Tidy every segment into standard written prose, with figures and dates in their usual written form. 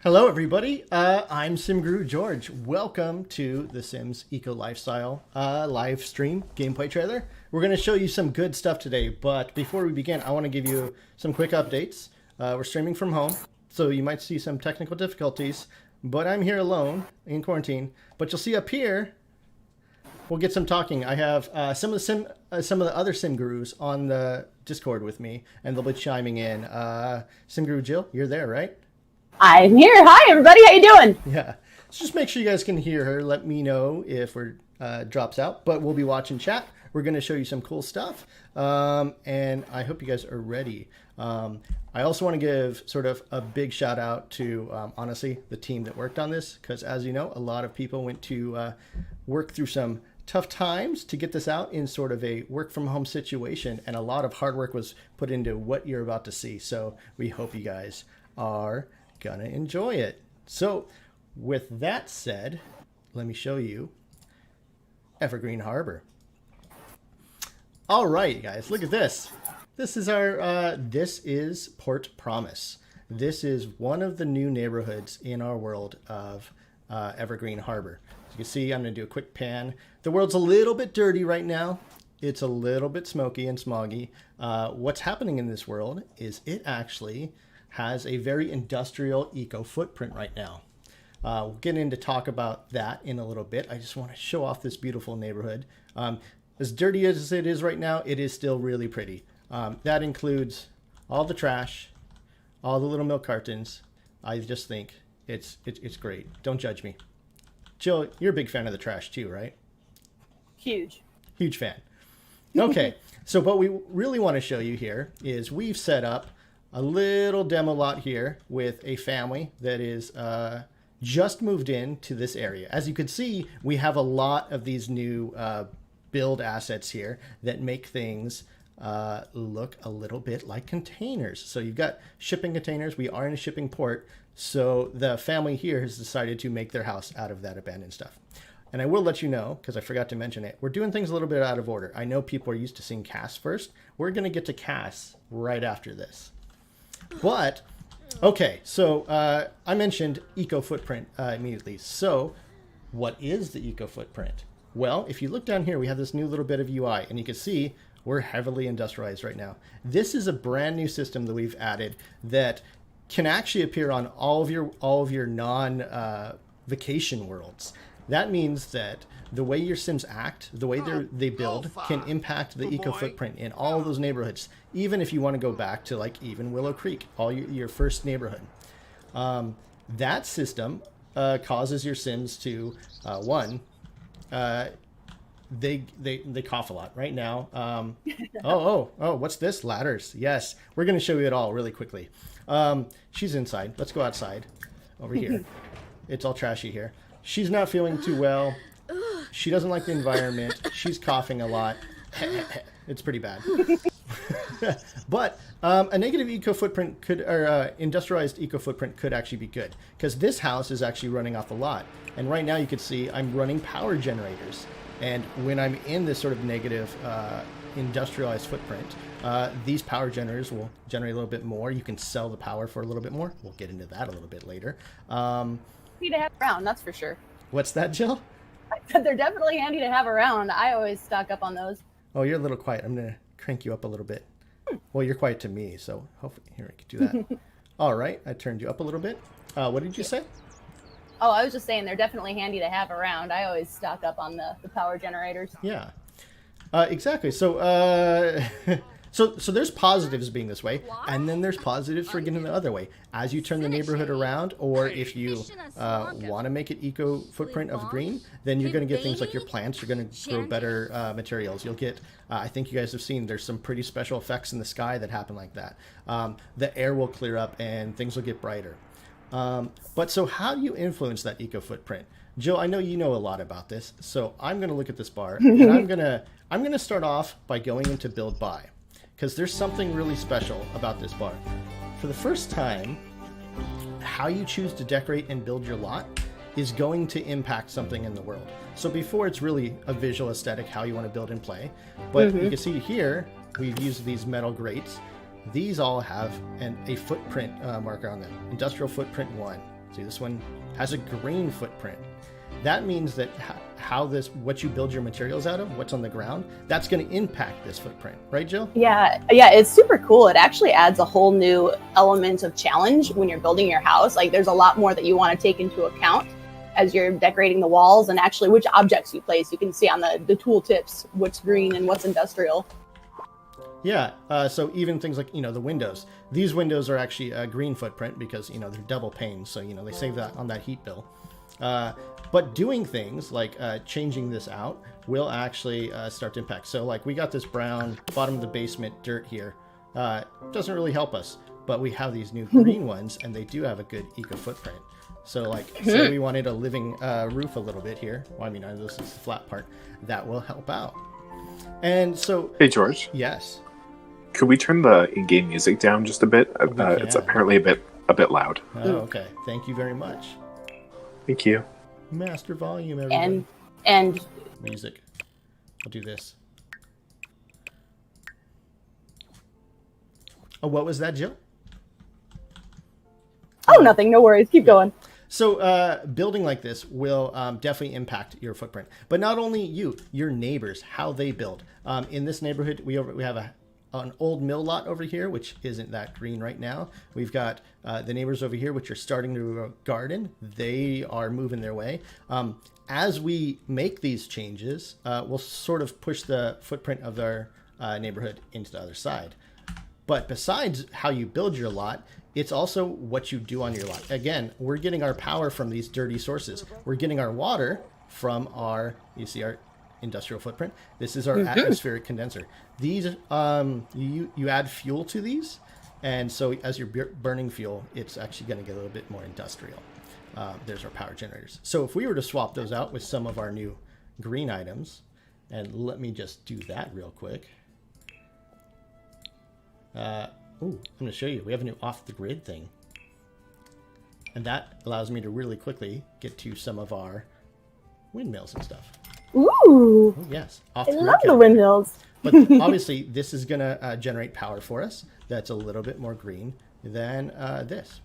Hello, everybody. I'm SimGuru George. Welcome to the Sims Eco Lifestyle live stream gameplay trailer. We're going to show you some good stuff today, but before we begin, I want to give you some quick updates. We're streaming from home, so you might see some technical difficulties, but I'm here alone in quarantine. But you'll see up here, we'll get some talking. I have some of the other Sim Gurus on the Discord with me, and they'll be chiming in. Sim Guru Jill, you're there, right? I'm here. Hi, everybody. How you doing? Yeah. So just make sure you guys can hear her. Let me know if we're drops out. But we'll be watching chat. We're going to show you some cool stuff. And I hope you guys are ready. I also want to give sort of a big shout out to, honestly, the team that worked on this. Because as you know, a lot of people went to work through some tough times to get this out in sort of a work from home situation. And a lot of hard work was put into what you're about to see. So we hope you guys are gonna enjoy it. So with that said, let me show you Evergreen Harbor. All right, guys, look at this. This is our this is Port Promise. This is one of the new neighborhoods in our world of Evergreen Harbor. As you can see, I'm gonna do a quick pan. The world's a little bit dirty right now. It's a little bit smoky and smoggy. What's happening in this world is it actually has a very industrial eco footprint right now. We'll get into talk about that in a little bit. I just want to show off this beautiful neighborhood. As dirty as it is right now, it is still really pretty. That includes all the trash, all the little milk cartons. I just think it's great. Don't judge me. Jill, you're a big fan of the trash too, right? Huge. Huge fan. Okay, so what we really want to show you here is we've set up a little demo lot here with a family that is just moved in to this area. As you can see, we have a lot of these new build assets here that make things look a little bit like containers. So you've got shipping containers. We are in a shipping port. So the family here has decided to make their house out of that abandoned stuff. And I will let you know, because I forgot to mention it, we're doing things a little bit out of order. I know people are used to seeing casts first. We're going to get to casts right after this. But, okay, so I mentioned eco footprint immediately. So what is the eco footprint? Well, if you look down here, we have this new little bit of UI, and you can see we're heavily industrialized right now. This is a brand new system that we've added that can actually appear on all of your non vacation worlds. That means that the way your Sims act, the way they build, can impact the eco footprint in all of those neighborhoods, even if you want to go back to like even Willow Creek, all your first neighborhood. That system causes your Sims to, they cough a lot right now. Oh, what's this? Ladders. Yes, we're going to show you it all really quickly. She's inside. Let's go outside over here. It's all trashy here. She's not feeling too well. She doesn't like the environment. She's coughing a lot. It's pretty bad. But a negative eco footprint could, or industrialized eco footprint could actually be good, because this house is actually running off a lot. And right now you can see I'm running power generators. And when I'm in this sort of negative industrialized footprint, these power generators will generate a little bit more. You can sell the power for a little bit more. We'll get into that a little bit later. Need to have around, that's for sure. What's that, Jill? I said they're definitely handy to have around. I always stock up on those. Oh, you're a little quiet. I'm going to crank you up a little bit. Well, you're quiet to me, so hopefully here I can do that. All right, I turned you up a little bit. What did you say? Oh, I was just saying they're definitely handy to have around. I always stock up on the power generators. Yeah, exactly. So, so there's positives being this way, and then there's positives for getting the other way. As you turn the neighborhood around, or if you want to make it eco footprint of green, then you're going to get things like your plants are going to grow better materials. You'll get, I think you guys have seen, there's some pretty special effects in the sky that happen like that. The air will clear up and things will get brighter. But so how do you influence that eco footprint? Jill, I know you know a lot about this, so I'm going to look at this bar, and I'm going to start off by going into build by. Because there's something really special about this bar. For the first time, how you choose to decorate and build your lot is going to impact something in the world. So before, it's really a visual aesthetic, how you want to build and play. But you can see here, we've used these metal grates. These all have a footprint marker on them. Industrial footprint 1, See, this one has a green footprint. That means that what you build your materials out of, what's on the ground, that's going to impact this footprint, right, Jill? Yeah, it's super cool. It actually adds a whole new element of challenge when you're building your house. Like, there's a lot more that you want to take into account as you're decorating the walls, and actually which objects you place. You can see on the tool tips what's green and what's industrial. Yeah, so even things like, the windows. These windows are actually a green footprint because, they're double panes, so, they save that on that heat bill. But doing things like changing this out will actually start to impact. So, like, we got this brown bottom of the basement dirt here. Doesn't really help us, but we have these new green ones, and they do have a good eco footprint. So, like, say we wanted a living roof a little bit here. Well, I mean, this is the flat part. That will help out. And so... Hey, George. Yes? Could we turn the in-game music down just a bit? It's apparently a bit loud. Oh, okay. Thank you very much. Thank you. Master volume, everybody. And music. I'll do this. Oh, what was that, Jill? Oh, nothing. No worries. Keep going. So building like this will definitely impact your footprint. But not only you, your neighbors, how they build. In this neighborhood, we have an old mill lot over here, which isn't that green right now. We've got the neighbors over here, which are starting to garden. They are moving their way. As we make these changes, we'll sort of push the footprint of our neighborhood into the other side. But besides how you build your lot, it's also what you do on your lot. Again, we're getting our power from these dirty sources. We're getting our water from our industrial footprint. This is our atmospheric condenser. These, you add fuel to these, and so as you're burning fuel, it's actually going to get a little bit more industrial. There's our power generators. So if we were to swap those out with some of our new green items, and let me just do that real quick. I'm going to show you. We have a new off-the-grid thing. And that allows me to really quickly get to some of our windmills and stuff. Ooh. Oh, yes. I love the windmills. But obviously, this is going to generate power for us. That's a little bit more green than this.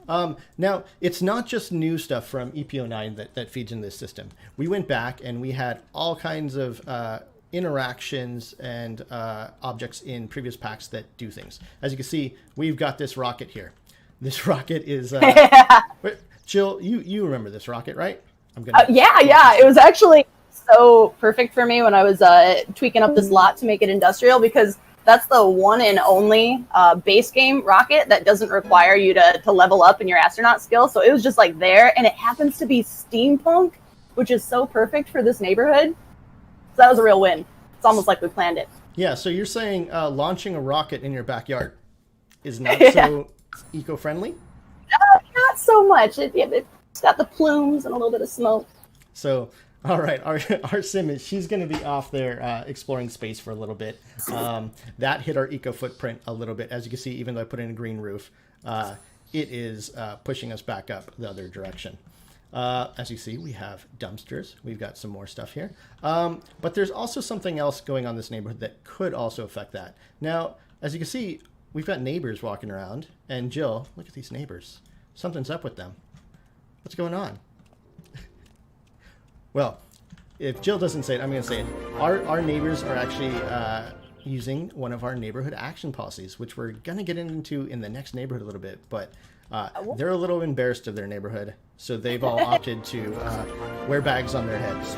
Now, it's not just new stuff from EPO9 that feeds in this system. We went back and we had all kinds of interactions and objects in previous packs that do things. As you can see, we've got this rocket here. This rocket is... Jill, you remember this rocket, right? Yeah. It was actually so perfect for me when I was tweaking up this lot to make it industrial, because that's the one and only base game rocket that doesn't require you to level up in your astronaut skill. So it was just like there, and it happens to be steampunk, which is so perfect for this neighborhood. So that was a real win. It's almost like we planned it. Yeah, so you're saying launching a rocket in your backyard is not so eco-friendly? Not so much. It's got the plumes and a little bit of smoke. So, all right, our sim she's going to be off there exploring space for a little bit. That hit our eco footprint a little bit. As you can see, even though I put in a green roof, it is pushing us back up the other direction. As you see, we have dumpsters. We've got some more stuff here. But there's also something else going on in this neighborhood that could also affect that. Now, as you can see, we've got neighbors walking around. And Jill, look at these neighbors. Something's up with them. What's going on? Well, if Jill doesn't say it, I'm going to say it. Our neighbors are actually using one of our neighborhood action policies, which we're going to get into in the next neighborhood a little bit. But they're a little embarrassed of their neighborhood, so they've all opted to wear bags on their heads.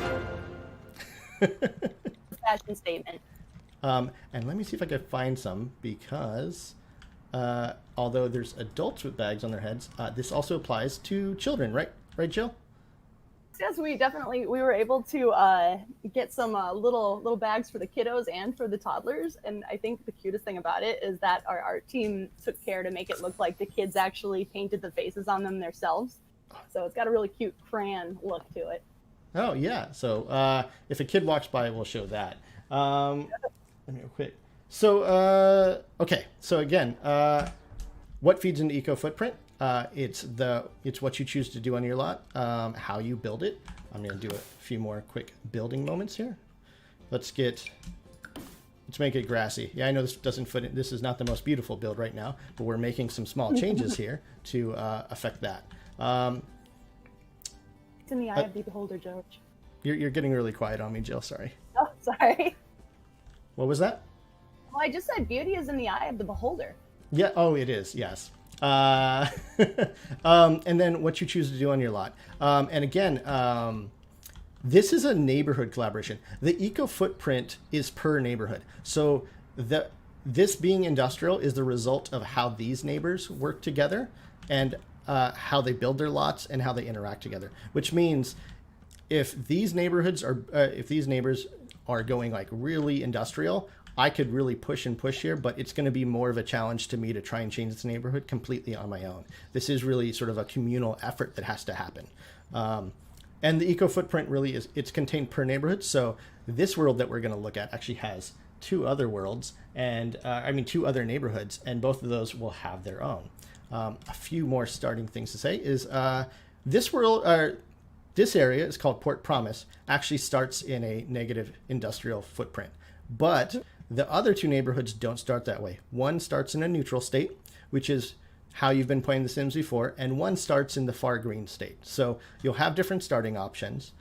Fashion statement. And let me see if I can find some, because although there's adults with bags on their heads, this also applies to children, right? Right, Jill? Yes, we were able to get some little bags for the kiddos and for the toddlers. And I think the cutest thing about it is that our art team took care to make it look like the kids actually painted the faces on them themselves. So it's got a really cute crayon look to it. Oh, yeah. So if a kid walks by, we'll show that. Let me go quick. So, okay. So again, what feeds into eco footprint? It's what you choose to do on your lot, how you build it. I'm going to do a few more quick building moments here. Let's make it grassy. Yeah, I know this doesn't fit in. This is not the most beautiful build right now, but we're making some small changes here to affect that. It's in the eye of the beholder, George. You're getting really quiet on me, Jill. Sorry. Oh, sorry. What was that? Well, I just said beauty is in the eye of the beholder. Yeah. Oh, it is. Yes. And then what you choose to do on your lot. And again, this is a neighborhood collaboration. The eco footprint is per neighborhood. So this being industrial is the result of how these neighbors work together and how they build their lots and how they interact together. Which means if these neighbors are going like really industrial, I could really push here, but it's going to be more of a challenge to me to try and change this neighborhood completely on my own. This is really sort of a communal effort that has to happen. And the eco footprint really it's contained per neighborhood. So this world that we're going to look at actually has two other worlds and two other neighborhoods, and both of those will have their own. A few more starting things to say is this world, this area is called Port Promise, actually starts in a negative industrial footprint. But the other two neighborhoods don't start that way. One starts in a neutral state, which is how you've been playing The Sims before, and one starts in the far green state. So you'll have different starting options.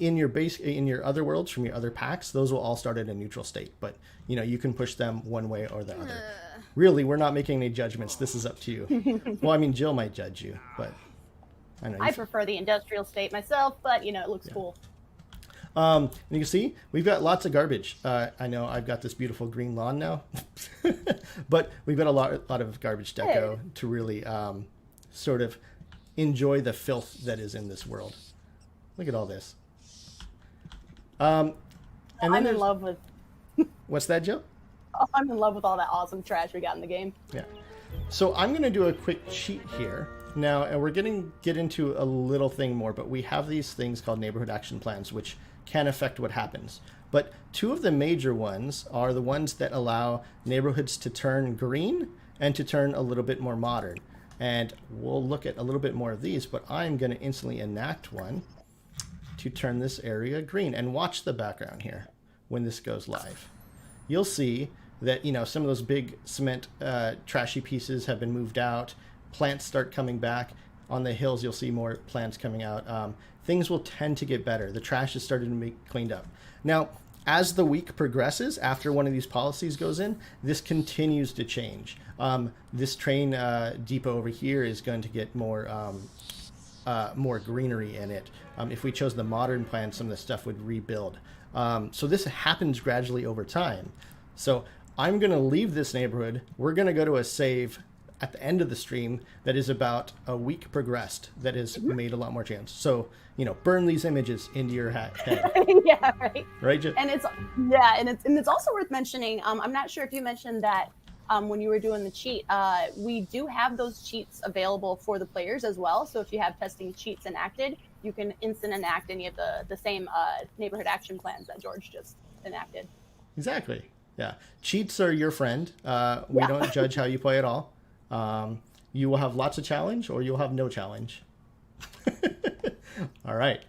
In your other worlds from your other packs, those will all start at a neutral state, but you can push them one way or the other. Really, we're not making any judgments. This is up to you. Well, I mean, Jill might judge you, but I know. I prefer the industrial state myself, but it looks cool. And you can see we've got lots of garbage. I know I've got this beautiful green lawn now, but we've got a lot of garbage deco to really sort of enjoy the filth that is in this world. Look at all this. And I'm in love with. What's that, Joe? Oh, I'm in love with all that awesome trash we got in the game. Yeah. So I'm going to do a quick cheat here. Now, and we're get into a little thing more, but we have these things called neighborhood action plans, which can affect what happens. But two of the major ones are the ones that allow neighborhoods to turn green and to turn a little bit more modern. And we'll look at a little bit more of these, but I'm going to instantly enact one to turn this area green. And watch the background here when this goes live. You'll see that some of those big cement trashy pieces have been moved out. Plants start coming back. On the hills, you'll see more plants coming out. Things will tend to get better. The trash is starting to be cleaned up. Now, as the week progresses, after one of these policies goes in, this continues to change. This train depot over here is going to get more greenery in it. If we chose the modern plan, some of the stuff would rebuild. So this happens gradually over time. So I'm going to leave this neighborhood. We're going to go to a save at the end of the stream that is about a week progressed, that has made a lot more chance. So, burn these images into your head. Yeah, right. Right, Jen? And it's also worth mentioning, I'm not sure if you mentioned that when you were doing the cheat, we do have those cheats available for the players as well. So if you have testing cheats enacted, you can instant enact any of the same neighborhood action plans that George just enacted. Exactly. Yeah. Cheats are your friend. We don't judge how you play at all. You will have lots of challenge or you'll have no challenge. All right.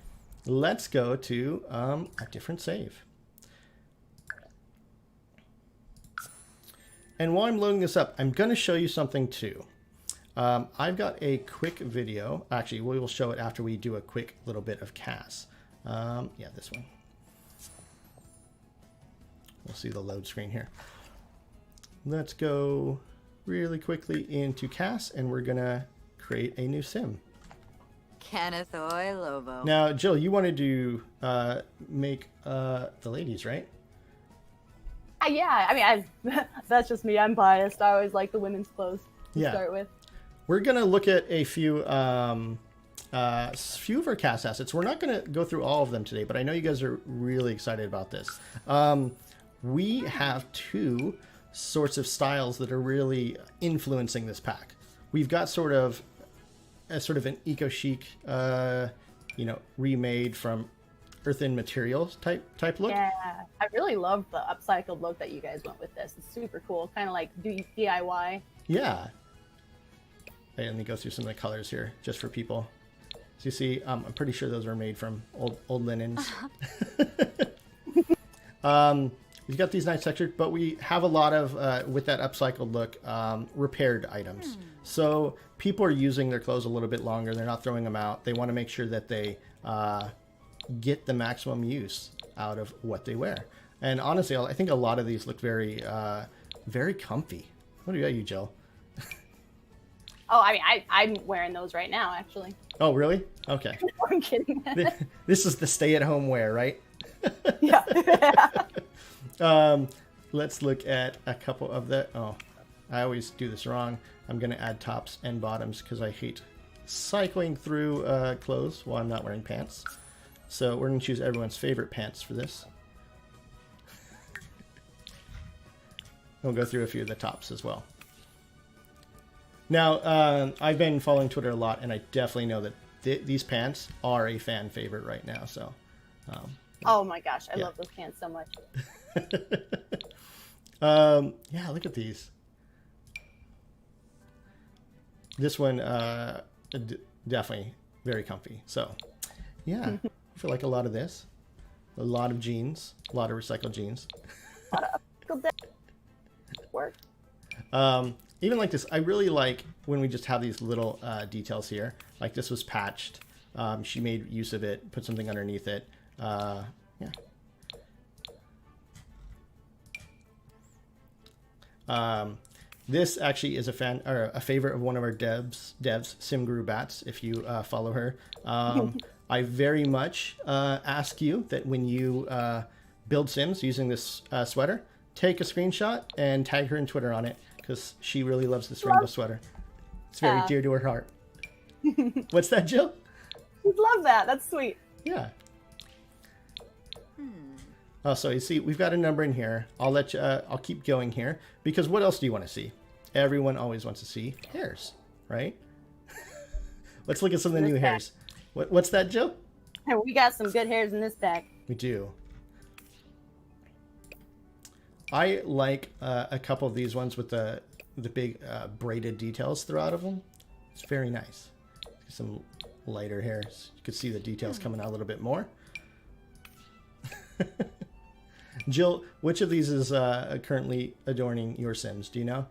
Let's go to a different save. And while I'm loading this up, I'm going to show you something too. I've got a quick video. Actually, we will show it after we do a quick little bit of CAS. Yeah, this one. We'll see the load screen here. Let's go really quickly into CAS, and we're going to create a new sim. Kenneth Oy Lobo. Now, Jill, you wanted to make the ladies, right? Yeah, I mean, that's just me. I'm biased. I always like the women's clothes to start with. We're going to look at a few of our CAS assets. We're not going to go through all of them today, but I know you guys are really excited about this. We have two sorts of styles that are really influencing this pack. We've got sort of an eco-chic, remade from earthen materials type look. Yeah, I really love the upcycled look that you guys went with this. It's super cool, kind of like DIY. Yeah. Let me go through some of the colors here just for people. So you see, I'm pretty sure those were made from old linens. We've got these nice textures, but we have a lot of, with that upcycled look, repaired items. So people are using their clothes a little bit longer. They're not throwing them out. They want to make sure that they get the maximum use out of what they wear. And honestly, I think a lot of these look very, very comfy. What about you, Jill? Oh, I mean, I'm wearing those right now, actually. Oh, really? Okay. I'm kidding. This is the stay-at-home wear, right? Yeah. Let's look at a couple of the... Oh, I always do this wrong. I'm going to add tops and bottoms because I hate cycling through clothes while I'm not wearing pants. So we're going to choose everyone's favorite pants for this. We'll go through a few of the tops as well. Now, I've been following Twitter a lot, and I definitely know that these pants are a fan favorite right now. So, Oh my gosh, I love those pants so much. Yeah, look at these. This one, definitely very comfy. So, yeah, I feel like a lot of this. A lot of jeans, a lot of recycled jeans. Work. Even like this, I really like when we just have these little details here. Like this was patched. She made use of it, put something underneath it. Yeah. This actually is a favorite of one of our devs, SimGuru Bats, if you follow her. I very much ask you that when you build Sims using this sweater, take a screenshot and tag her in Twitter on it, because she really loves this rainbow sweater. It's very dear to her heart. What's that, Jill? Love that. That's sweet. Yeah. Oh, so you see, we've got a number in here. I'll let you. I'll keep going here, because what else do you want to see? Everyone always wants to see hairs, right? Let's look at some of the new hairs. What's that, Jill? We got some good hairs in this pack. We do. I like a couple of these ones with the big braided details throughout of them. It's very nice. Some lighter hairs. You can see the details coming out a little bit more. Jill, which of these is currently adorning your Sims? Do you know?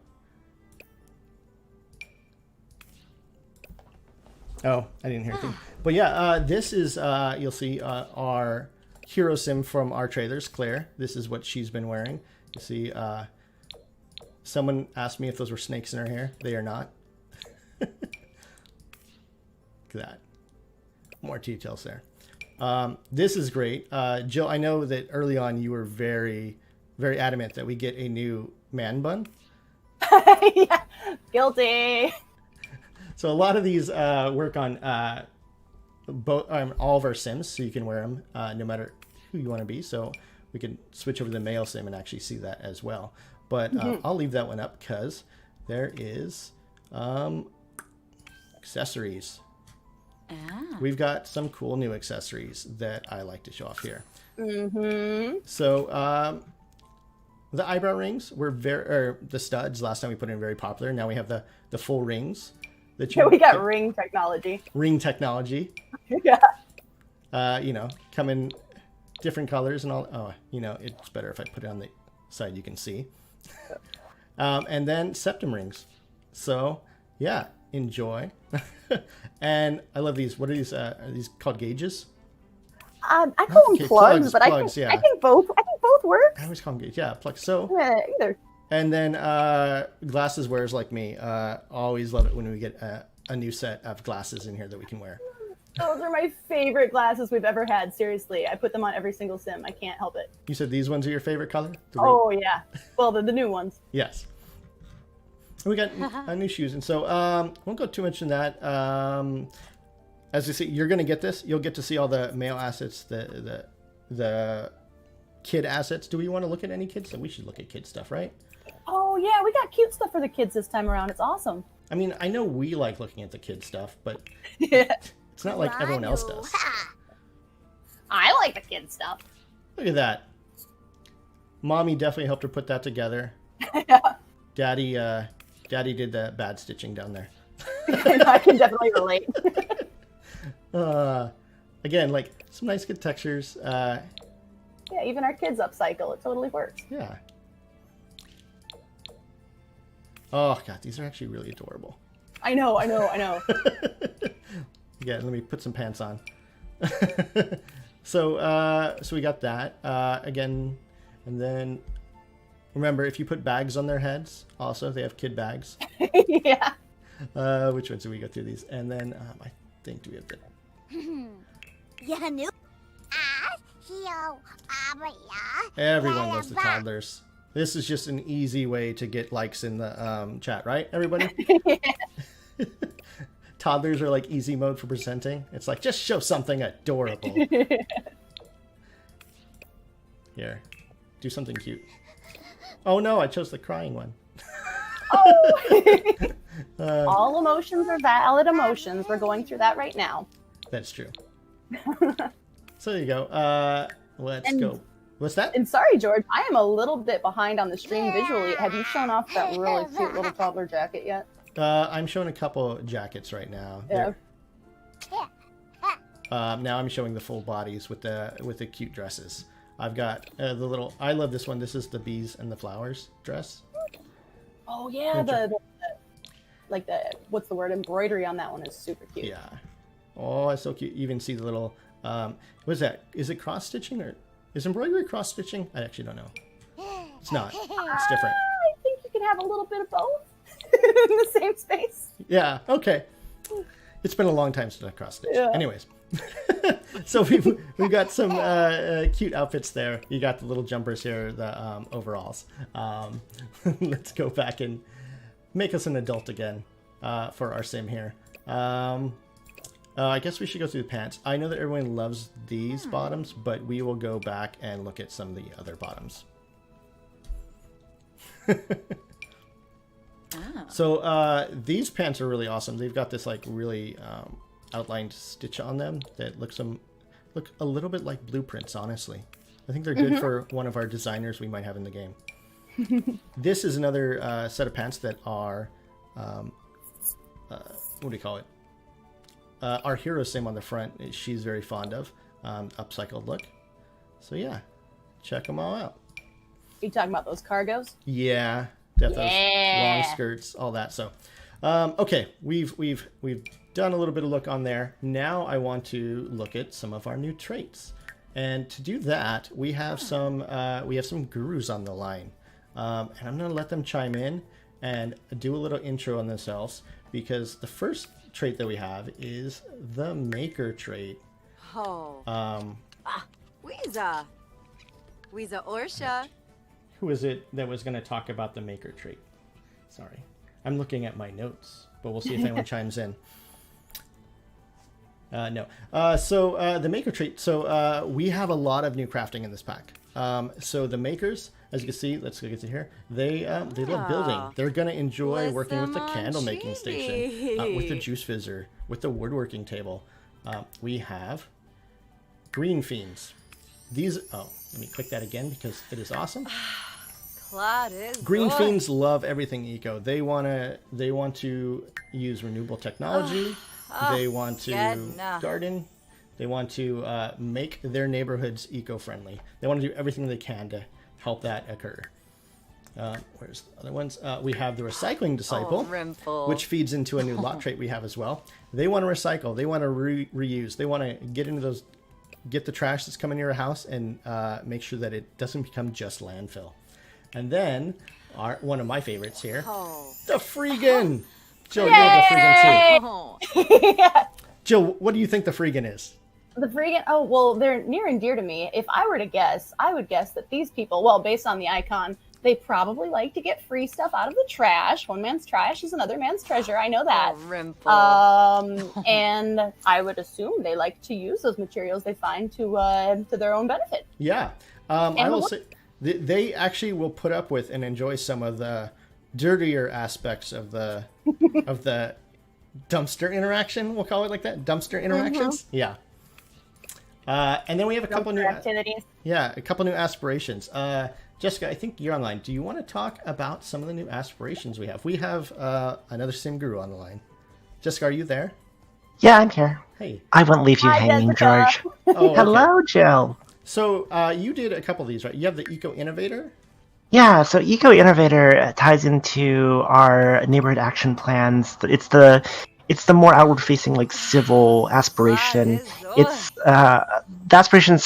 Oh, I didn't hear anything. But yeah, this is, you'll see our hero Sim from our trailers, Claire. This is what she's been wearing. You see, someone asked me if those were snakes in her hair. They are not. Look at that. More details there. This is great. Jill, I know that early on you were very, very adamant that we get a new man bun. Yeah, guilty. So a lot of these work on all of our Sims, so you can wear them no matter who you want to be. So we can switch over to the male Sim and actually see that as well. But I'll leave that one up because there is accessories. We've got some cool new accessories that I like to show off here. So the eyebrow rings were the studs. Last time we put in very popular. Now we have the full rings. Yeah, we got ring technology. Ring technology. Yeah. You know, come in different colors and all. Oh, you know, it's better if I put it on the side you can see. And then septum rings. So yeah, enjoy. And I love these. What are these? Are these called gauges? I call them plugs, but plugs, I think both work. I always call them gauges. Yeah, plugs. So Yeah, either. and then glasses wearers like me always love it when we get a new set of glasses in here that we can wear. Those are my favorite glasses we've ever had. Seriously, I put them on every single Sim. I can't help it. You said these ones are your favorite color? Oh yeah. Well, the new ones. Yes. We got new shoes, and so won't go too much in that. As you see, you're going to get this. You'll get to see all the male assets, the kid assets. Do we want to look at any kid stuff? We should look at kid stuff, right? Oh yeah, we got cute stuff for the kids this time around. It's awesome. I mean, I know we like looking at the kid stuff, but Yeah. it's not like everyone else does. I like the kid stuff. Look at that. Mommy definitely helped her put that together. Yeah. Daddy did the bad stitching down there. I can definitely relate. Again, like some nice good textures. Yeah, even our kids upcycle. It totally works. Yeah. Oh god, these are actually really adorable. I know. Yeah, let me put some pants on. So we got that again, and then remember, if you put bags on their heads, also they have kid bags. Yeah. Which ones do we go through these? And then I think do we have the everyone loves the toddlers. This is just an easy way to get likes in the chat, right, everybody? Toddlers are like easy mode for presenting. It's like, just show something adorable. Here, do something cute. Oh no, I chose the crying one. Oh. All emotions are valid emotions. We're going through that right now. That's true. So there you go. Let's go. What's that? And sorry, George, I am a little bit behind on the stream visually. Have you shown off that really cute little toddler jacket yet? I'm showing a couple jackets right now. Yeah. Now I'm showing the full bodies with the cute dresses. I've got the little. I love this one. This is the bees and the flowers dress. Oh yeah, the what's the word? Embroidery on that one is super cute. Yeah. Oh, it's so cute. You even see the little. What is that? Is it cross stitching or is embroidery cross stitching? I actually don't know. It's not. It's different. I think you can have a little bit of both in the same space. Yeah. Okay. It's been a long time since I cross stitched. Yeah. Anyways. So we've got some cute outfits there. You got the little jumpers here, the overalls. Let's go back and make us an adult again for our sim here. I guess we should go through the pants. I know that everyone loves these bottoms, but we will go back and look at some of the other bottoms. So these pants are really awesome. They've got this like really outlined stitch on them that look a little bit like blueprints, honestly. I think they're good for one of our designers we might have in the game. This is another set of pants that are what do you call it? Our hero sim on the front, she's very fond of. Upcycled look. So yeah, check them all out. You talking about those cargos? Yeah, those long skirts, all that. So, okay, we've done a little bit of look on there. Now I want to look at some of our new traits, and to do that, we have some gurus on the line, and I'm gonna let them chime in and do a little intro on themselves, because the first trait that we have is the maker trait. Weeza Orsha. Who is it that was going to talk about the maker trait? Sorry, I'm looking at my notes, but we'll see if anyone chimes in. No. So the maker trait. So we have a lot of new crafting in this pack. So the makers, as you can see, let's get to here. They love building. They're gonna enjoy working with the candle making station, with the juice fizzer, with the woodworking table. We have green fiends. These. Oh, let me click that again because it is awesome. Green fiends love everything eco. They want to use renewable technology. They want to garden. They want to make their neighborhoods eco-friendly. They want to do everything they can to help that occur. Where's the other ones? We have the Recycling Disciple, which feeds into a new lot trait we have as well. They want to recycle. They want to reuse. They want to get the trash that's coming near a house and make sure that it doesn't become just landfill. And then one of my favorites here, the Freegan. Jill, you love the Freegan too. Jill, what do you think the Freegan is? The Freegan? Oh, well, they're near and dear to me. If I were to guess, I would guess that these people, well, based on the icon, they probably like to get free stuff out of the trash. One man's trash is another man's treasure. I know that. And I would assume they like to use those materials they find to their own benefit. Yeah. I will say they actually will put up with and enjoy some of the dirtier aspects of the of the dumpster interaction. We'll call it like that. Dumpster interactions. Yeah. And then we have a couple new activities. Yeah, a couple new aspirations. Jessica, I think you're online. Do you want to talk about some of the new aspirations we have? We have another sim guru on the line. Jessica, are you there? Yeah, I'm here. Hey. I won't leave you hanging, Jessica. George. Oh, okay. Hello, Jill. So you did a couple of these, right? You have the Eco Innovator. Yeah, so Eco Innovator ties into our neighborhood action plans. It's the more outward-facing, like civil aspiration. It's the aspiration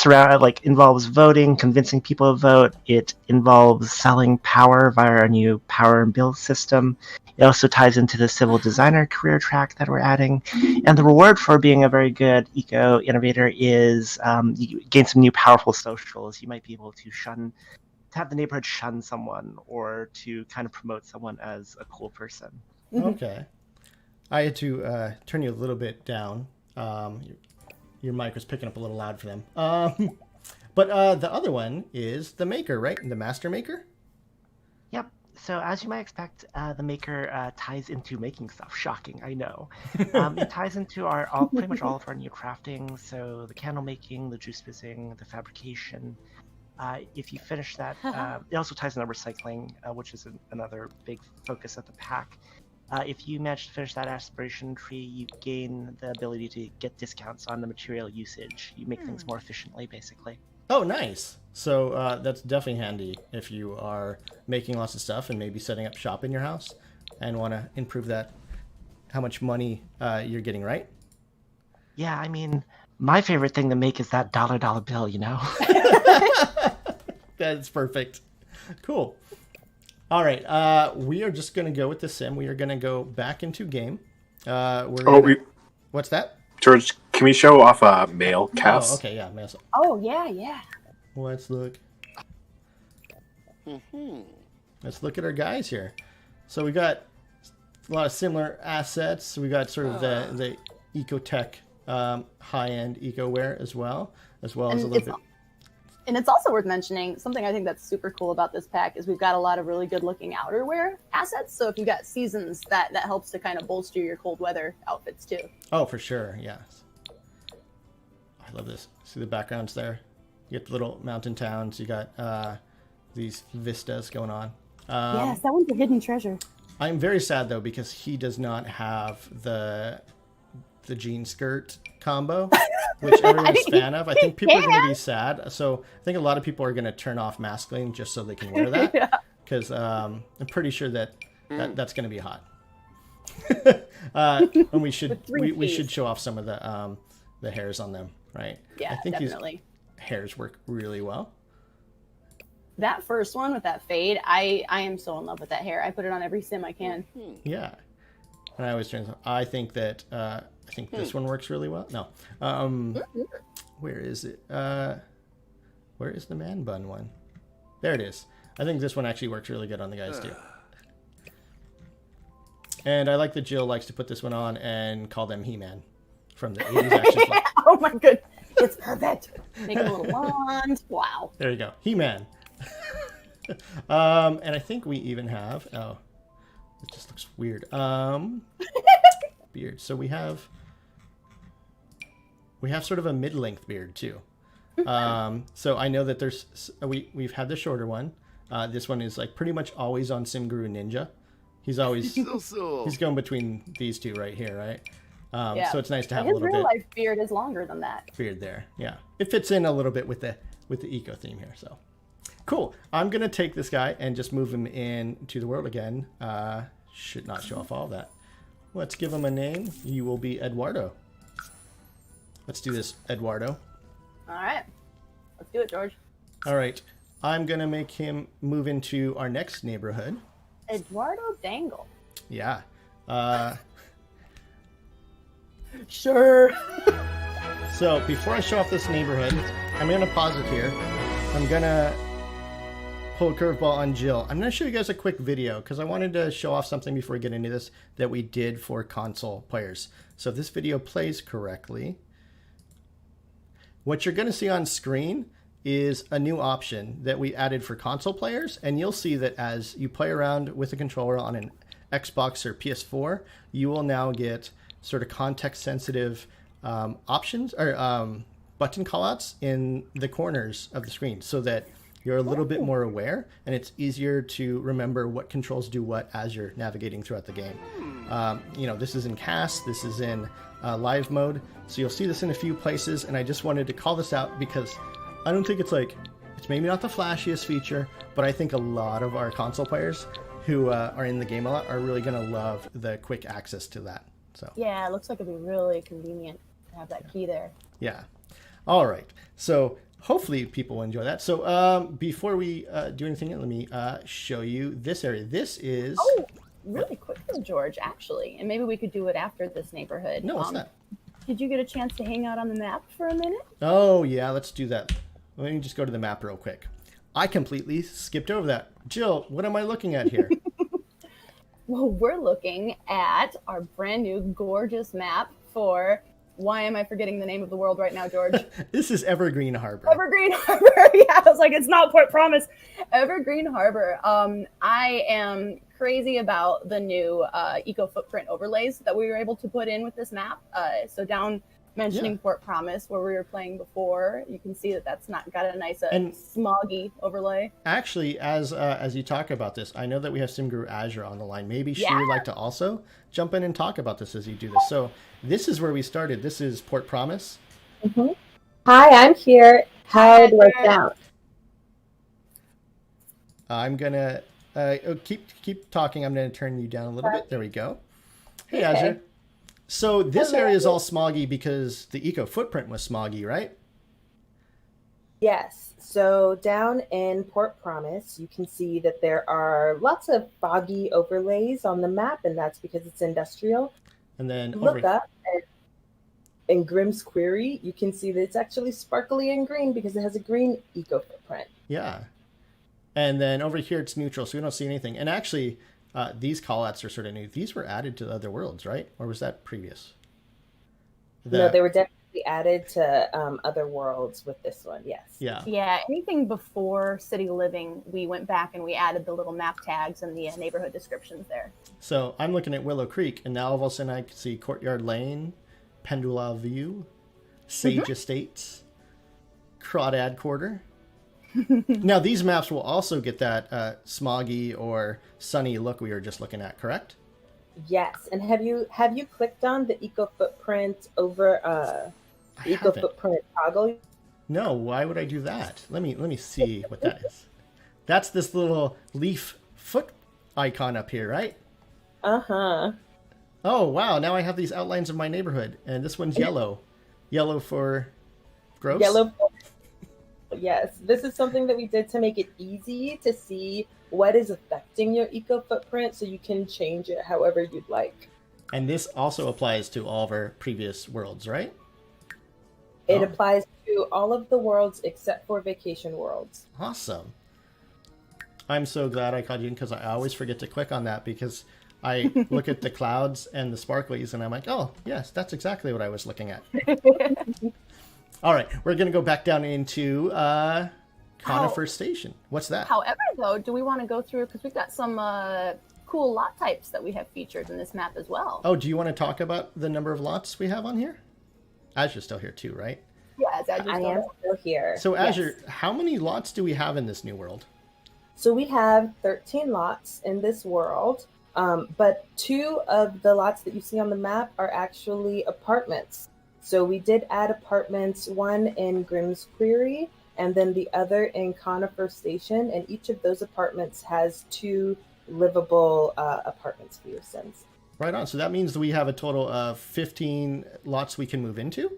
involves voting, convincing people to vote. It involves selling power via our new power and bill system. It also ties into the civil designer career track that we're adding. And the reward for being a very good Eco Innovator is you gain some new powerful socials. You might be able to have the neighborhood shun someone or to kind of promote someone as a cool person. Okay. I had to turn you a little bit down. Your mic was picking up a little loud for them. But the other one is the maker, right? The master maker? Yep. So as you might expect, the maker ties into making stuff. Shocking, I know. It ties into pretty much all of our new crafting. So the candle making, the juice fizzing, the fabrication. If you finish that, it also ties into recycling, which is another big focus of the pack. If you manage to finish that aspiration tree, you gain the ability to get discounts on the material usage. You make things more efficiently, basically. Oh, nice. So that's definitely handy if you are making lots of stuff and maybe setting up shop in your house and want to improve that, how much money you're getting, right? Yeah, I mean, my favorite thing to make is that dollar bill, you know? That's perfect. Cool. All right. We are just going to go with the sim. We are going to go back into game. What's that? George, can we show off a mail cast? Oh, okay. Yeah. Mail. Oh, yeah. Let's look. Let's look at our guys here. So we got a lot of similar assets. We got sort of the ecotech high-end eco-wear as well as a little bit. And it's also worth mentioning, something I think that's super cool about this pack is we've got a lot of really good looking outerwear assets. So if you've got seasons, that helps to kind of bolster your cold weather outfits too. Oh, for sure. Yes. I love this. See the backgrounds there? You get the little mountain towns. You got these vistas going on. Yes, that one's a hidden treasure. I'm very sad though because he does not have the jean skirt combo, which everyone's a fan of. I think people are going to be sad. So I think a lot of people are going to turn off masculine just so they can wear that. Because I'm pretty sure that's going to be hot. And we should show off some of the hairs on them, right? Yeah, I think definitely. These hairs work really well. That first one with that fade, I am so in love with that hair. I put it on every sim I can. Yeah. And I always turn. I think that I think this one works really well. No, where is it? Where is the man bun one? There it is. I think this one actually works really good on the guys too. And I like that Jill likes to put this one on and call them He-Man from the 80s action film. Oh my good, it's perfect. Make it a little blonde. Wow. There you go, He-Man. And I think we even have. Oh, it just looks weird. Beard. So we have sort of a mid-length beard too. So I know that we've had the shorter one. This one is like pretty much always on SimGuru Ninja. He's always he's going between these two right here, right? So it's nice to have a little bit. His real life beard is longer than that. Beard there, yeah. It fits in a little bit with the eco theme here. So cool. I'm gonna take this guy and just move him into the world again. Should not show off all of that. Let's give him a name. You will be Eduardo. Let's do this, Eduardo. All right. Let's do it, George. All right. I'm going to make him move into our next neighborhood. Eduardo Dangle. Yeah. Sure. So before I show off this neighborhood, I'm going to pause it here. I'm going to pull a curveball on Jill. I'm going to show you guys a quick video because I wanted to show off something before we get into this that we did for console players. So if this video plays correctly, what you're going to see on screen is a new option that we added for console players. And you'll see that as you play around with a controller on an Xbox or PS4, you will now get sort of context-sensitive options or button callouts in the corners of the screen so that you're a little bit more aware and it's easier to remember what controls do what as you're navigating throughout the game. This is in cast, this is in live mode, so you'll see this in a few places, and I just wanted to call this out because I don't think it's It's maybe not the flashiest feature, but I think a lot of our console players who are in the game a lot are really going to love the quick access to that. So Yeah, it looks like it'd be really convenient to have that key there. yeah. All right. So hopefully people will enjoy that. So before we do anything, let me show you this area. This is... Oh, really quick though, George, actually. And maybe we could do it after this neighborhood. No, what's that? Did you get a chance to hang out on the map for a minute? Oh, yeah, let's do that. Let me just go to the map real quick. I completely skipped over that. Jill, what am I looking at here? Well, we're looking at our brand new gorgeous map for... Why am I forgetting the name of the world right now, George? This is Evergreen Harbor. Evergreen Harbor. Yeah, I was like, it's not Port Promise. Evergreen Harbor. I am crazy about the new eco footprint overlays that we were able to put in with this map. So down mentioning Port Promise, where we were playing before, you can see that that's not got a nice smoggy overlay. Actually, as you talk about this, I know that we have Simguru Azure on the line. Maybe she would like to also jump in and talk about this as you do this. So this is where we started. This is Port Promise. Mm-hmm. Hi, I'm here. How do I sound? I'm gonna keep talking. I'm gonna turn you down a little bit. There we go. Hey, Azure. So this area is all smoggy because the eco footprint was smoggy, right? Yes. So down in Port Promise, you can see that there are lots of foggy overlays on the map, and that's because it's industrial. And then Look up in Grimm's Quarry, you can see that it's actually sparkly and green because it has a green eco footprint. Yeah. And then over here it's neutral, so we don't see anything. And actually, these callouts are sort of new. These were added to the other worlds, right? Or was that previous? No, they were definitely added to other worlds with this one, yes. Yeah. Yeah, anything before City Living, we went back and we added the little map tags and the neighborhood descriptions there. So I'm looking at Willow Creek, and now all of a sudden I can see Courtyard Lane, Pendula View, Sage Estates, Crawdad Quarter. Now these maps will also get that smoggy or sunny look we were just looking at, correct? Yes, and have you clicked on the eco footprint over eco footprint toggle? No, why would I do that? Let me see what that is. That's this little leaf foot icon up here, right? Uh-huh. Oh wow! Now I have these outlines of my neighborhood, and this one's yellow. Yellow for gross. Yellow. Yes, this is something that we did to make it easy to see what is affecting your eco footprint so you can change it however you'd like. And this also applies to all of our previous worlds, right? It applies to all of the worlds except for vacation worlds. Awesome. I'm so glad I called you in because I always forget to click on that because I look at the clouds and the sparklies and I'm like, oh, yes, that's exactly what I was looking at. All right, we're going to go back down into Conifer Station. What's that? However, though, do we want to go through, because we've got some cool lot types that we have featured in this map as well. Oh, do you want to talk about the number of lots we have on here? Azure's still here too, right? Yeah, Azure's I am still here. So Azure, how many lots do we have in this new world? So we have 13 lots in this world, but 2 of the lots that you see on the map are actually apartments. So we did add apartments, one in Grimm's Quarry and then the other in Conifer Station, and each of those apartments has 2 livable apartments for your Sims. Right on. So that means that we have a total of 15 lots we can move into?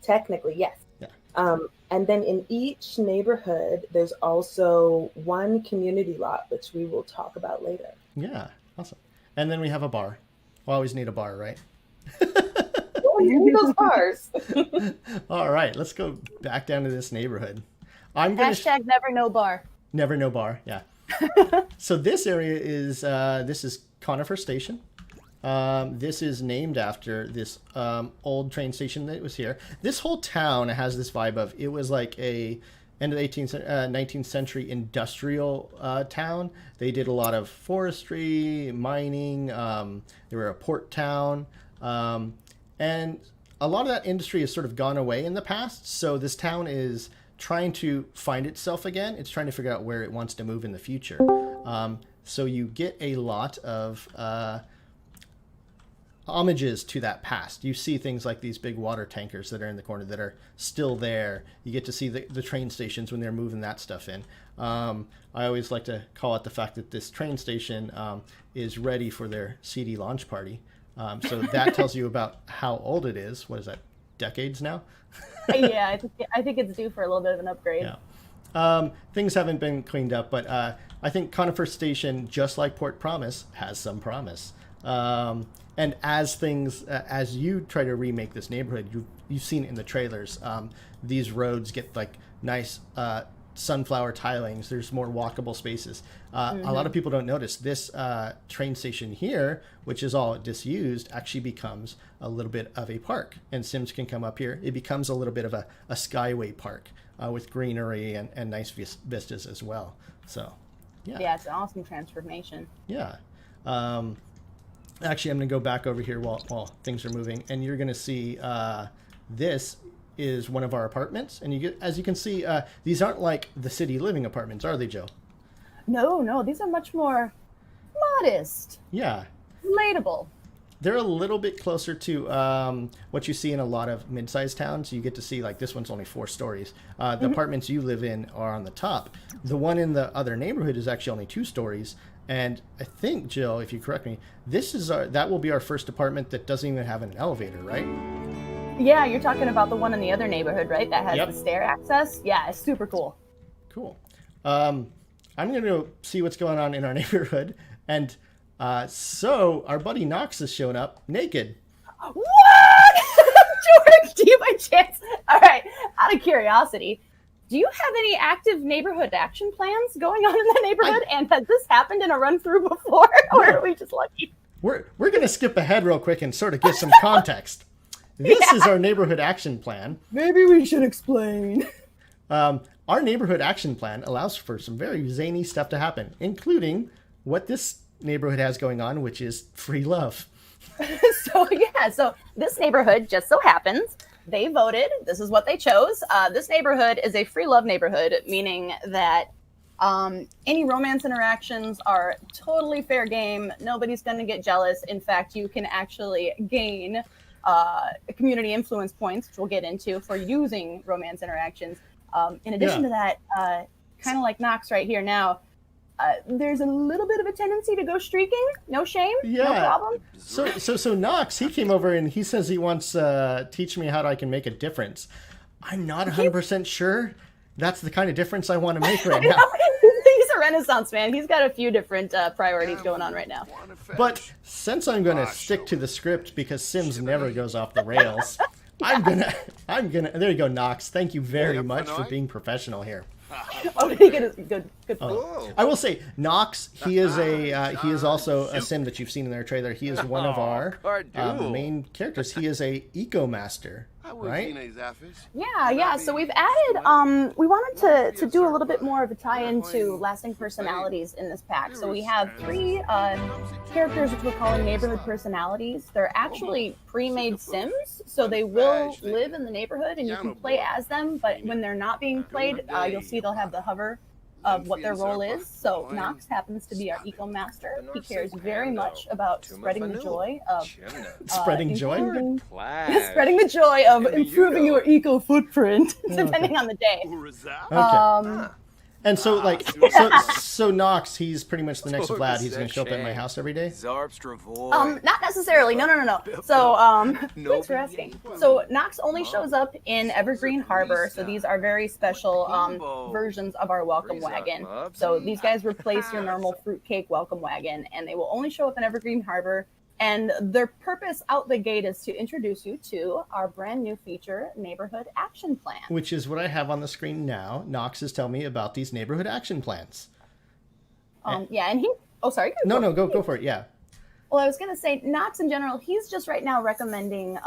Technically, yes. Yeah. And then in each neighborhood, there's also 1 community lot, which we will talk about later. Yeah, awesome. And then we have a bar. We always need a bar, right? You need those bars. All right, let's go back down to this neighborhood. Hashtag never no bar. Never no bar, yeah. So this area is, this is Conifer Station. This is named after this old train station that was here. This whole town has this vibe of, it was like a end of the 19th century industrial town. They did a lot of forestry, mining. They were a port town. And a lot of that industry has sort of gone away in the past. So this town is trying to find itself again. It's trying to figure out where it wants to move in the future. So you get a lot of homages to that past. You see things like these big water tankers that are in the corner that are still there. You get to see the train stations when they're moving that stuff in. I always like to call it the fact that this train station is ready for their CD launch party. So that tells you about how old it is. What is that, decades now? Yeah, I think it's due for a little bit of an upgrade. Yeah. Things haven't been cleaned up, but I think Conifer Station, just like Port Promise, has some promise. And as you try to remake this neighborhood, you've seen it in the trailers, these roads get like nice sunflower tilings. There's more walkable spaces. A lot of people don't notice this train station here, which is all disused, actually becomes a little bit of a park. And Sims can come up here. It becomes a little bit of a skyway park with greenery and nice vistas as well. So, yeah. Yeah, it's an awesome transformation. Yeah. Actually, I'm going to go back over here while things are moving, and you're going to see this is one of our apartments. And as you can see, these aren't like the city living apartments, are they, Joe? No, these are much more modest. Yeah. Relatable. They're a little bit closer to what you see in a lot of mid-sized towns. You get to see, like, this one's only 4 stories. The apartments you live in are on the top. The one in the other neighborhood is actually only 2 stories. And I think, Jill, if you correct me, that will be our first apartment that doesn't even have an elevator, right? Yeah, you're talking about the one in the other neighborhood, right? That has the stair access? Yeah, it's super cool. Cool. I'm going to go see what's going on in our neighborhood. And so our buddy Knox has shown up naked. What? George, do you by chance? All right, out of curiosity, do you have any active neighborhood action plans going on in that neighborhood? And has this happened in a run-through before, or are we just lucky? We're going to skip ahead real quick and sort of give some context. This is our neighborhood action plan. Maybe we should explain. Our neighborhood action plan allows for some very zany stuff to happen, including what this neighborhood has going on, which is free love. So this neighborhood just so happens, they voted. This is what they chose. This neighborhood is a free love neighborhood, meaning that any romance interactions are totally fair game. Nobody's going to get jealous. In fact, you can actually gain community influence points, which we'll get into, for using romance interactions. In addition to that, kind of like Knox right here now, there's a little bit of a tendency to go streaking. No shame. No problem. So Knox, he came over and he says he wants to teach me how I can make a difference. I'm not 100% sure that's the kind of difference I want to make right now. He's a Renaissance man. He's got a few different priorities going on right now. But since I'm going to stick to the script because Sims never goes off the rails, I'm gonna. There you go, Knox. Thank you very much for being professional here. Good. I will say, Knox. He is also a Sim that you've seen in their trailer. He is one of our main characters. He is a eco master, right? Yeah. So we've added. We wanted to do a little bit more of a tie-in to lasting personalities in this pack. So we have 3 characters which we're calling neighborhood personalities. They're actually pre-made Sims, so they will live in the neighborhood and you can play as them. But when they're not being played, you'll see they'll have the hover of what their role is. So Knox happens to be our eco master. He cares very much about spreading the joy of spreading joy of improving your eco footprint, depending on the day. Okay. And so, so Knox, he's pretty much the next Vlad. He's going to show up at my house every day. Not necessarily. No. So, thanks for asking. So Knox only shows up in Evergreen Harbor. So these are very special versions of our welcome wagon. So these guys replace your normal fruitcake welcome wagon, and they will only show up in Evergreen Harbor. And their purpose out the gate is to introduce you to our brand new feature, Neighborhood Action Plan. Which is what I have on the screen now. Knox is telling me about these neighborhood action plans. And he... Oh, sorry. Go for it, yeah. Well, I was going to say, Knox in general, he's just right now recommending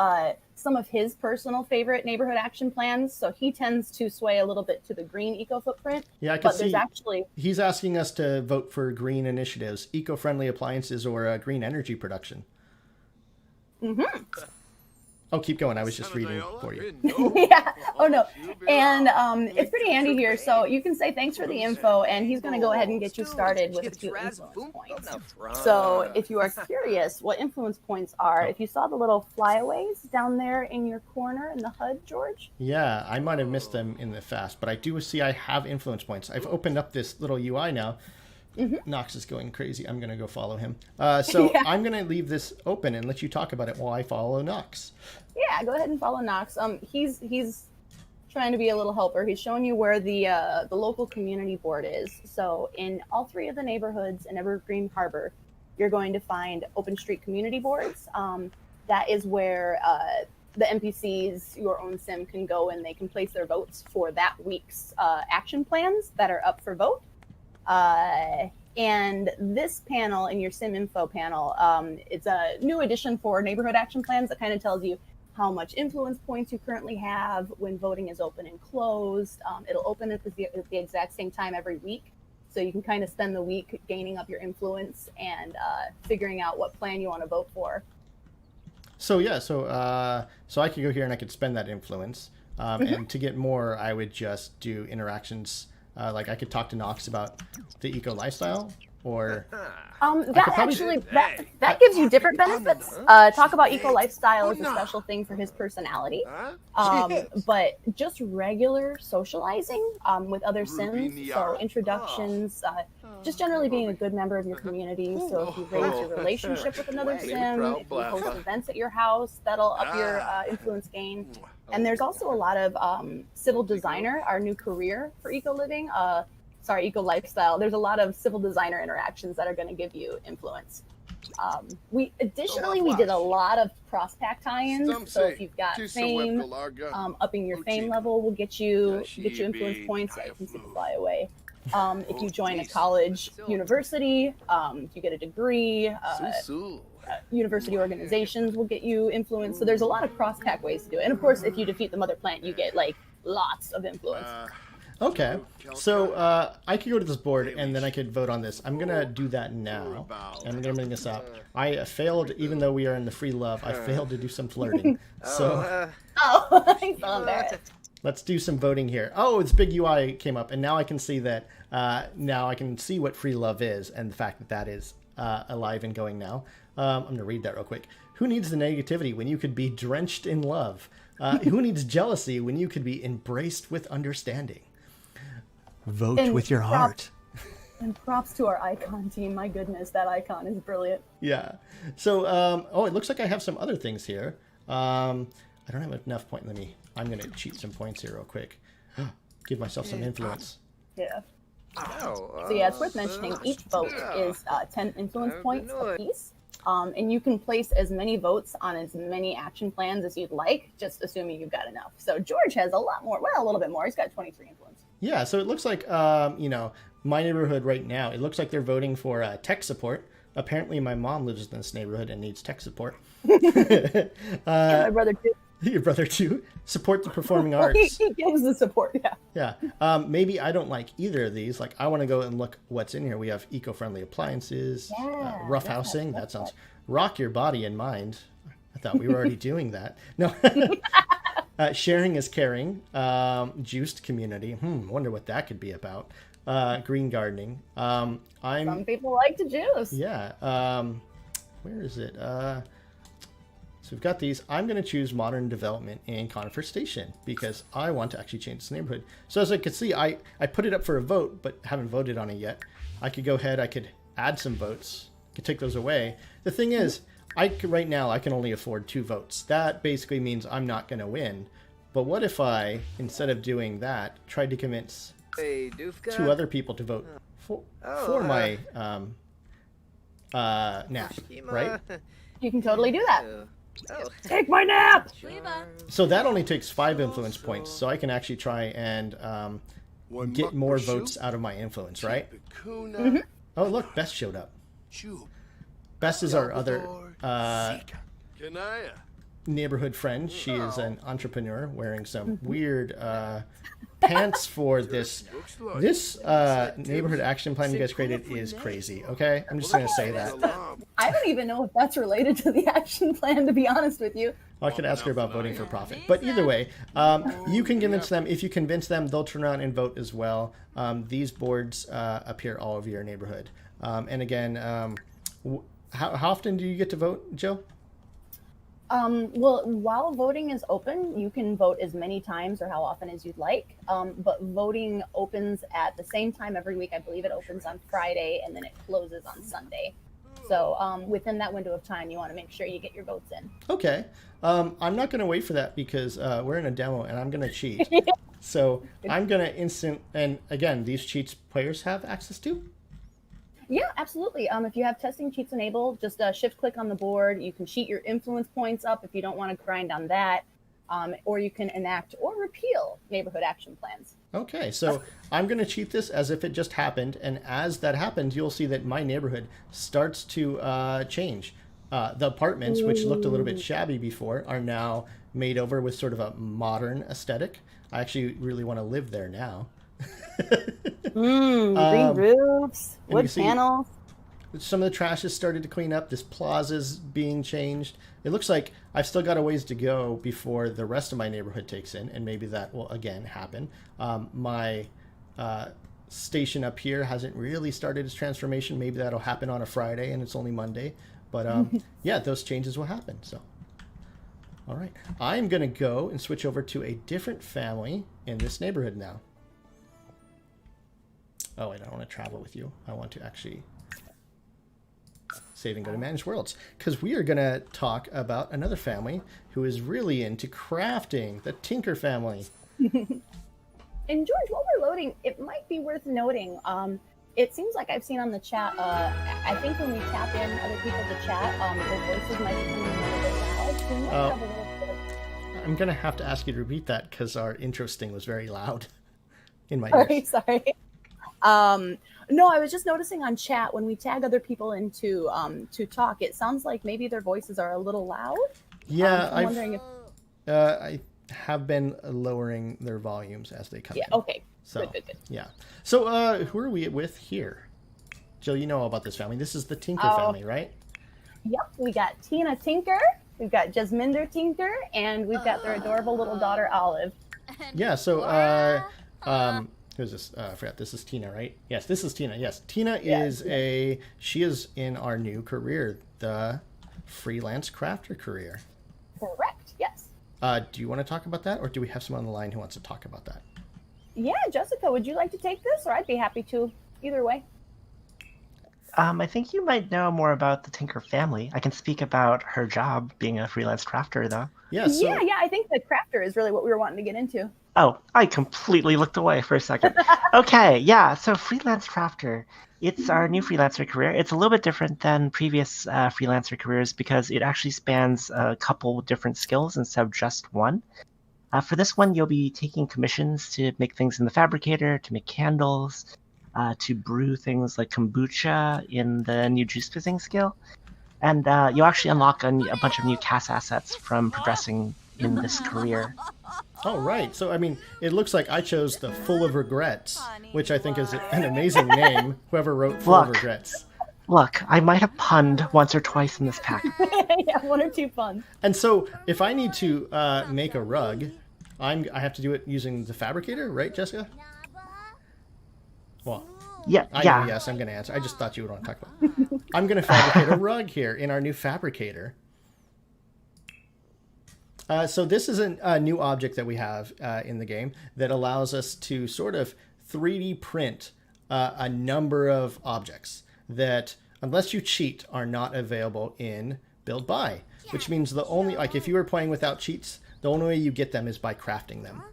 some of his personal favorite neighborhood action plans. So he tends to sway a little bit to the green eco footprint. Yeah, I can see. He's asking us to vote for green initiatives, eco-friendly appliances, or green energy production. Oh, keep going. I was just reading for you. Yeah. Oh no. And it's pretty handy here. So you can say thanks for the info, and he's going to go ahead and get you started with a few influence points. So if you are curious what influence points are, if you saw the little flyaways down there in your corner in the HUD, George. Yeah, I might have missed them in the fast, but I do see I have influence points. I've opened up this little UI now. Nox is going crazy. I'm going to go follow him. So yeah. I'm going to leave this open and let you talk about it while I follow Nox. Yeah, go ahead and follow Nox. He's trying to be a little helper. He's showing you where the local community board is. So in all 3 of the neighborhoods in Evergreen Harbor, you're going to find open street community boards. That is where the NPCs, your own sim, can go and they can place their votes for that week's action plans that are up for vote. And this panel in your sim info panel, it's a new addition for neighborhood action plans that kind of tells you how much influence points you currently have when voting is open and closed. It'll open at the exact same time every week. So you can kind of spend the week gaining up your influence and figuring out what plan you want to vote for. So yeah, so I could go here and I could spend that influence. And to get more, I would just do interactions. Like I could talk to Nox about the eco lifestyle, or that gives you different benefits. Talk about eco lifestyle is a special thing for his personality, but just regular socializing with other sims, so introductions, just generally being a good member of your community. So if you raise your relationship with another sim, if you host events at your house, that'll up your influence gain. And there's also a lot of civil designer, our new career for eco living. Eco lifestyle. There's a lot of civil designer interactions that are going to give you influence. We did a lot of cross pack tie-ins. So if you've got fame, upping your fame level will get you influence points. Yeah, you can see the fly away. If you join a college, university, you get a degree. University organizations will get you influence. So there's a lot of cross pack ways to do it. And of course, if you defeat the mother plant, you get like lots of influence. Okay, so I could go to this board and then I could vote on this. I'm going to do that now. And I'm going to bring this up. I failed, even though we are in the free love, I failed to do some flirting. So I saw that. Let's do some voting here. Oh, this big UI came up, and now I can see that. Now I can see what free love is and the fact that that is alive and going now. I'm going to read that real quick. Who needs the negativity when you could be drenched in love? Who needs jealousy when you could be embraced with understanding? Vote with your heart. And props to our icon team. My goodness, that icon is brilliant. Yeah. So, it looks like I have some other things here. I don't have enough point. I'm going to cheat some points here real quick. Give myself some influence. Yeah. So yeah, it's worth mentioning each vote is 10 influence points apiece. And you can place as many votes on as many action plans as you'd like, just assuming you've got enough. So George has a lot more, well, a little bit more. He's got 23 influence. Yeah, so it looks like, my neighborhood right now, it looks like they're voting for tech support. Apparently my mom lives in this neighborhood and needs tech support. My brother too. Your brother too? Support the performing arts. He gives the support, yeah. Yeah. Maybe I don't like either of these. Like, I want to go and look what's in here. We have eco-friendly appliances, rough housing. That sounds... Rock your body and mind. I thought we were already doing that. No. Sharing is caring. Juiced community. Wonder what that could be about. Green gardening. Some people like to juice. Yeah. Where is it? So we've got these. I'm going to choose modern development in Conifer Station because I want to actually change this neighborhood. So as I can see, I put it up for a vote, but haven't voted on it yet. I could go ahead. I could add some votes. I could take those away. The thing is, right now I can only afford 2 votes. That basically means I'm not going to win. But what if I, instead of doing that, tried to convince 2 other people to vote for my nap, right? You can totally do that. Take my nap! So that only takes 5 influence points, so I can actually try and get more votes out of my influence, right? Mm-hmm. Oh, look, Best showed up. Best is our other neighborhood friend. She is an entrepreneur wearing some weird pants for this. This neighborhood action plan you guys created is crazy. Okay, I'm just gonna say that. I don't even know if that's related to the action plan, to be honest with you. I could ask her about voting for profit, but either way, you can convince them. If you convince them, they'll turn around and vote as well. These boards appear all over your neighborhood. And again, how often do you get to vote, Jill? Well, while voting is open, you can vote as many times or how often as you'd like. But voting opens at the same time every week. I believe it opens on Friday and then it closes on Sunday. So within that window of time, you want to make sure you get your votes in. Okay. I'm not going to wait for that because we're in a demo and I'm going to cheat. So I'm going to and again, these cheats players have access to? Yeah, absolutely. If you have testing cheats enabled, just shift click on the board. You can cheat your influence points up if you don't want to grind on that. Or you can enact or repeal neighborhood action plans. Okay, so I'm going to cheat this as if it just happened. And as that happens, you'll see that my neighborhood starts to change. The apartments, which looked a little bit shabby before, are now made over with sort of a modern aesthetic. I actually really want to live there now. Green roofs, wood panels. Some of the trash has started to clean up. This plaza's being changed. It looks like I've still got a ways to go before the rest of my neighborhood takes in, and maybe that will again happen. My station up here hasn't really started its transformation. Maybe that'll happen on a Friday, and it's only Monday. But yeah, those changes will happen. So, all right, I'm gonna go and switch over to a different family in this neighborhood now. Oh, wait, I don't want to travel with you. I want to actually save and go to Manage Worlds. Because we are going to talk about another family who is really into crafting, the Tinker family. And George, while we're loading, it might be worth noting, it seems like I've seen on the chat, I think when we tap in other people to chat, their voices might be coming in a little bit loud. So we might have a little bit of... I'm going to have to ask you to repeat that because our intro sting was very loud in my ears. Sorry. No, I was just noticing on chat when we tag other people into to talk, it sounds like maybe their voices are a little loud. Yeah, I'm wondering if I have been lowering their volumes as they come in. Okay. So, good. Yeah. So who are we with here? Jill, you know all about this family. This is the Tinker family, right? Yep, we got Tina Tinker, we've got Jasminder Tinker, and we've got their adorable little daughter Olive. Yeah, so who's this? I forgot. This is Tina, right? Yes, this is Tina. Yes, Tina is she is in our new career, the Freelance Crafter career. Correct, yes. Do you want to talk about that, or do we have someone on the line who wants to talk about that? Yeah, Jessica, would you like to take this, or I'd be happy to. Either way. I think you might know more about the Tinker family. I can speak about her job being a freelance crafter, though. Yeah, I think the crafter is really what we were wanting to get into. Oh, I completely looked away for a second. Okay, yeah, so Freelance Crafter, it's our new freelancer career. It's a little bit different than previous freelancer careers because it actually spans a couple different skills instead of just one. For this one, you'll be taking commissions to make things in the Fabricator, to make candles, to brew things like kombucha in the new juice fizzing skill. And you'll actually unlock a bunch of new cast assets from progressing in this career. Oh, right. So, I mean, it looks like I chose the Full of Regrets, which I think is an amazing name, whoever wrote Full of Regrets. Look, I might have punned once or twice in this pack. Yeah, one or two puns. And so, if I need to make a rug, I have to do it using the Fabricator, right, Jessica? Well, yeah. Yes, I'm going to answer. I just thought you would want to talk about it. I'm going to fabricate a rug here in our new Fabricator. So this is a new object that we have in the game that allows us to sort of 3D print a number of objects that, unless you cheat, are not available in Build By, which means the only, like if you were playing without cheats, the only way you get them is by crafting them.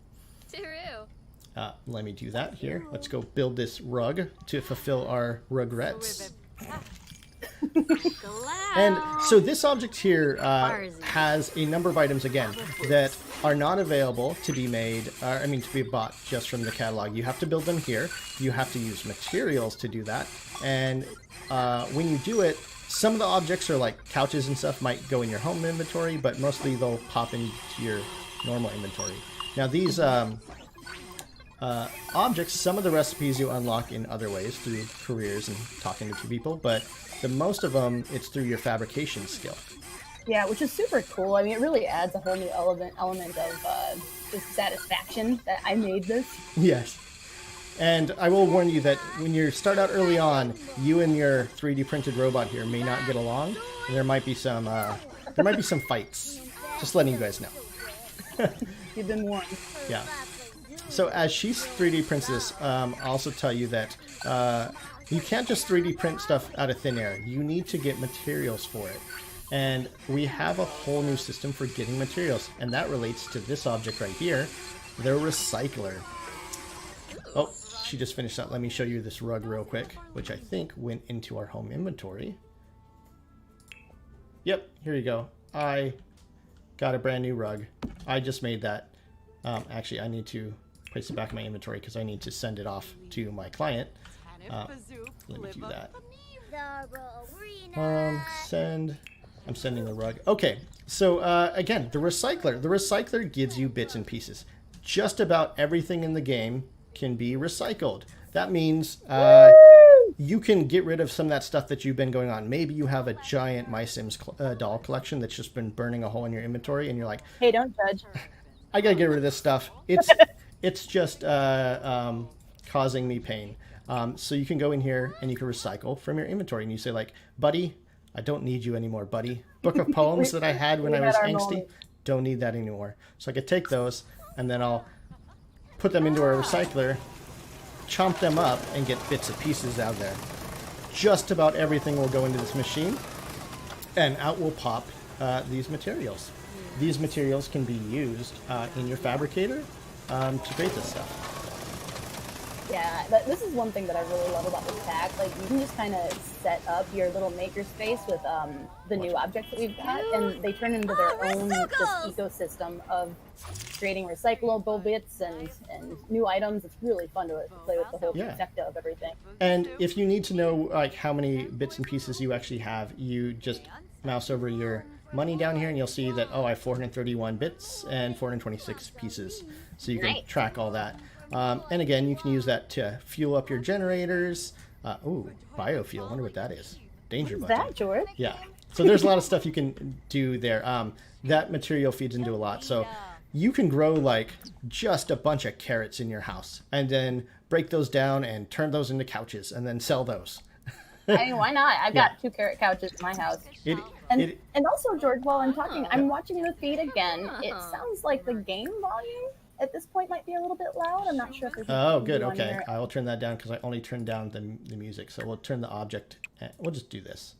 Let me do that here. Let's go build this rug to fulfill our regrets. And so this object here has a number of items, again, that are not available to be made, to be bought just from the catalog. You have to build them here. You have to use materials to do that. And when you do it, Some of the objects are like couches and stuff might go in your home inventory, but mostly they'll pop into your normal inventory. Now these objects, some of the recipes you unlock in other ways through careers and talking to people, but the most of them, it's through your fabrication skill. Yeah, which is super cool. I mean, it really adds a whole new element of just satisfaction that I made this. Yes. And I will warn you that when you start out early on, you and your 3D printed robot here may not get along, and there might be some fights. Just letting you guys know. You've been warned. Yeah. So as she 3D prints this, I'll also tell you that you can't just 3D print stuff out of thin air. You need to get materials for it. And we have a whole new system for getting materials, and that relates to this object right here, the recycler. Oh, she just finished that. Let me show you this rug real quick, which I think went into our home inventory. Yep, here you go. I got a brand new rug. I just made that. Actually, I need to place it back in my inventory because I need to send it off to my client. Let me do that. Send. I'm sending the rug. Okay, so again, the recycler. The recycler gives you bits and pieces. Just about everything in the game can be recycled. That means you can get rid of some of that stuff that you've been going on. Maybe you have a giant My Sims doll collection that's just been burning a hole in your inventory, and you're like, hey, don't judge. I gotta get rid of this stuff. It's just causing me pain. So you can go in here and you can recycle from your inventory, and you say like, buddy, I don't need you anymore, buddy. Book of poems that I had when I was angsty, don't need that anymore. So I could take those, and then I'll put them into our recycler, chomp them up, and get bits and pieces out of there. Just about everything will go into this machine, and out will pop these materials. These materials can be used in your Fabricator to create this stuff. Yeah, this is one thing that I really love about this pack. Like, you can just kind of set up your little makerspace with the new objects that we've got, and they turn into their own just ecosystem of creating recyclable bits and new items. It's really fun to play with the whole trifecta of everything. And if you need to know like how many bits and pieces you actually have, you just mouse over your money down here, and you'll see that, oh, I have 431 bits and 426 pieces. So you can track all that. And again, you can use that to fuel up your generators. Ooh, biofuel. I wonder what that is. Danger button. What's that, George? Yeah. So there's a lot of stuff you can do there. That material feeds into a lot. So you can grow like just a bunch of carrots in your house, and then break those down and turn those into couches, and then sell those. I mean, why not? I've got 2 carrot couches in my house. And also, George, while I'm talking, I'm watching the feed again. It sounds like the game volume at this point might be a little bit loud. I'm not sure if there's... Oh, good. Okay. I will turn that down because I only turned down the music. So we'll turn the object... We'll just do this.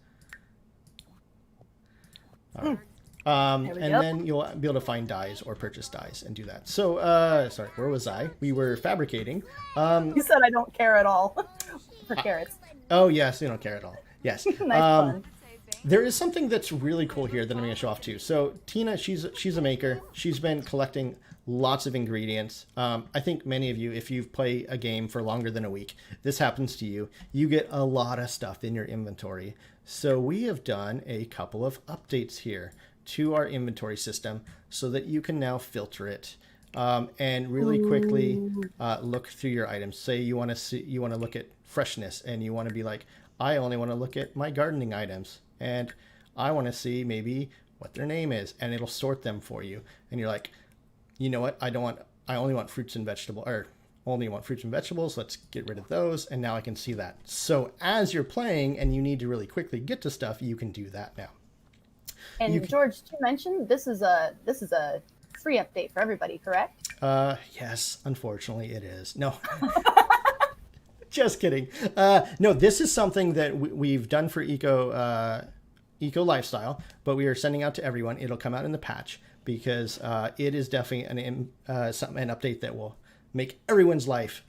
All right. And then you'll be able to find dyes or purchase dyes and do that. So, sorry, where was I? We were fabricating. You said I don't care at all for carrots. Oh, yes, you don't care at all. Yes. Nice fun. There is something that's really cool here that I'm going to show off too. So Tina, she's a maker. She's been collecting lots of ingredients. I think many of you, if you've played a game for longer than a week, this happens to you. You get a lot of stuff in your inventory. So we have done a couple of updates here to our inventory system so that you can now filter it and really quickly look through your items. Say you want to look at freshness, and you want to be like, I only want to look at my gardening items, and I want to see maybe what their name is, and it'll sort them for you. And you're like, you know what? I only want fruits and vegetables, or only want fruits and vegetables. Let's get rid of those. And now I can see that. So as you're playing and you need to really quickly get to stuff, you can do that now. And George, to mention, this is a free update for everybody, correct? Yes, unfortunately it is. No. Just kidding. No, this is something that we've done for Eco Lifestyle, but we are sending out to everyone. It'll come out in the patch because it is definitely an update that will make everyone's life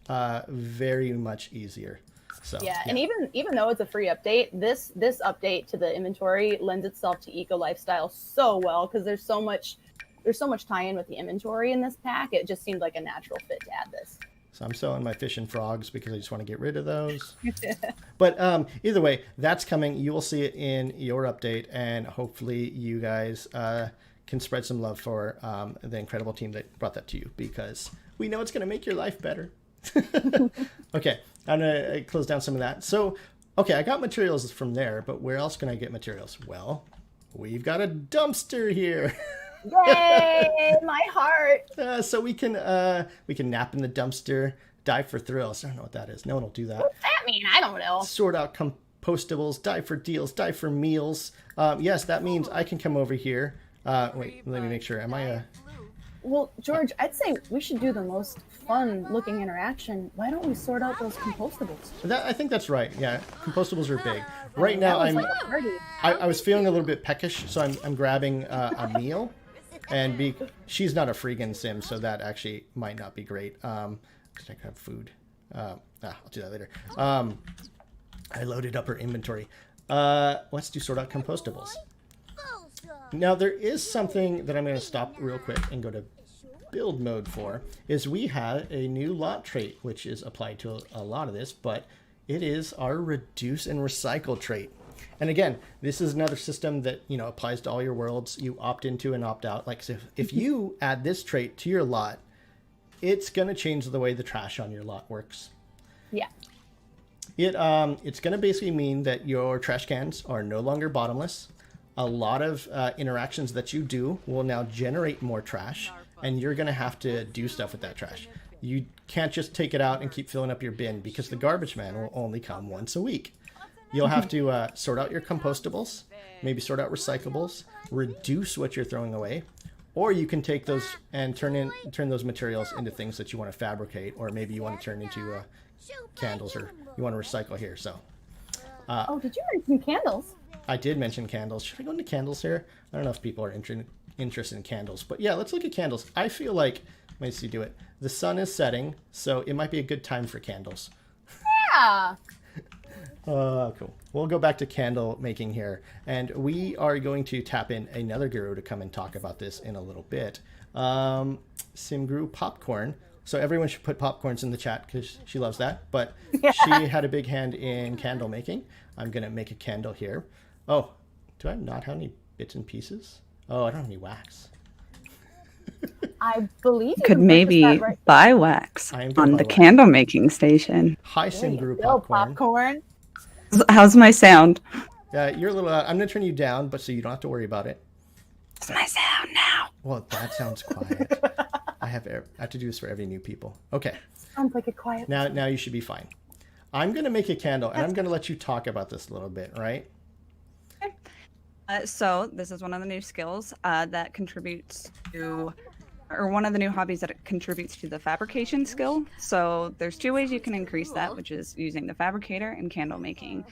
very much easier. So, yeah, and even though it's a free update, this update to the inventory lends itself to Eco Lifestyle so well because there's so much tie-in with the inventory in this pack. It just seemed like a natural fit to add this. So I'm selling my fish and frogs because I just want to get rid of those. But either way, that's coming. You will see it in your update, and hopefully you guys can spread some love for the incredible team that brought that to you, because we know it's going to make your life better. Okay, I'm going to close down some of that. So, okay, I got materials from there, but where else can I get materials? Well, we've got a dumpster here. Yay, my heart. So we can nap in the dumpster, dive for thrills. I don't know what that is. No one will do that. What's that mean? I don't know. Sort out compostables, dive for deals, dive for meals. Yes, that means I can come over here. Wait, let me make sure. Am I Well, George, I'd say we should do the most fun-looking interaction. Why don't we sort out those compostables? I think that's right. Yeah, compostables are big. Right now, That was like a party. I was feeling a little bit peckish, so I'm grabbing a meal. And she's not a freegan sim, so that actually might not be great. Should I grab food? I'll do that later. I loaded up her inventory. Let's do sort out compostables. Now there is something that I'm going to stop real quick and go to build mode for. Is we have a new lot trait, which is applied to a lot of this, but it is our reduce and recycle trait. And again, this is another system that, you know, applies to all your worlds. You opt into and opt out. Like, so if you add this trait to your lot, it's going to change the way the trash on your lot works. Yeah. It's going to basically mean that your trash cans are no longer bottomless. A lot of interactions that you do will now generate more trash, and you're going to have to do stuff with that trash. You can't just take it out and keep filling up your bin, because the garbage man will only come once a week. You'll have to sort out your compostables, maybe sort out recyclables, reduce what you're throwing away, or you can take those and turn those materials into things that you want to fabricate, or maybe you want to turn into candles, or you want to recycle here. So, Oh, did you mention candles? I did mention candles. Should I go into candles here? I don't know if people are interested in candles, but yeah, let's look at candles. I feel like, let me see, do it. The sun is setting, so it might be a good time for candles. Yeah. Cool. We'll go back to candle making here, and we are going to tap in another guru to come and talk about this in a little bit. Simguru Popcorn. So everyone should put popcorns in the chat because she loves that, but she had a big hand in candle making. I'm going to make a candle here. Oh, do I not have any bits and pieces? Oh, I don't have any wax. I believe you could can maybe purchase that right buy wax I am on gonna the buy wax. candle making station. Hi, There you Simguru go, Popcorn. popcorn. How's my sound? You're a little. I'm going to turn you down, but so you don't have to worry about it. How's my sound now? Well, that sounds quiet. I have to do this for every new people. Okay. Sounds like a quiet. Now you should be fine. I'm going to make a candle, and I'm going to let you talk about this a little bit, right? So this is one of the new skills that contributes to, or one of the new hobbies that contributes to the fabrication skill. So there's two ways you can increase that, which is using the fabricator and candle making.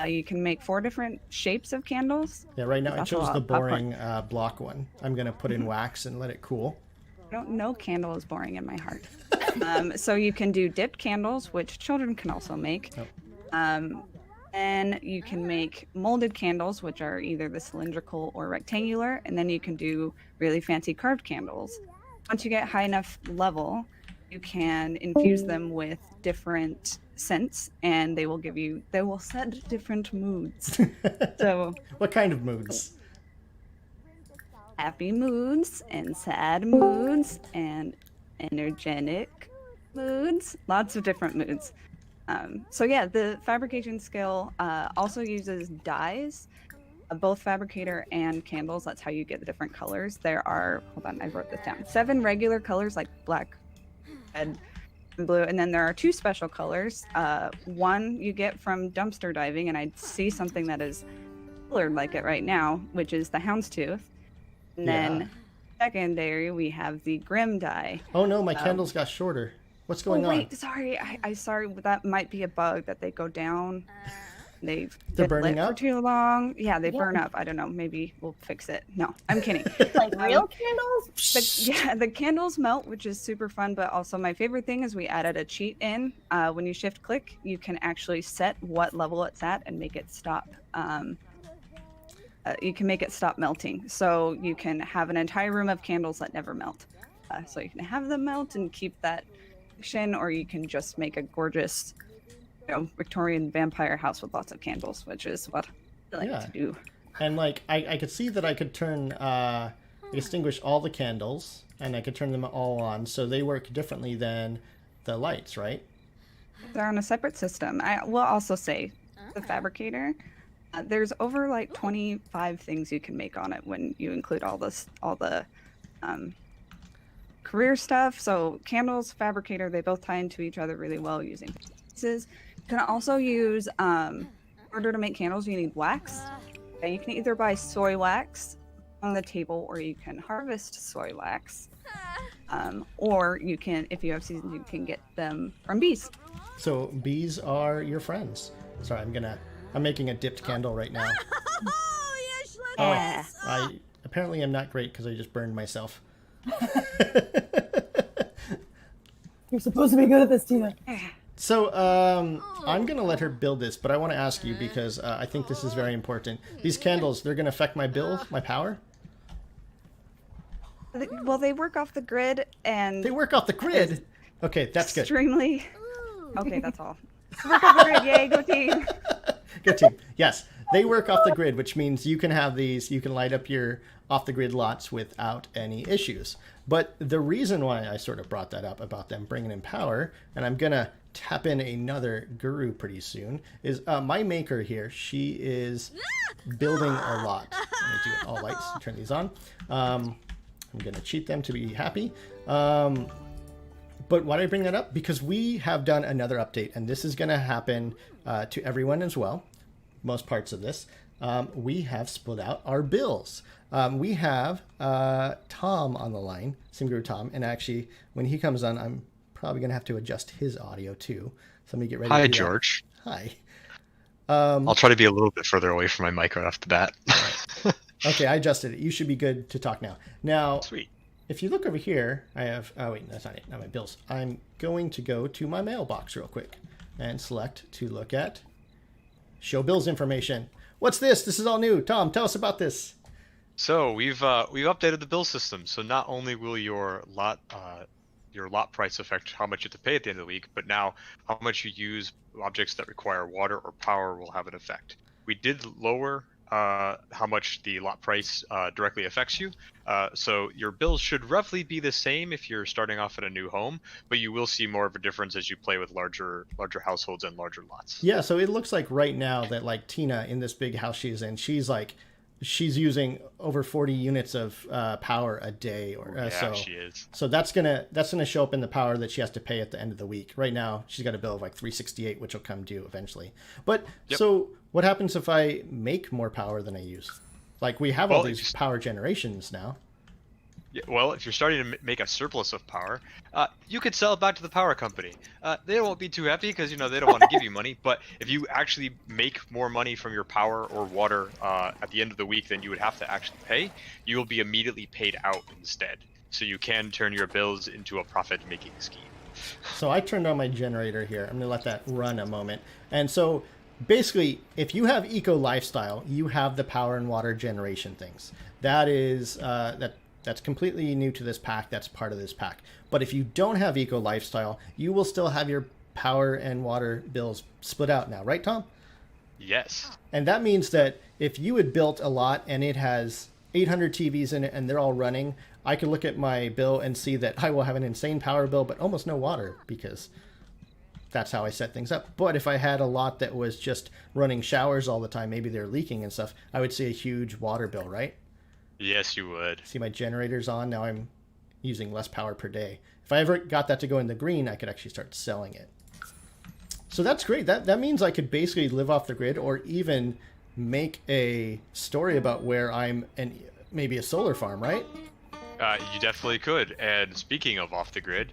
You can make 4 different shapes of candles. Yeah, right now I That's chose a the lot of popcorn. boring block one. I'm going to put in wax and let it cool. No candle is boring in my heart. So you can do dipped candles, which children can also make. And you can make molded candles, which are either the cylindrical or rectangular, and then you can do really fancy carved candles. Once you get high enough level, you can infuse them with different scents, and they will set different moods. So What kind of moods? happy moods and sad moods and energetic moods, lots of different moods. So yeah, the fabrication skill also uses dyes, both fabricator and candles. That's how you get the different colors. There are, hold on, I wrote this down, 7 regular colors like black, red, and blue, and then there are 2 special colors. One you get from dumpster diving, and I see something that is colored like it right now, which is the Houndstooth. And then secondary, we have the Grim dye. Oh no, my candles got shorter. What's going on? Wait, sorry. I sorry. That might be a bug that they go down. They're They're burning lit for up? too long. Yeah, they burn up. I don't know. Maybe we'll fix it. No, I'm kidding. Like real candles? The candles melt, which is super fun. But also my favorite thing is we added a cheat in. When you shift click, you can actually set what level it's at and make it stop. You can make it stop melting. So you can have an entire room of candles that never melt. So you can have them melt and keep that or you can just make a gorgeous, Victorian vampire house with lots of candles, which is what I like to do. And like I could see that I could turn extinguish all the candles, and I could turn them all on, so they work differently than the lights, right? They're on a separate system. I will also say the Fabricator. There's over like 25 things you can make on it when you include all the career stuff. So candles, Fabricator, they both tie into each other really well using pieces. You can also use, in order to make candles, you need wax. And you can either buy soy wax on the table, or you can harvest soy wax. Or you can, if you have seasons, you can get them from bees. So bees are your friends. Sorry, I'm making a dipped candle right now. Yeah. I apparently am not great because I just burned myself. You're supposed to be good at this, Tina. So I'm going to let her build this, but I want to ask you because I think this is very important. These candles, they're going to affect my bill, my power? Well, they work off the grid, and... They work off the grid? Okay, that's good. Extremely... Okay, that's all. Work off the grid, yay, go team! Good team. Yes, they work off the grid, which means you can have these, you can light up your off-the-grid lots without any issues. But the reason why I sort of brought that up about them bringing in power, and I'm going to tap in another guru pretty soon, is my maker here. She is building a lot. I'm going to do all lights, turn these on. I'm going to cheat them to be happy. But why did I bring that up? Because we have done another update, and this is going to happen to everyone as well, most parts of this. We have split out our bills. We have Tom on the line, SimGuru Tom, and actually, when he comes on, I'm probably going to have to adjust his audio too. So let me get ready. Hi, George. Hi. I'll try to be a little bit further away from my mic right off the bat. Okay, I adjusted it. You should be good to talk now. Now, Sweet. If you look over here, I have, oh wait, that's not it, not my bills. I'm going to go to my mailbox real quick and select to look at show bills information. What's this? This is all new. Tom, tell us about this. So we've updated the bill system. So not only will your lot price affect how much you have to pay at the end of the week, but now how much you use objects that require water or power will have an effect. We did lower how much the lot price directly affects you. So your bills should roughly be the same if you're starting off at a new home, but you will see more of a difference as you play with larger households and larger lots. Yeah, so it looks like right now that like Tina in this big house she's in, she's using over 40 units of power a day, or yeah, she is. So that's gonna show up in the power that she has to pay at the end of the week. Right now, she's got a bill of like 368, which will come due eventually. But So what happens if I make more power than I use? Like we have all these power generations now. Yeah, well, if you're starting to make a surplus of power, you could sell it back to the power company. They won't be too happy because, they don't want to give you money. But if you actually make more money from your power or water at the end of the week than you would have to actually pay, you will be immediately paid out instead. So you can turn your bills into a profit-making scheme. So I turned on my generator here. I'm going to let that run a moment. And so basically, if you have eco lifestyle, you have the power and water generation things. That is that's completely new to this pack. That's part of this pack. But if you don't have eco lifestyle, you will still have your power and water bills split out now, right, Tom? Yes. And that means that if you had built a lot and it has 800 TVs in it and they're all running, I can look at my bill and see that I will have an insane power bill, but almost no water because that's how I set things up. But if I had a lot that was just running showers all the time, maybe they're leaking and stuff, I would see a huge water bill, right? Yes, you would. See my generator's on. Now I'm using less power per day. If I ever got that to go in the green, I could actually start selling it. So that's great. That means I could basically live off the grid or even make a story about where I'm maybe a solar farm, right? You definitely could. And speaking of off the grid,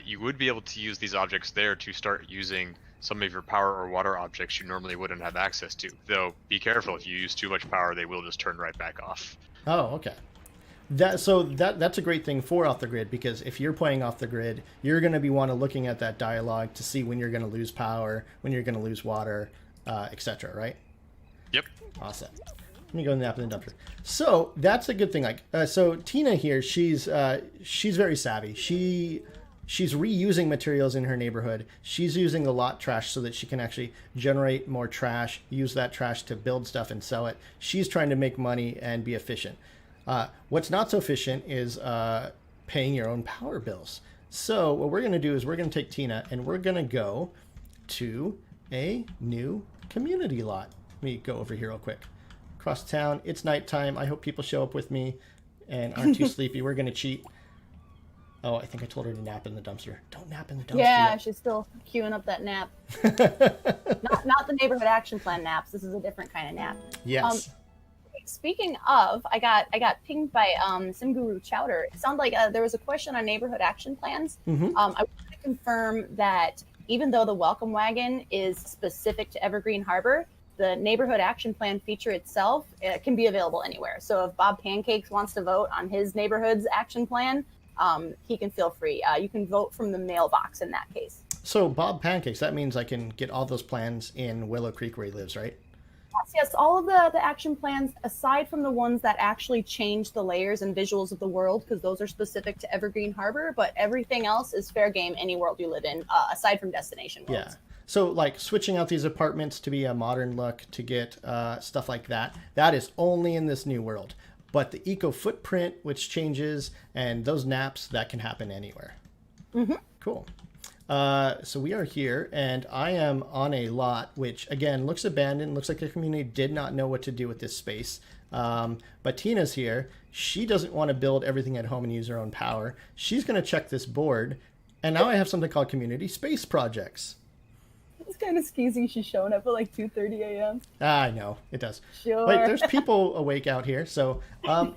you would be able to use these objects there to start using some of your power or water objects you normally wouldn't have access to. Though be careful, if you use too much power, they will just turn right back off. Oh, okay. That's a great thing for off the grid, because if you're playing off the grid, you're going to be looking at that dialogue to see when you're going to lose power, when you're going to lose water, etc. Right? Yep. Awesome. Let me go in the app in the dumpster. So that's a good thing. So Tina here, she's very savvy. She she's reusing materials in her neighborhood. She's using the lot trash so that she can actually generate more trash, use that trash to build stuff and sell it. She's trying to make money and be efficient. What's not so efficient is paying your own power bills. So what we're going to do is we're going to take Tina and we're going to go to a new community lot. Let me go over here real quick. Across town, it's nighttime. I hope people show up with me and aren't too sleepy. We're going to cheat. Oh, I think I told her to nap in the dumpster. Don't nap in the dumpster. Yeah, yet. she's still queuing up that nap. not the neighborhood action plan naps. This is a different kind of nap. Yes. Speaking of, I got pinged by Sim Guru Chowder. It sounded like there was a question on neighborhood action plans. Mm-hmm. I want to confirm that even though the welcome wagon is specific to Evergreen Harbor, the neighborhood action plan feature itself can be available anywhere. So if Bob Pancakes wants to vote on his neighborhood's action plan, he can feel free. You can vote from the mailbox in that case. So Bob Pancakes, that means I can get all those plans in Willow Creek where he lives, right? Yes, all of the action plans, aside from the ones that actually change the layers and visuals of the world, because those are specific to Evergreen Harbor, but everything else is fair game any world you live in, aside from destination worlds. Yeah. So like switching out these apartments to be a modern look, to get stuff like that, that is only in this new world. But the eco footprint, which changes, and those naps, that can happen anywhere. Mm-hmm. Cool. So we are here, and I am on a lot, which, again, looks abandoned. Looks like the community did not know what to do with this space. But Tina's here. She doesn't want to build everything at home and use her own power. She's going to check this board, and now I have something called Community Space Projects. It's kind of skeezy. She's showing up at like 2:30 a.m. I know, it does. Sure. Wait, there's people awake out here. So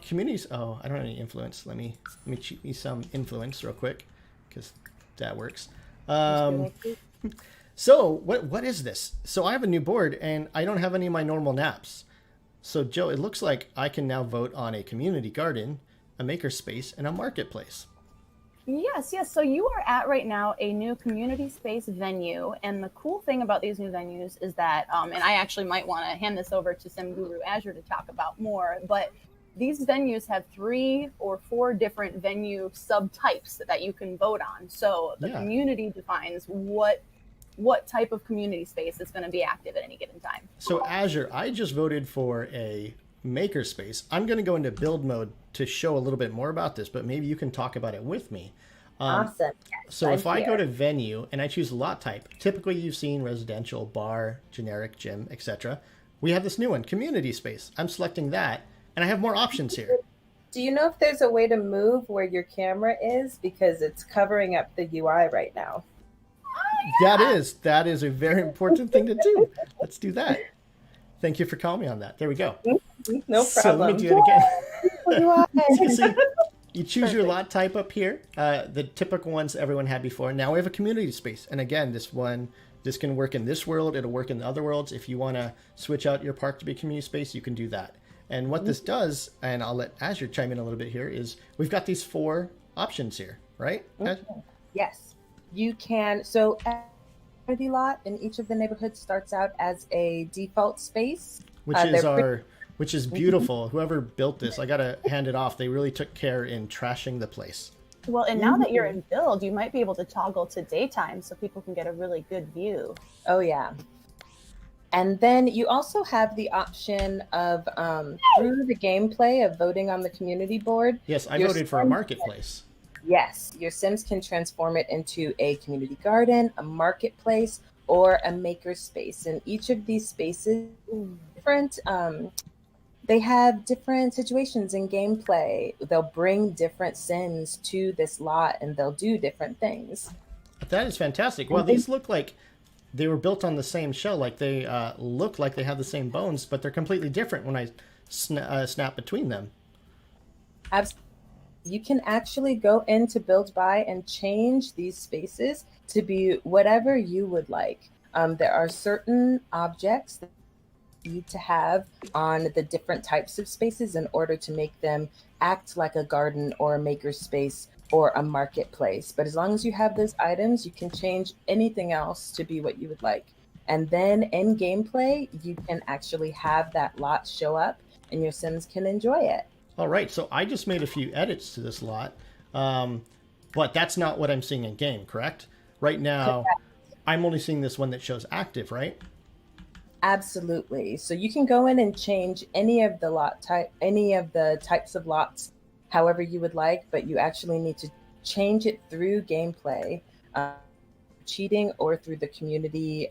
communities, oh, I don't have any influence. Let me cheat me some influence real quick, because that works. So what is this? So I have a new board and I don't have any of my normal naps. So Joe, it looks like I can now vote on a community garden, a makerspace, and a marketplace. Yes. So you are at right now a new community space venue. And the cool thing about these new venues is that, and I actually might want to hand this over to Sim Guru Azure to talk about more, but these venues have 3 or 4 different venue subtypes that you can vote on. So the community defines what type of community space is going to be active at any given time. So Azure, I just voted for a makerspace. I'm going to go into build mode to show a little bit more about this, but maybe you can talk about it with me. Awesome. So if I go to venue and I choose lot type, typically you've seen residential, bar, generic, gym, etc. We have this new one, community space. I'm selecting that, and I have more options here. Do you know if there's a way to move where your camera is? Because it's covering up the UI right now. That is a very important thing to do. Let's do that. Thank you for calling me on that. There we go. No problem. So let me do it again. UI. So you choose your lot type up here, the typical ones everyone had before. Now we have a community space. And again, this can work in this world. It'll work in the other worlds. If you want to switch out your park to be a community space, you can do that. And what this does, and I'll let Azure chime in a little bit here, is we've got these 4 options here, right? Yes, you can. So every lot in each of the neighborhoods starts out as a default space. Which is beautiful. Whoever built this, I got to hand it off. They really took care in trashing the place. Well, and now that you're in build, you might be able to toggle to daytime so people can get a really good view. Oh, yeah. And then you also have the option of, through the gameplay of voting on the community board. Yes, I voted for a marketplace. Yes, your Sims can transform it into a community garden, a marketplace, or a makerspace. And each of these spaces different. They have different situations in gameplay. They'll bring different Sims to this lot, and they'll do different things. That is fantastic. Well, these look like they were built on the same shell. Like they look like they have the same bones, but they're completely different when I snap between them. Absolutely. You can actually go into Build By and change these spaces to be whatever you would like. There are certain objects that you need to have on the different types of spaces in order to make them act like a garden or a makerspace or a marketplace. But as long as you have those items, you can change anything else to be what you would like. And then in gameplay, you can actually have that lot show up and your Sims can enjoy it. All right, so I just made a few edits to this lot. But that's not what I'm seeing in game, correct? Right now, I'm only seeing this one that shows active, right? Absolutely. So you can go in and change any of the types of lots however you would like, but you actually need to change it through gameplay, cheating, or through the community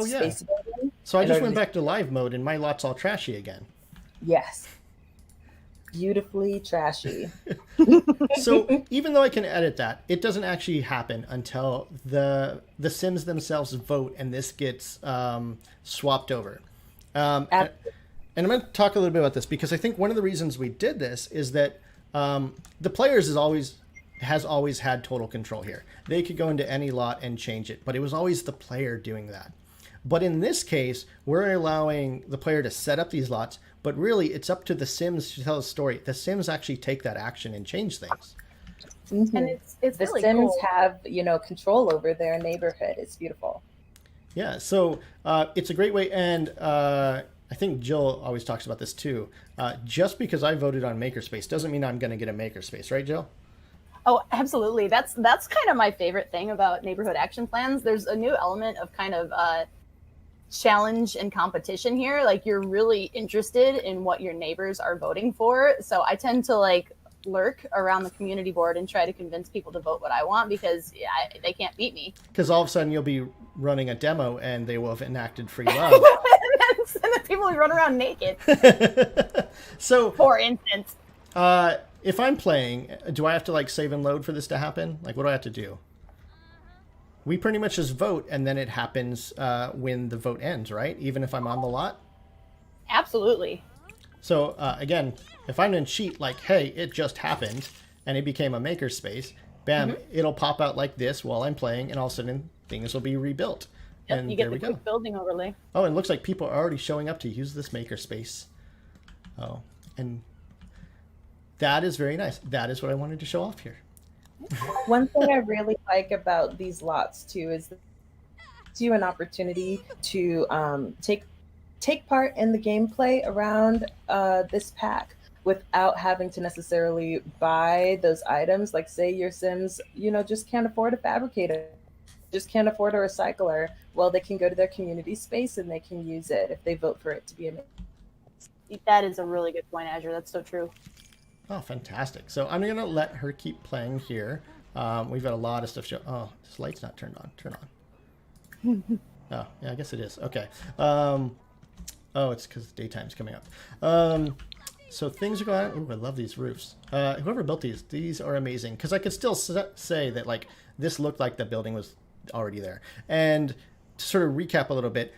space building. So I just went back to live mode and my lot's all trashy again. Yes. Beautifully trashy. So even though I can edit that, it doesn't actually happen until the Sims themselves vote and this gets swapped over. And I'm going to talk a little bit about this because I think one of the reasons we did this is that the players has always had total control here. They could go into any lot and change it, but it was always the player doing that. But in this case, we're allowing the player to set up these lots, but really it's up to the Sims to tell a story. The Sims actually take that action and change things. Mm-hmm. And it's the really Sims cool. have, control over their neighborhood. It's beautiful. Yeah, so it's a great way. And I think Jill always talks about this too. Just because I voted on Makerspace doesn't mean I'm going to get a Makerspace, right, Jill? Oh, absolutely. That's kind of my favorite thing about neighborhood action plans. There's a new element of kind of challenge and competition here. Like, you're really interested in what your neighbors are voting for. So I tend to lurk around the community board and try to convince people to vote what I want because they can't beat me. Because all of a sudden you'll be running a demo and they will have enacted free love. and then people will run around naked. So, for instance. If I'm playing, do I have to save and load for this to happen? What do I have to do? We pretty much just vote and then it happens when the vote ends, right? Even if I'm on the lot? Absolutely. So again, if I'm going to cheat hey, it just happened and it became a makerspace, bam, it'll pop out like this while I'm playing and all of a sudden things will be rebuilt. Yep, and you get there we quick go. Building overlay. Oh, and it looks like people are already showing up to use this makerspace. Oh, and that is very nice. That is what I wanted to show off here. One thing I really like about these lots too is that it gives you an opportunity to take part in the gameplay around this pack without having to necessarily buy those items. Like, say your Sims, just can't afford a fabricator, just can't afford a recycler. Well, they can go to their community space and they can use it if they vote for it to be a. That is a really good point, Azure. That's so true. Oh, fantastic. So I'm going to let her keep playing here. We've got a lot of stuff. Oh, this light's not turned on. Turn on. Oh, yeah, I guess it is. Okay. Oh, it's because daytime's coming up. So things are going on. Ooh, I love these roofs. Whoever built these are amazing. Because I could still say that, this looked like the building was already there. And to sort of recap a little bit,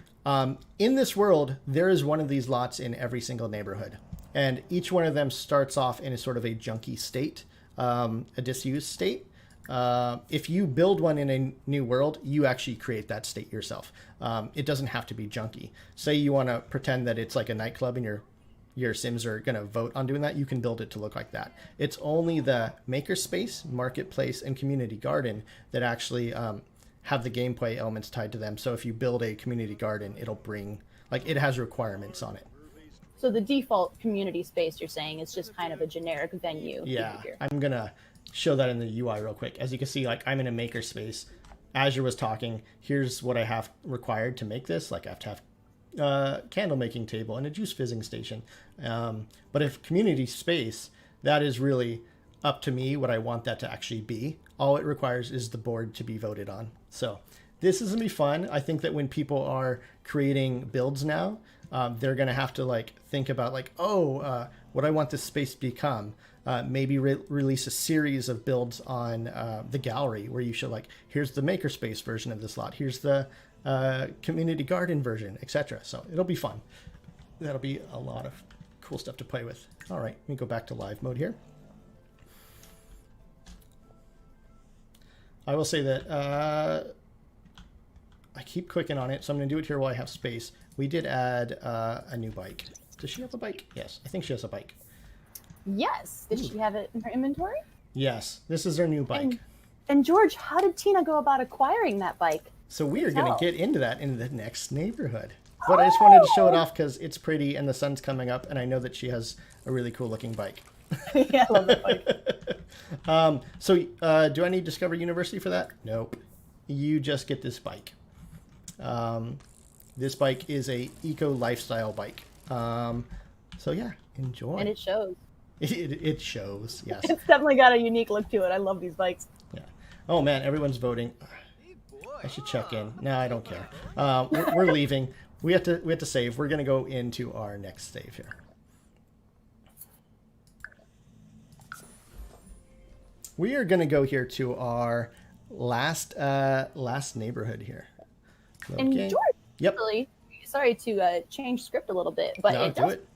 in this world, there is one of these lots in every single neighborhood. And each one of them starts off in a sort of a junky state, a disused state. If you build one in a new world, you actually create that state yourself. It doesn't have to be junky. Say you want to pretend that it's like a nightclub and your Sims are going to vote on doing that, you can build it to look like that. It's only the makerspace, marketplace, and community garden that actually have the gameplay elements tied to them. So if you build a community garden, it'll bring, it has requirements on it. So the default community space, you're saying, is just kind of a generic venue. Yeah, I'm going to show that in the UI real quick. As you can see, I'm in a makerspace. Azure was talking, here's what I have required to make this. I have to have candle making table and a juice fizzing station. But if community space, that is really up to me what I want that to actually be. All it requires is the board to be voted on. So this is going to be fun. I think that when people are creating builds now, they're going to have to think about what I want this space to become. Maybe release a series of builds on the gallery where you show here's the makerspace version of this lot. Here's the community garden version, etc. So it'll be fun. That'll be a lot of cool stuff to play with. All right, let me go back to live mode here. I will say that I keep clicking on it, so I'm going to do it here while I have space. We did add a new bike. Does she have a bike? Yes, I think she has a bike. Yes. Did she have it in her inventory? Yes, this is her new bike. And George, how did Tina go about acquiring that bike? So we are going to get into that in the next neighborhood. But I just wanted to show it off because it's pretty and the sun's coming up, and I know that she has a really cool looking bike. Yeah, I love that bike. Do I need Discovery University for that? Nope. You just get this bike. This bike is a eco lifestyle bike. So yeah, enjoy. And it shows. It shows. Yes. It's definitely got a unique look to it. I love these bikes. Yeah. Oh man, everyone's voting. I should check in. No, I don't care. We're leaving. We have to save. We're gonna go into our next save here. We are gonna go here to our last neighborhood here. And Okay. George, Yep. actually, sorry to change script a little bit, but No, it do does it.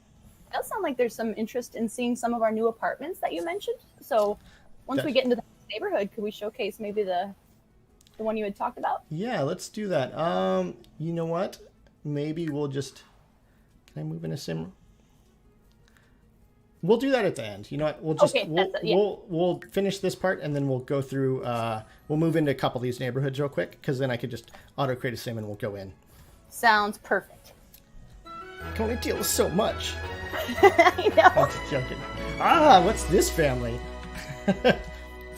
sound like there's some interest in seeing some of our new apartments that you mentioned. So once we get into the neighborhood, could we showcase maybe the one you had talked about? Yeah, let's do that. You know what? Maybe we'll just. Can I move in a sim? We'll do that at the end. You know what? We'll just Okay, we'll finish this part and then we'll go through. We'll move into a couple of these neighborhoods real quick because then I could just auto create a sim and we'll go in. Sounds perfect. I can only deal with so much. I know. I'm just joking. What's this family?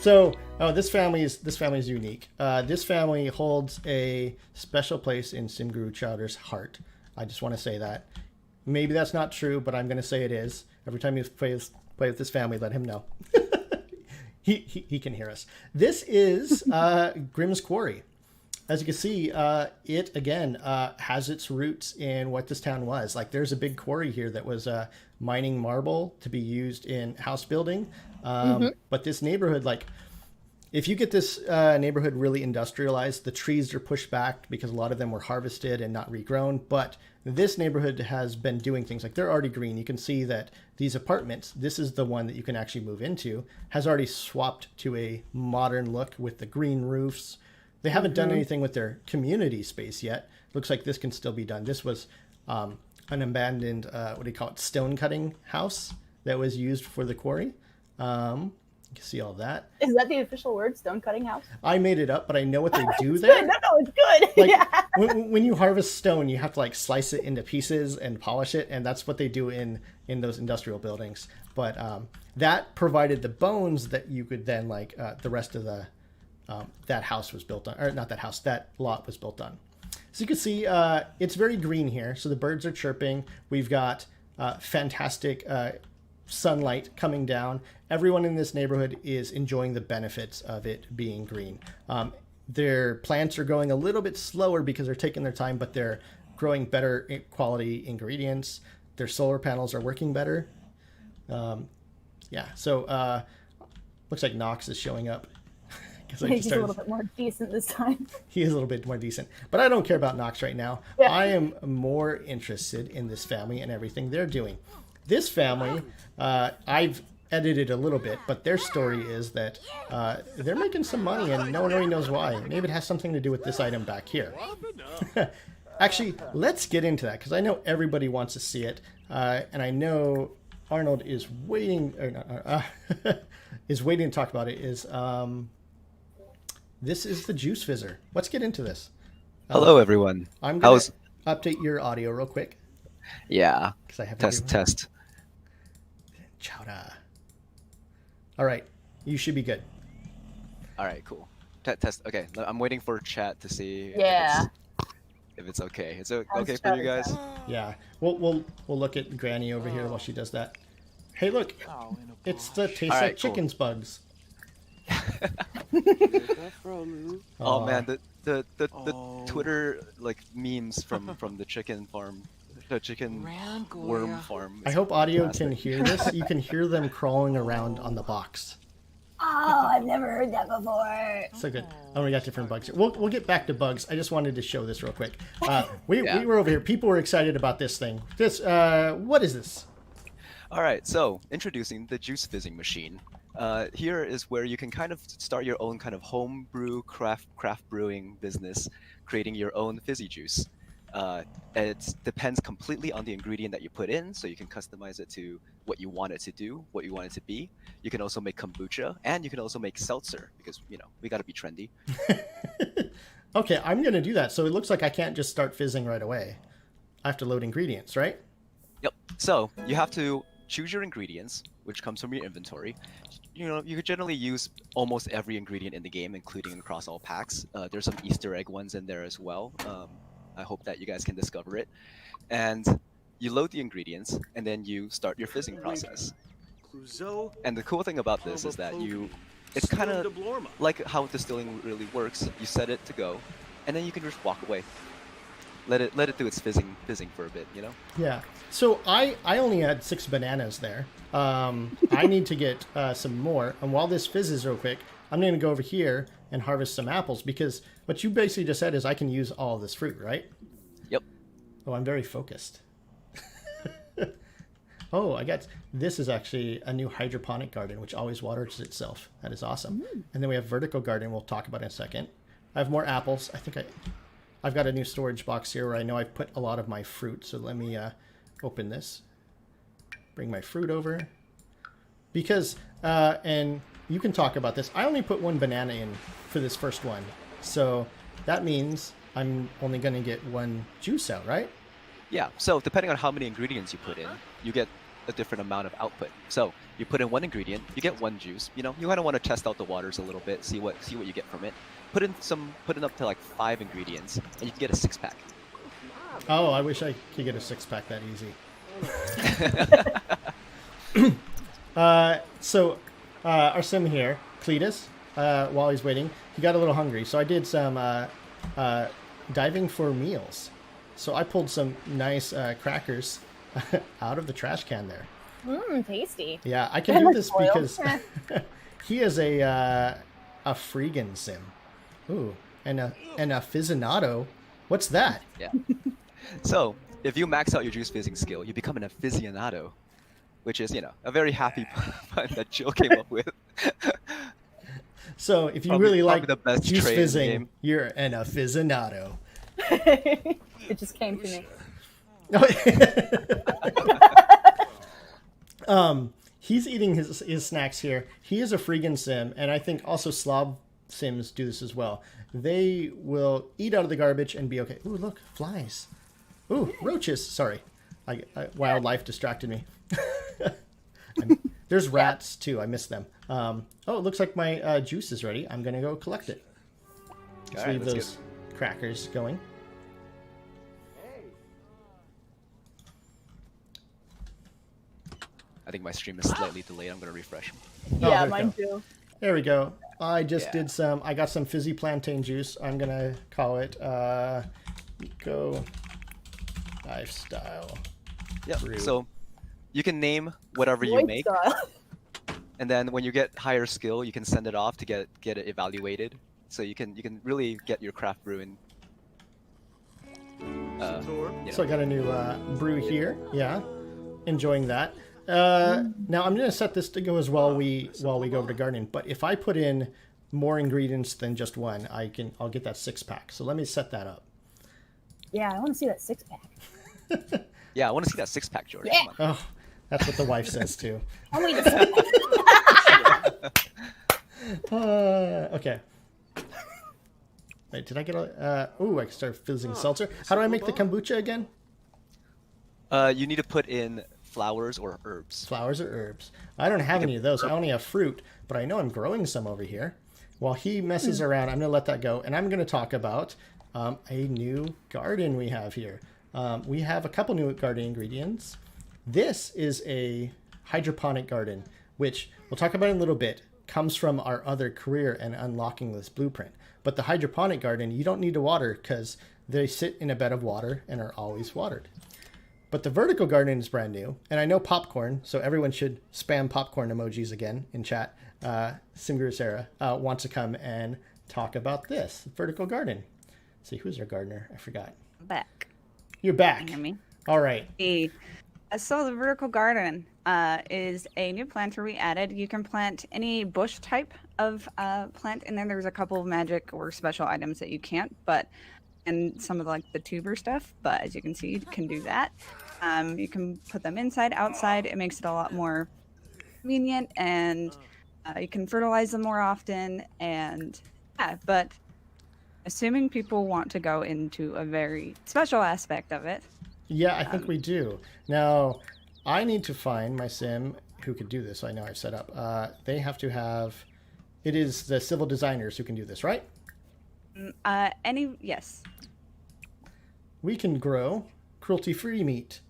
This family is unique. This family holds a special place in Simguru Chowder's heart. I just want to say that. Maybe that's not true, but I'm going to say it is. Every time you play with this family, let him know. he can hear us. This is Grimm's Quarry. As you can see, it again has its roots in what this town was. Like, there's a big quarry here that was mining marble to be used in house building. But this neighborhood, like, if you get this neighborhood really industrialized, the trees are pushed back because a lot of them were harvested and not regrown. But this neighborhood has been doing things like they're already green. You can see that these apartments, this is the one that you can actually move into, has already swapped to a modern look with the green roofs. They haven't done anything with their community space yet. Looks like this can still be done. This was an abandoned, stone cutting house that was used for the quarry. You can see all that. Is that the official word, stone cutting house? I made it up, but I know what they do It's there. good. No, it's good. Like, Yeah. when you harvest stone, you have to like slice it into pieces and polish it, and that's what they do in those industrial buildings. But that provided the bones that you could then the rest of the that house was built on, or not that house, that lot was built on. So you can see it's very green here. So the birds are chirping. We've got fantastic sunlight coming down. Everyone in this neighborhood is enjoying the benefits of it being green. Their plants are growing a little bit slower because they're taking their time, but they're growing better quality ingredients. Their solar panels are working better. So looks like Knox is showing up. He's a little bit more decent this time. He is a little bit more decent. But I don't care about Knox right now. Yeah. I am more interested in this family and everything they're doing. This family, I've edited a little bit, but their story is that they're making some money and no one really knows why. Maybe it has something to do with this item back here. Actually, let's get into that because I know everybody wants to see it. And I know Arnold is waiting, is waiting to talk about it. This is the Juice Fizzer. Let's get into this. Hello, everyone. I'm going to update your audio real quick. Yeah. I have test. Chowda. All right. You should be good. All right, cool. Test. Okay, I'm waiting for chat to see if it's okay. Is it okay for you guys? Yeah. We'll look at Granny over here while she does that. Hey, look. It's the Taste Like Chickens bugs. Oh man, the Twitter memes from the chicken farm, the chicken worm farm. I hope audio can hear this. You can hear them crawling around on the box. Oh, I've never heard that before. So good. Oh, we got different bugs here. We'll get back to bugs. I just wanted to show this real quick. We were over here. People were excited about this thing. What is this? All right, so introducing the juice fizzing machine. Here is where you can kind of start your own kind of home brew craft brewing business, creating your own fizzy juice. It depends completely on the ingredient that you put in, so you can customize it to what you want it to do, what you want it to be. You can also make kombucha, and you can also make seltzer, because, we got to be trendy. Okay, I'm going to do that. So it looks like I can't just start fizzing right away. I have to load ingredients, right? Yep. So you have to choose your ingredients, which comes from your inventory. You know, you could generally use almost every ingredient in the game, including across all packs. There's some Easter egg ones in there as well. I hope that you guys can discover it. And you load the ingredients, and then you start your fizzing process. And the cool thing about this is that it's kind of like how distilling really works. You set it to go, and then you can just walk away. Let it do its fizzing for a bit, you know? Yeah. So I only had 6 bananas there. I need to get some more. And while this fizzes real quick, I'm going to go over here and harvest some apples, because what you basically just said is I can use all of this fruit, right? Yep. Oh, I'm very focused. Oh, this is actually a new hydroponic garden, which always waters itself. That is awesome. And then we have vertical garden we'll talk about in a second. I have more apples. I think I've got a new storage box here where I know I've put a lot of my fruit. So let me open this. Bring my fruit over. Because, and you can talk about this, I only put 1 banana in for this first one. So that means I'm only going to get 1 juice out, right? Yeah, so depending on how many ingredients you put in, you get a different amount of output. So you put in 1 ingredient, you get 1 juice. You know, you kind of want to test out the waters a little bit, see what you get from it. Put in up to like 5 ingredients, and you can get a 6-pack. Oh, I wish I could get a 6-pack that easy. So our sim here, Cletus, while he's waiting, he got a little hungry. So I did some diving for meals. So I pulled some nice crackers out of the trash can there. Tasty. Yeah, I can do this because he is a freegan sim. Ooh, and a aficionado. What's that? Yeah. So if you max out your juice fizzing skill, you become an aficionado, which is, you know, a very happy pun that Jill came up with. So if you really like the best juice trade fizzing, you're an aficionado. It just came to me. He's eating his snacks here. He is a freegan sim, and I think also Slob sims do this as well. They will eat out of the garbage and be okay. Ooh, look, flies. Ooh, roaches. Sorry, wildlife distracted me. There's rats too. I missed them. Oh, it looks like my juice is ready. I'm gonna go collect it. Let's leave those crackers going. I think my stream is slightly delayed. I'm going to refresh. Yeah, mine too. There we go. I just did some, I got some fizzy plantain juice. I'm going to call it Eco Lifestyle. Yep. Brew. So you can name whatever you make. And then when you get higher skill, you can send it off to get it evaluated. So you can really get your craft brew in. So I got a new brew here. Yeah. Enjoying that. Now I'm going to set this to go as well while we go over to gardening. But if I put in more ingredients than just 1, I'll get that 6-pack. So let me set that up. Yeah, I want to see that 6-pack. Yeah, I want to see that 6-pack, Jordan. Yeah. Oh, that's what the wife says too. I'll wait Okay. Wait, did I get a... ooh, I can start fizzing seltzer. How do I make the kombucha again? You need to put in flowers or herbs. Flowers or herbs. I don't have any of those. I only have fruit, but I know I'm growing some over here. While he messes around, I'm going to let that go, and I'm going to talk about a new garden we have here. We have a couple new garden ingredients. This is a hydroponic garden, which we'll talk about in a little bit, comes from our other career and unlocking this blueprint. But the hydroponic garden, you don't need to water because they sit in a bed of water and are always watered. But the vertical garden is brand new, and I know popcorn, so everyone should spam popcorn emojis again in chat. Simguru Sarah wants to come and talk about this vertical garden. Let's see, who's our gardener? I forgot. Back. You're back. Can you hear me? All right. So the vertical garden is a new plant where we added. You can plant any bush type of plant in there. There's a couple of magic or special items that you can't, and some of the tuber stuff. But as you can see, you can do that. You can put them inside, outside. It makes it a lot more convenient, and you can fertilize them more often. And yeah, but assuming people want to go into a very special aspect of it. Yeah, I think we do. Now, I need to find my sim who could do this. So I know I've set up. They have to have. It is the civil designers who can do this, right? Yes. We can grow cruelty-free meat.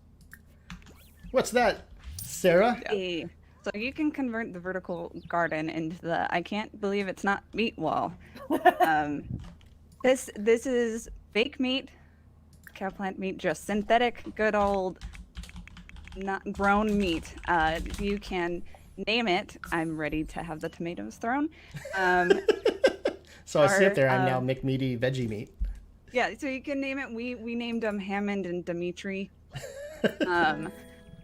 What's that, Sarah? Yeah. So you can convert the vertical garden into the I can't believe it's not meat wall. This is fake meat, cow plant meat, just synthetic, good old, not grown meat. You can name it. I'm ready to have the tomatoes thrown. So I see it there. I'm now McMeaty veggie meat. Yeah, so you can name it. We named them Hammond and Dimitri.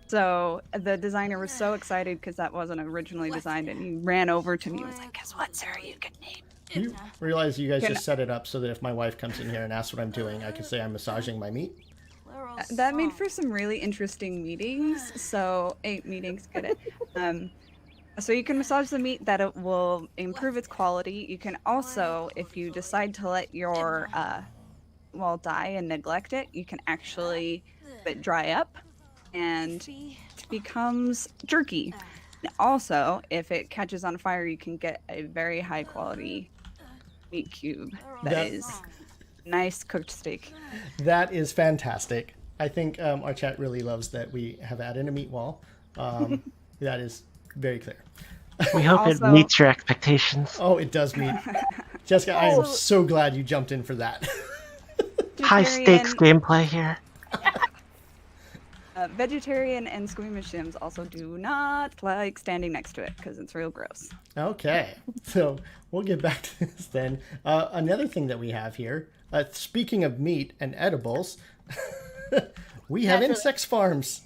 So the designer was so excited because that wasn't originally designed, and he ran over to me and was like, "Guess what, Sarah? You can name it." You realize you guys just set it up so that if my wife comes in here and asks what I'm doing, I can say I'm massaging my meat? That made for some really interesting meetings. So 8 meetings, get it? So you can massage the meat, that it will improve its quality. You can also, if you decide to let your wall die and neglect it, you can actually let it dry up and it becomes jerky. And also, if it catches on fire, you can get a very high quality meat cube that is nice cooked steak. That is fantastic. I think our chat really loves that we have added a meat wall. That is very clear. We hope it meets your expectations. Oh, it does meet. Jessica, I am so glad you jumped in for that. High stakes gameplay here. Vegetarian and squeamish sims also do not like standing next to it because it's real gross. Okay, so we'll get back to this then. Another thing that we have here, speaking of meat and edibles, we have insect farms.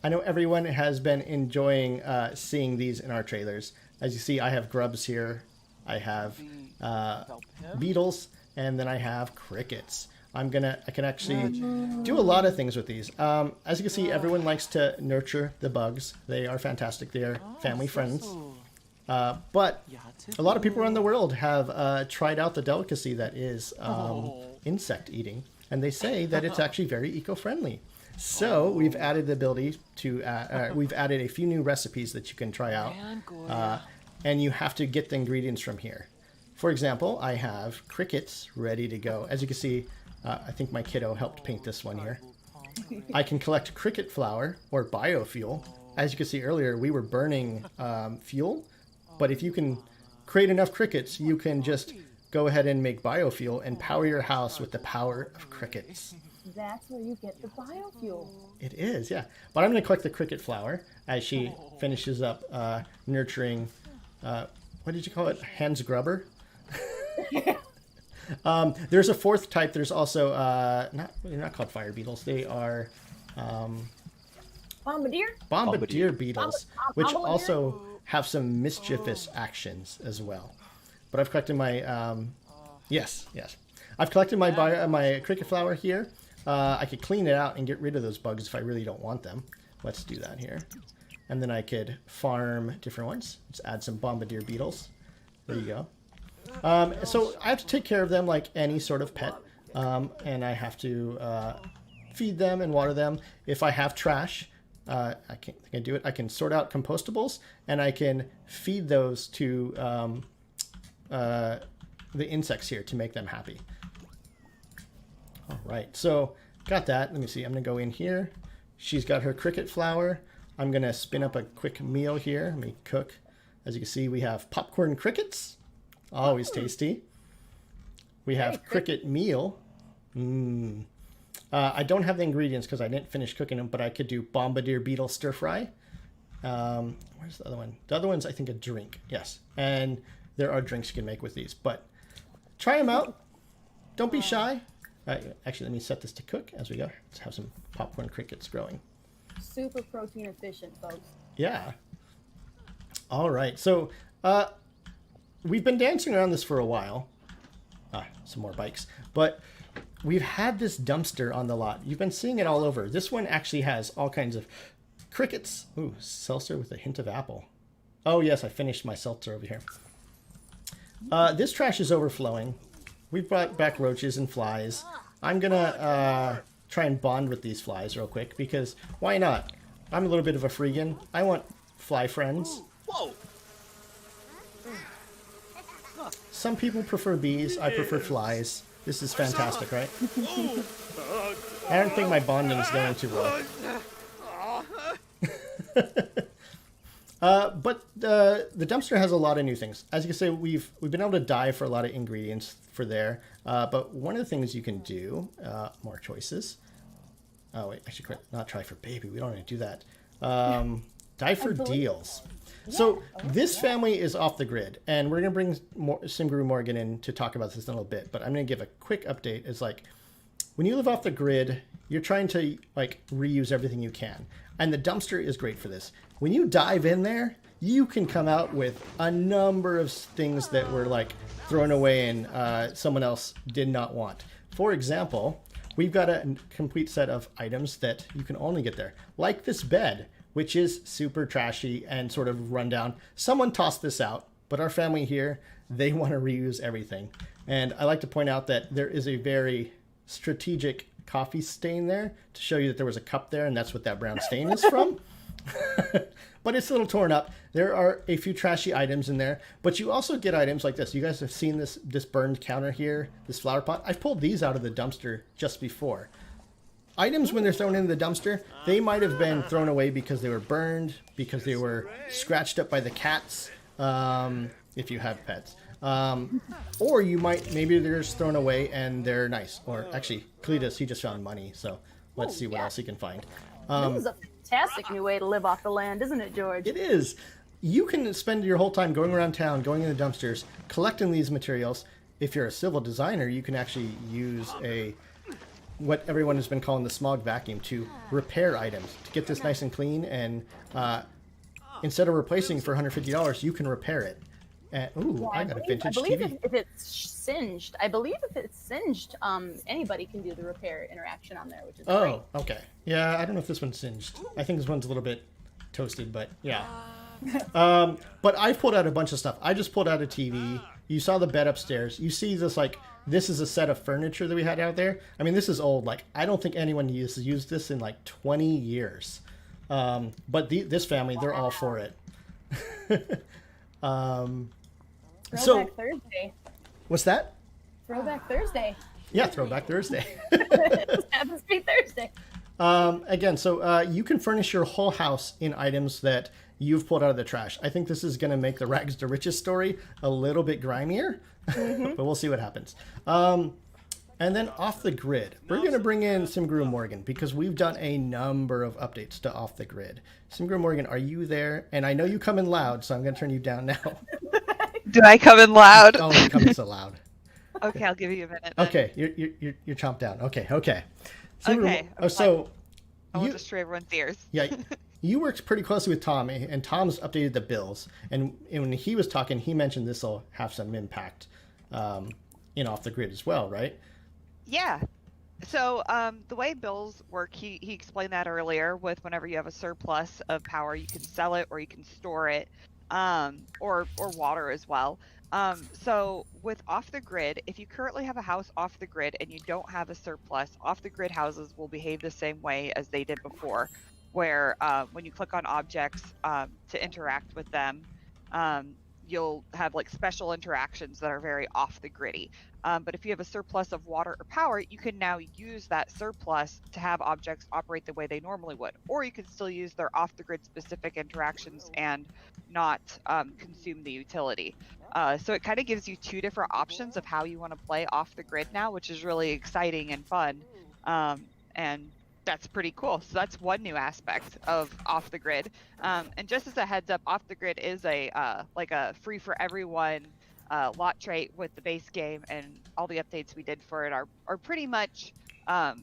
I know everyone has been enjoying seeing these in our trailers. As you see, I have grubs here. I have beetles, and then I have crickets. I can actually do a lot of things with these. As you can see, everyone likes to nurture the bugs. They are fantastic. They are family friends. But a lot of people around the world have tried out the delicacy that is insect eating, and they say that it's actually very eco-friendly. So we've added the ability to, we've added a few new recipes that you can try out, and you have to get the ingredients from here. For example, I have crickets ready to go. As you can see, I think my kiddo helped paint this one here. I can collect cricket flour or biofuel. As you can see earlier, we were burning fuel, but if you can create enough crickets, you can just go ahead and make biofuel and power your house with the power of crickets. That's where you get the biofuel. It is, yeah. But I'm going to collect the cricket flour as she finishes up nurturing, what did you call it? Hans Grubber? There's a fourth type. There's also, they're not called fire beetles. They are bombardier beetles, which also have some mischievous actions as well. But I've collected my, yes. I've collected my my cricket flour here. I could clean it out and get rid of those bugs if I really don't want them. Let's do that here. And then I could farm different ones. Let's add some bombardier beetles. There you go. So I have to take care of them like any sort of pet. And I have to feed them and water them. If I have trash, I can do it. I can sort out compostables, and I can feed those to the insects here to make them happy. All right, so got that. Let me see. I'm going to go in here. She's got her cricket flour. I'm going to spin up a quick meal here. Let me cook. As you can see, we have popcorn crickets. Always tasty. We have cricket meal. I don't have the ingredients because I didn't finish cooking them, but I could do bombardier beetle stir fry. Where's the other one? The other one's, I think, a drink. Yes, and there are drinks you can make with these, but try them out. Don't be shy. Actually, let me set this to cook as we go. Let's have some popcorn crickets growing. Super protein efficient, folks. Yeah. All right. So we've been dancing around this for a while. Some more bikes. But we've had this dumpster on the lot. You've been seeing it all over. This one actually has all kinds of crickets. Ooh, seltzer with a hint of apple. Oh, yes, I finished my seltzer over here. This trash is overflowing. We've brought back roaches and flies. I'm going to try and bond with these flies real quick because why not? I'm a little bit of a freegan. I want fly friends. Whoa! Some people prefer bees. I prefer flies. This is fantastic, right? I don't think my bonding's going too well. But the dumpster has a lot of new things. As you can see, we've been able to dive for a lot of ingredients for there. But one of the things you can do, more choices. Oh wait, actually, not try for baby. We don't want to do that. Dive for deals. So this family is off the grid, and we're gonna bring Simguru Morgan in to talk about this in a little bit. But I'm gonna give a quick update. It's like when you live off the grid, you're trying to like reuse everything you can, and the dumpster is great for this. When you dive in there, you can come out with a number of things that were like thrown away and someone else did not want. For example, we've got a complete set of items that you can only get there, like this bed, which is super trashy and sort of rundown. Someone tossed this out, but our family here, they want to reuse everything. And I like to point out that there is a very strategic coffee stain there to show you that there was a cup there, and that's what that brown stain is from. But it's a little torn up. There are a few trashy items in there, but you also get items like this. You guys have seen this burned counter here, this flower pot. I've pulled these out of the dumpster just before. Items, when they're thrown into the dumpster, they might have been thrown away because they were burned, because they were scratched up by the cats, if you have pets. Or you might, maybe they're just thrown away and they're nice. Or actually, Cletus, he just found money, so let's see what else he can find. This is a fantastic new way to live off the land, isn't it, George? It is. You can spend your whole time going around town, going in the dumpsters, collecting these materials. If you're a civil designer, you can actually use what everyone has been calling the smog vacuum to repair items, to get this nice and clean, and instead of replacing for $150, you can repair it. And, ooh, I got a vintage TV. I believe if it's singed, anybody can do the repair interaction on there, which is great. Oh, okay. Yeah, I don't know if this one's singed. I think this one's a little bit toasted, but yeah. But I pulled out a bunch of stuff. I just pulled out a TV. You saw the bed upstairs. You see this, like, this is a set of furniture that we had out there. I mean, this is old. Like, I don't think anyone has used this in, like, 20 years. But this family, they're all for it. Throwback Thursday. What's that? Throwback Thursday. Yeah, Throwback Thursday. It happens to be Thursday. Again, so you can furnish your whole house in items that you've pulled out of the trash. I think this is going to make the Rags to Riches story a little bit grimier, but we'll see what happens. And then off the grid, we're going to bring in Simguru Morgan because we've done a number of updates to off the grid. Simguru Morgan, are you there? And I know you come in loud, so I'm going to turn you down now. Do I come in loud? Oh, you come in so loud. Okay, I'll give you a minute. Then. Okay, you're chomped down. Okay. Simguru, Okay. so I won't destroy everyone's ears. Yeah, you worked pretty closely with Tom, and Tom's updated the bills. And when he was talking, he mentioned this will have some impact in off the grid as well, right? Yeah. So the way bills work, he explained that earlier. With whenever you have a surplus of power, you can sell it or you can store it, or water as well. So with off the grid, if you currently have a house off the grid and you don't have a surplus, off the grid houses will behave the same way as they did before, where when you click on objects to interact with them, you'll have like special interactions that are very off the griddy. But if you have a surplus of water or power, you can now use that surplus to have objects operate the way they normally would, or you can still use their off the grid specific interactions and not consume the utility. So it kind of gives you two different options of how you want to play off the grid now, which is really exciting and fun. And that's pretty cool. So that's one new aspect of off the grid. And just as a heads up, off the grid is a like a free for everyone lot trait with the base game, and all the updates we did for it are pretty much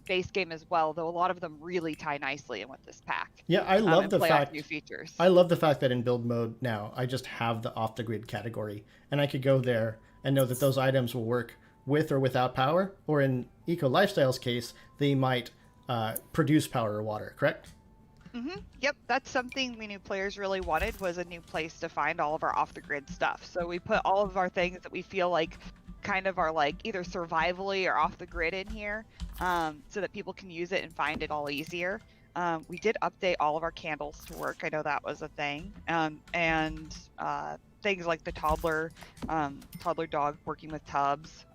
base game as well, though a lot of them really tie nicely in with this pack. Yeah, I love the fact new features. I love the fact that in build mode now I just have the off the grid category, and I could go there and know that those items will work with or without power, or in Eco Lifestyle's case, they might produce power or water, correct? Mm-hmm. Yep, that's something we knew players really wanted, was a new place to find all of our off-the-grid stuff. So we put all of our things that we feel like kind of are like either survivally or off the grid in here, so that people can use it and find it all easier. We did update all of our candles to work. I know that was a thing. And things like the toddler dog working with tubs.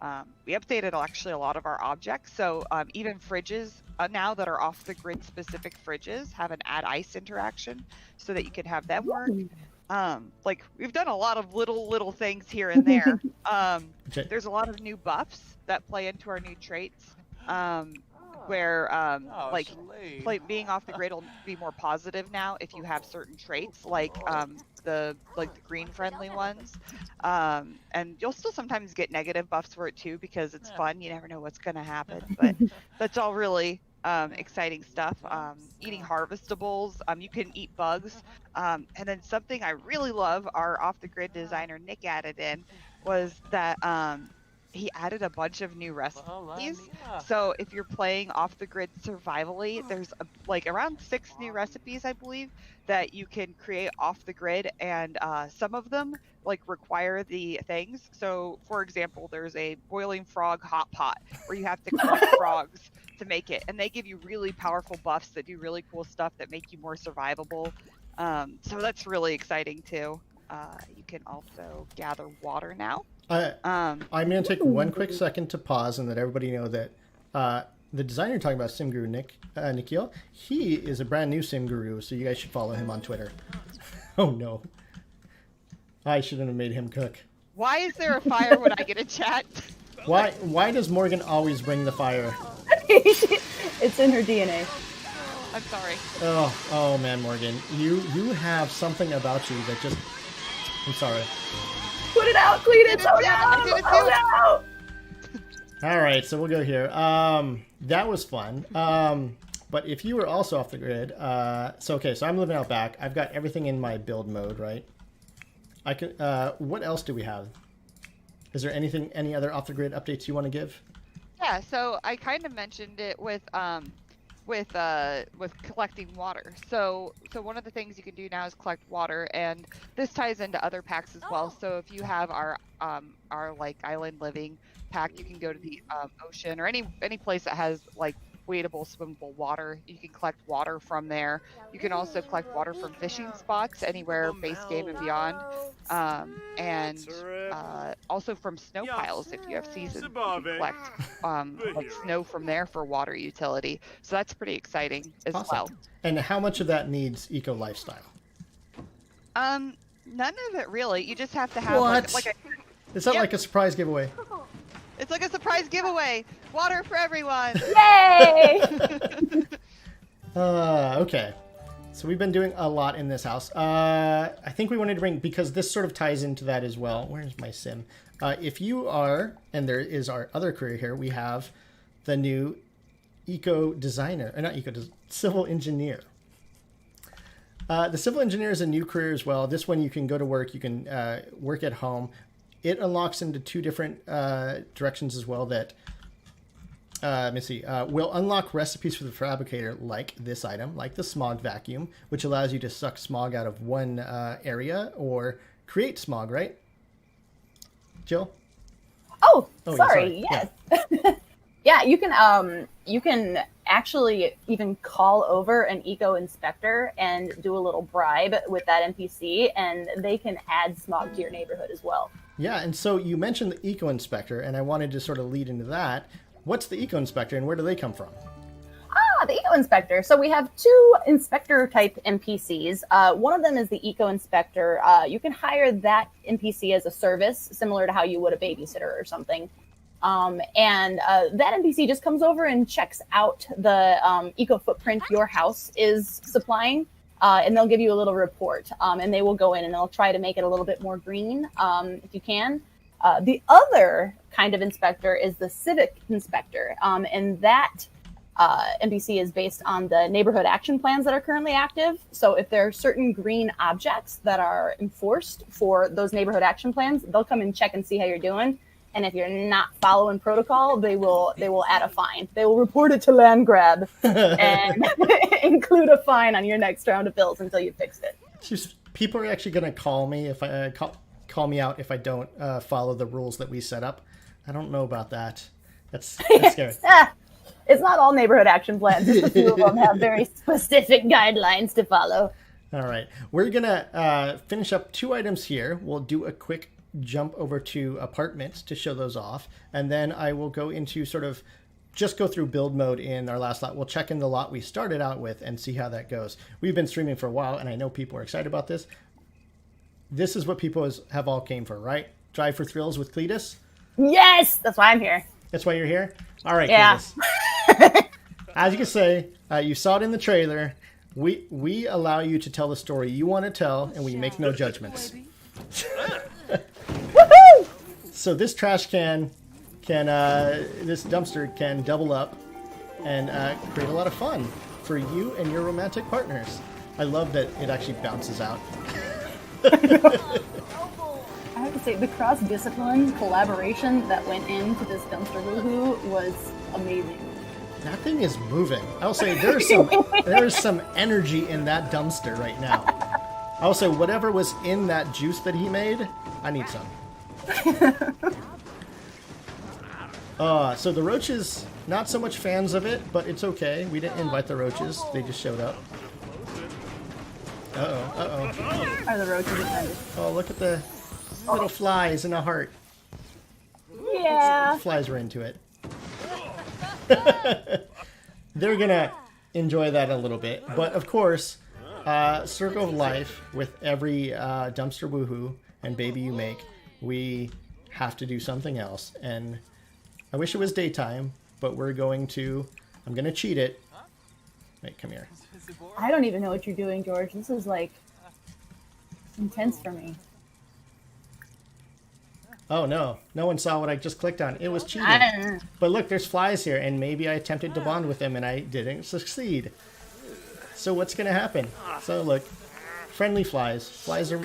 We updated actually a lot of our objects. So even fridges now that are off the grid specific fridges have an add ice interaction so that you can have them work. Like we've done a lot of little things here and there. There's a lot of new buffs that play into our new traits. Where being off the grid will be more positive now if you have certain traits like the green friendly ones, and you'll still sometimes get negative buffs for it too because it's fun. You never know what's going to happen, but that's all really exciting stuff. Eating harvestables, you can eat bugs, and then something I really love our off the grid designer Nick added in was that he added a bunch of new recipes. So if you're playing off the grid survivally, there's around 6 new recipes, I believe, that you can create off the grid, and some of them require the things. So for example, there's a boiling frog hot pot where you have to collect frogs to make it, and they give you really powerful buffs that do really cool stuff that make you more survivable. So that's really exciting too. You can also gather water now. I'm going to take one quick second to pause and let everybody know that the designer you're talking about, Sim Guru Nikhil, he is a brand new Sim Guru, so you guys should follow him on Twitter. Oh no. I shouldn't have made him cook. Why is there a fire when I get a chat? Why does Morgan always bring the fire? It's in her DNA. I'm sorry. Oh man, Morgan. You have something about you that just... I'm sorry. Put it out, clean it. Oh no! All right, so we'll go here. That was fun. But if you were also off the grid, so I'm living out back. I've got everything in my build mode, right? I can. What else do we have? Is there any other off the grid updates you want to give? Yeah, so I kind of mentioned it with collecting water. So one of the things you can do now is collect water, and this ties into other packs as well. So if you have our island living pack, you can go to the ocean or any place that has wadeable, swimmable water. You can collect water from there. You can also collect water from fishing spots anywhere base game and beyond, and also from snow piles if you have seasons. You can collect snow from there for water utility. So that's pretty exciting as well. And how much of that needs eco lifestyle? None of it really. You just have to have Is that like a surprise giveaway? It's like a surprise giveaway. Water for everyone. Yay! Okay. So we've been doing a lot in this house. I think we wanted to bring, because this sort of ties into that as well. Where's my sim? If you are, and there is our other career here, we have the new civil engineer. The civil engineer is a new career as well. This one you can go to work, you can work at home. It unlocks into 2 different directions as well that, let me see, will unlock recipes for the Fabricator like this item, like the smog vacuum, which allows you to suck smog out of one area or create smog, right? Jill? Oh sorry. Yes. Yeah, you can actually even call over an eco inspector and do a little bribe with that NPC, and they can add smog to your neighborhood as well. Yeah, and so you mentioned the eco inspector, and I wanted to sort of lead into that. What's the eco inspector, and where do they come from? The eco inspector. So we have 2 inspector type NPCs. One of them is the eco inspector. You can hire that NPC as a service, similar to how you would a babysitter or something. And that NPC just comes over and checks out the eco footprint your house is supplying, and they'll give you a little report, and they will go in and they'll try to make it a little bit more green if you can. The other kind of inspector is the Civic Inspector, and that NPC is based on the neighborhood action plans that are currently active. So if there are certain green objects that are enforced for those neighborhood action plans, they'll come and check and see how you're doing. And if you're not following protocol, they will add a fine. They will report it to land grab and include a fine on your next round of bills until you fixed it. People are actually going to call me if I call me out if I don't follow the rules that we set up. I don't know about that. That's scary. It's not all neighborhood action plans. Just a few of them have very specific guidelines to follow. All right. We're going to finish up 2 items here. We'll do a quick jump over to apartments to show those off. And then I will go into sort of just go through build mode in our last lot. We'll check in the lot we started out with and see how that goes. We've been streaming for a while, and I know people are excited about this. This is what people have all came for, right? Drive for Thrills with Cletus? Yes! That's why I'm here. That's why you're here? All right, yeah. Cletus. As you can say, you saw it in the trailer. We allow you to tell the story you want to tell, and we make no judgments. Woohoo! So this trash can this dumpster can double up and create a lot of fun for you and your romantic partners. I love that it actually bounces out. I have to say, the cross-discipline collaboration that went into this dumpster woohoo was amazing. That thing is moving. I'll say there's some energy in that dumpster right now. I'll say whatever was in that juice that he made, I need some. So the roaches, not so much fans of it, but it's okay. We didn't invite the roaches. They just showed up. Uh-oh. Are the roaches offended? Oh, look at the little flies in a heart. Yeah. Flies were into it. They're gonna enjoy that a little bit. But of course, Circle of Life, with every dumpster woohoo and baby you make, we have to do something else. And I wish it was daytime, but I'm going to cheat it. Wait, come here. I don't even know what you're doing, George. This is like intense for me. Oh no, no one saw what I just clicked on. It was cheating. But look, there's flies here, and maybe I attempted to bond with them and I didn't succeed. So what's gonna happen? So look, friendly flies. Flies are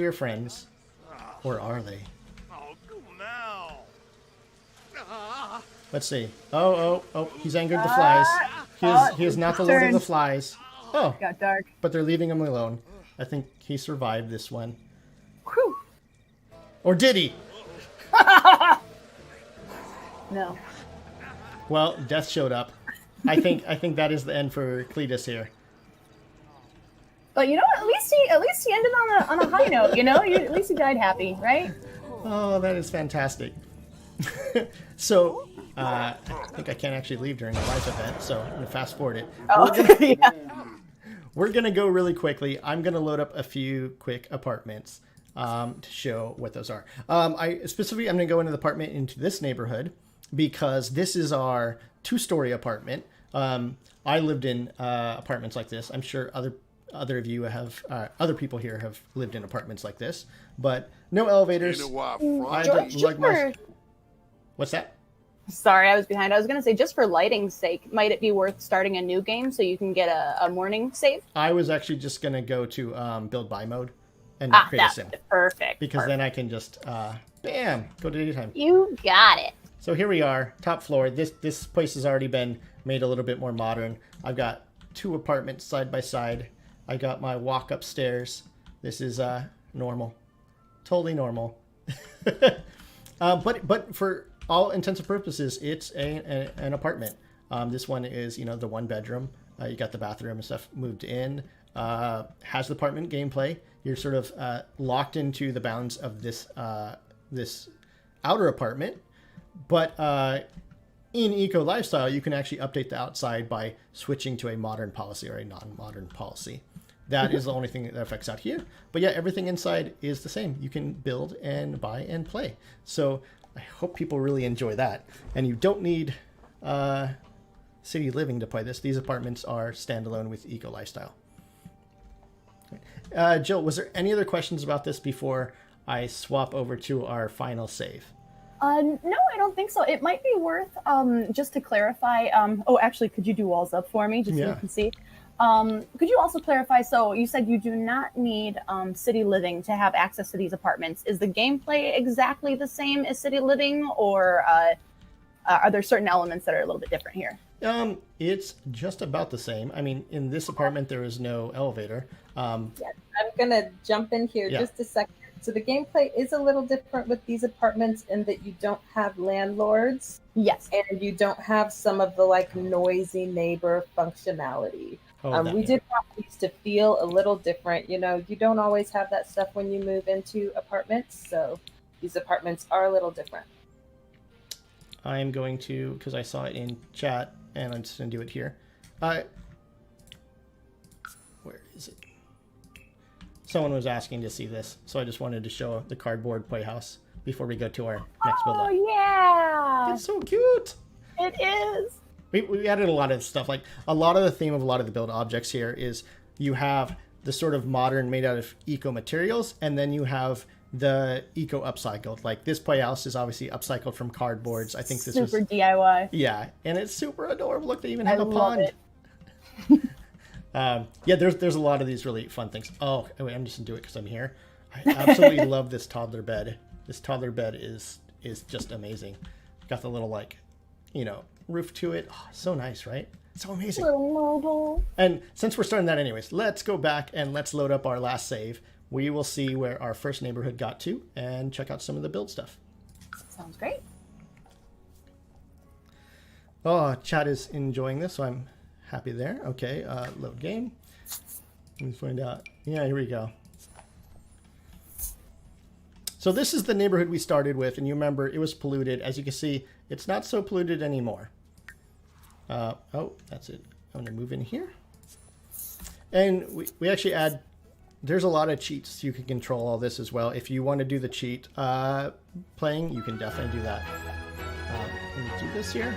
your friends. Or are they? Let's see. Oh, he's angered the flies. He is not the lord of the flies. Oh, got dark. But they're leaving him alone. I think he survived this one. Whew. Or did he? No. Well, death showed up. I think that is the end for Cletus here. But you know what? At least he ended on a high note. You know, at least he died happy, right? Oh, that is fantastic. So, I think I can't actually leave during the live event, so I'm gonna fast forward it. We're gonna go really quickly. I'm gonna load up a few quick apartments to show what those are. I'm gonna go into the apartment into this neighborhood because this is our 2-story apartment. I lived in apartments like this. I'm sure other of you have other people here have lived in apartments like this, but no elevators. What's that? Sorry, I was behind. I was going to say, just for lighting's sake, might it be worth starting a new game so you can get a morning save? I was actually just going to go to build by mode and not create a sim. Perfect. Because then I can just, bam, go to daytime. You got it. So here we are, top floor. This place has already been made a little bit more modern. I've got 2 apartments side by side. I got my walk upstairs. This is normal. Totally normal. But for all intents and purposes, it's an apartment. This one is, the 1-bedroom. You got the bathroom and stuff moved in. Has the apartment gameplay. You're sort of locked into the bounds of this outer apartment. But in Eco Lifestyle, you can actually update the outside by switching to a modern policy or a non-modern policy. That is the only thing that affects out here. But yeah, everything inside is the same. You can build and buy and play. So I hope people really enjoy that. And you don't need City Living to play this. These apartments are standalone with Eco Lifestyle. Jill, was there any other questions about this before I swap over to our final save? No, I don't think so. It might be worth, just to clarify, actually, could you do walls up for me, just so you can see? Could you also clarify, so you said you do not need City Living to have access to these apartments. Is the gameplay exactly the same as City Living, or are there certain elements that are a little bit different here? It's just about the same. I mean, in this apartment, there is no elevator. I'm going to jump in here just a second So the gameplay is a little different with these apartments in that you don't have landlords. Yes. And you don't have some of the like noisy neighbor functionality. We did want these to feel a little different. You know, you don't always have that stuff when you move into apartments. So these apartments are a little different. I'm going to, because I saw it in chat, and I'm just going to do it here. Where is it? Someone was asking to see this, so I just wanted to show the Cardboard Playhouse before we go to our next build up. Oh, yeah! It's so cute! It is! We added a lot of stuff. Like, a lot of the theme of a lot of the build objects here is you have the sort of modern made out of eco materials, and then you have the eco upcycled. Like, this playhouse is obviously upcycled from cardboards. I think this super was DIY. Yeah, and it's super adorable. Look, they even have a love pond. It. Yeah, there's a lot of these really fun things. Oh, wait, I'm just gonna do it because I'm here. I absolutely love this toddler bed. This toddler bed is just amazing. Got the little, like, you know, roof to it. Oh, so nice, right? So amazing. Little mobile. And since we're starting that anyways, let's go back and let's load up our last save. We will see where our first neighborhood got to and check out some of the build stuff. Sounds great. Oh, chat is enjoying this, so I'm happy there. Okay, load game. Let's find out. Yeah, here we go. So this is the neighborhood we started with, and you remember it was polluted. As you can see, it's not so polluted anymore. Oh, that's it. I'm going to move in here. And we actually add... There's a lot of cheats you can control all this as well. If you want to do the cheat playing, you can definitely do that. Let me do this here.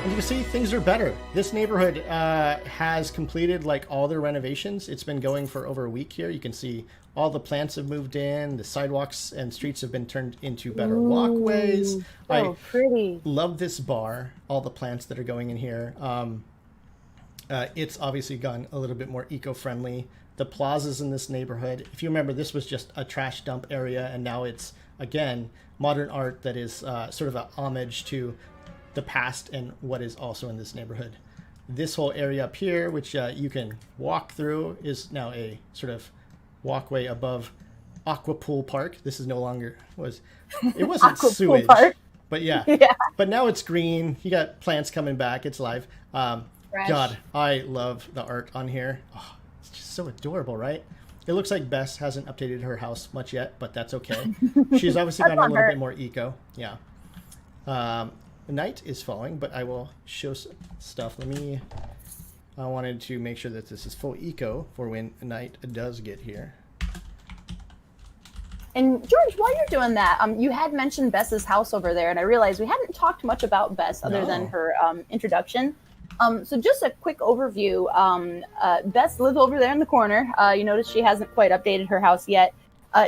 And you can see things are better. This neighborhood has completed like all their renovations. It's been going for over a week here. You can see all the plants have moved in. The sidewalks and streets have been turned into better walkways. So pretty. Love this bar. All the plants that are going in here. It's obviously gone a little bit more eco-friendly. The plazas in this neighborhood, if you remember, this was just a trash dump area, and now it's, again, modern art that is sort of a homage to the past and what is also in this neighborhood. This whole area up here, which you can walk through, is now a sort of walkway above Aqua Pool Park. This is no longer, it wasn't sewage, but yeah. But now it's green. You got plants coming back. It's live. God, I love the art on here. Oh, it's just so adorable, right? It looks like Bess hasn't updated her house much yet, but that's okay. She's obviously gotten a little bit more eco. Yeah. Night is falling, but I will show stuff. I wanted to make sure that this is full eco for when night does get here. And George, while you're doing that, you had mentioned Bess's house over there, and I realized we hadn't talked much about Bess other than her introduction. So just a quick overview. Bess lives over there in the corner. You notice she hasn't quite updated her house yet.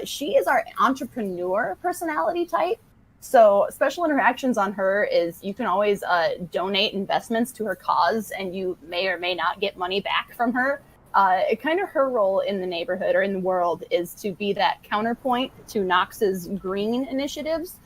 She is our entrepreneur personality type. So special interactions on her is you can always donate investments to her cause, and you may or may not get money back from her. Kind of her role in the neighborhood or in the world is to be that counterpoint to Knox's green initiatives.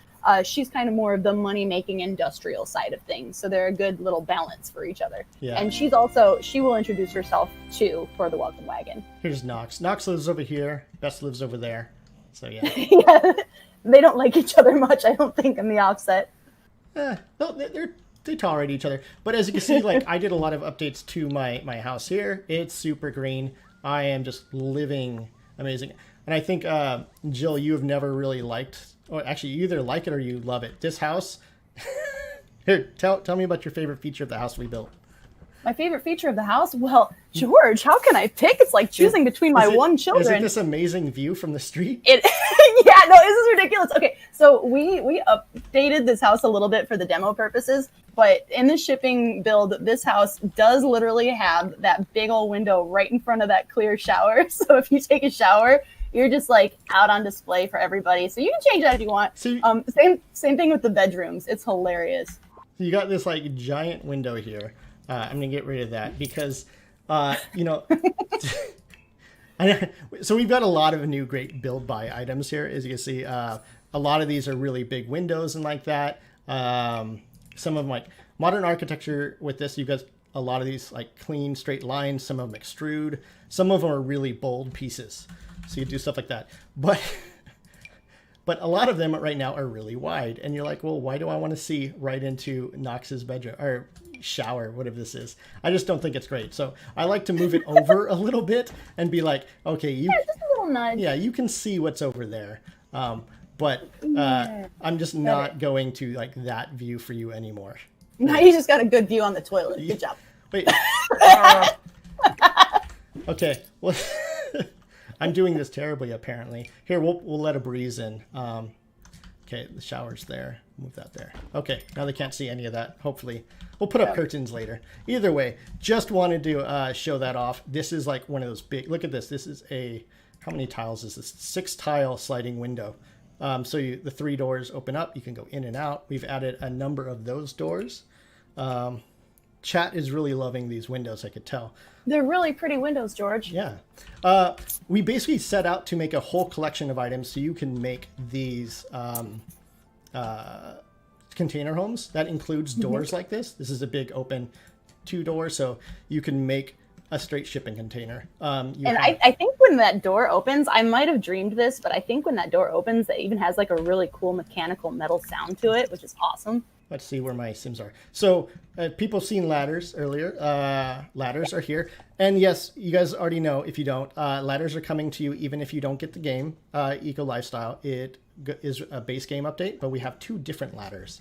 She's kind of more of the money-making industrial side of things. So they're a good little balance for each other. Yeah. And she will introduce herself too for the welcome wagon. Here's Knox. Knox lives over here. Bess lives over there. So yeah. Yeah. They don't like each other much, I don't think, in the offset. No, they tolerate each other. But as you can see, like, I did a lot of updates to my house here. It's super green. I am just living amazing. And I think, Jill, you have never really liked, or actually you either like it or you love it. This house, here, tell me about your favorite feature of the house we built. My favorite feature of the house? Well, George, how can I pick? It's like choosing between my one children. Is it this amazing view from the street? Yeah, no, this is ridiculous. Okay, so we updated this house a little bit for the demo purposes, but in the shipping build, this house does literally have that big old window right in front of that clear shower. So if you take a shower, you're just like out on display for everybody. So you can change that if you want. So same thing with the bedrooms. It's hilarious. You got this like giant window here. I'm going to get rid of that because, you know, so we've got a lot of new great build buy items here. As you can see, a lot of these are really big windows and like that. Some of them like modern architecture with this, you've got a lot of these like clean straight lines. Some of them extrude. Some of them are really bold pieces. So you do stuff like that. But a lot of them right now are really wide. And you're like, well, why do I want to see right into Knox's bedroom or shower, whatever this is? I just don't think it's great. So I like to move it over a little bit and be like, okay, just a little nudge. Yeah, you can see what's over there. But I'm just not going to like that view for you anymore. Now you just got a good view on the toilet. Good job. Wait. Okay. Well, I'm doing this terribly, apparently. Here, we'll let a breeze in. Okay, the shower's there. Move that there. Okay, now they can't see any of that. Hopefully. We'll put up curtains later. Either way, just wanted to show that off. This is like one of those big... Look at this. This is a... How many tiles is this? 6-tile sliding window. So the 3 doors open up. You can go in and out. We've added a number of those doors. Chat is really loving these windows, I could tell. They're really pretty windows, George. Yeah. We basically set out to make a whole collection of items so you can make these container homes. That includes doors like this. This is a big open 2-door, so you can make a straight shipping container. I think when that door opens, I might have dreamed this, but I think when that door opens, it even has like a really cool mechanical metal sound to it, which is awesome. Let's see where my Sims are. So people seen ladders earlier. Ladders are here. And yes, you guys already know, if you don't, ladders are coming to you even if you don't get the game, Eco Lifestyle. It is a base game update, but we have 2 different ladders.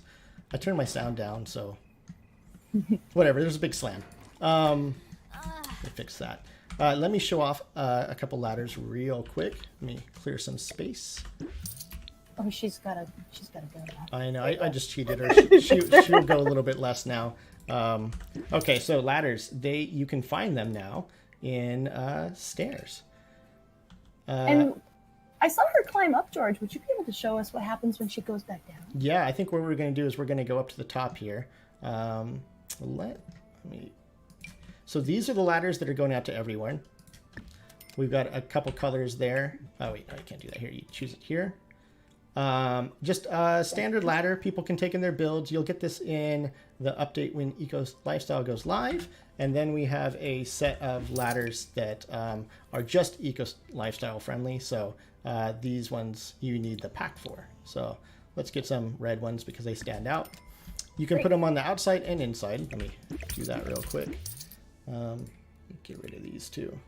I turned my sound down, so whatever. There's a big slam. Let me fix that. Let me show off a couple ladders real quick. Let me clear some space. Oh, she's gotta go now. I know. I just cheated her. She'll go a little bit less now. Okay, so ladders. You can find them now in stairs. And I saw her climb up, George. Would you be able to show us what happens when she goes back down? Yeah, I think what we're going to do is we're going to go up to the top here. Let me. So these are the ladders that are going out to everyone. We've got a couple colors there. Oh wait, I can't do that here. You choose it here. Just a standard ladder people can take in their builds. You'll get this in the update when Eco Lifestyle goes live. And then we have a set of ladders that are just Eco Lifestyle friendly. So these ones you need the pack for. So let's get some red ones because they stand out. You can put them on the outside and inside. Let me do that real quick. Get rid of these too.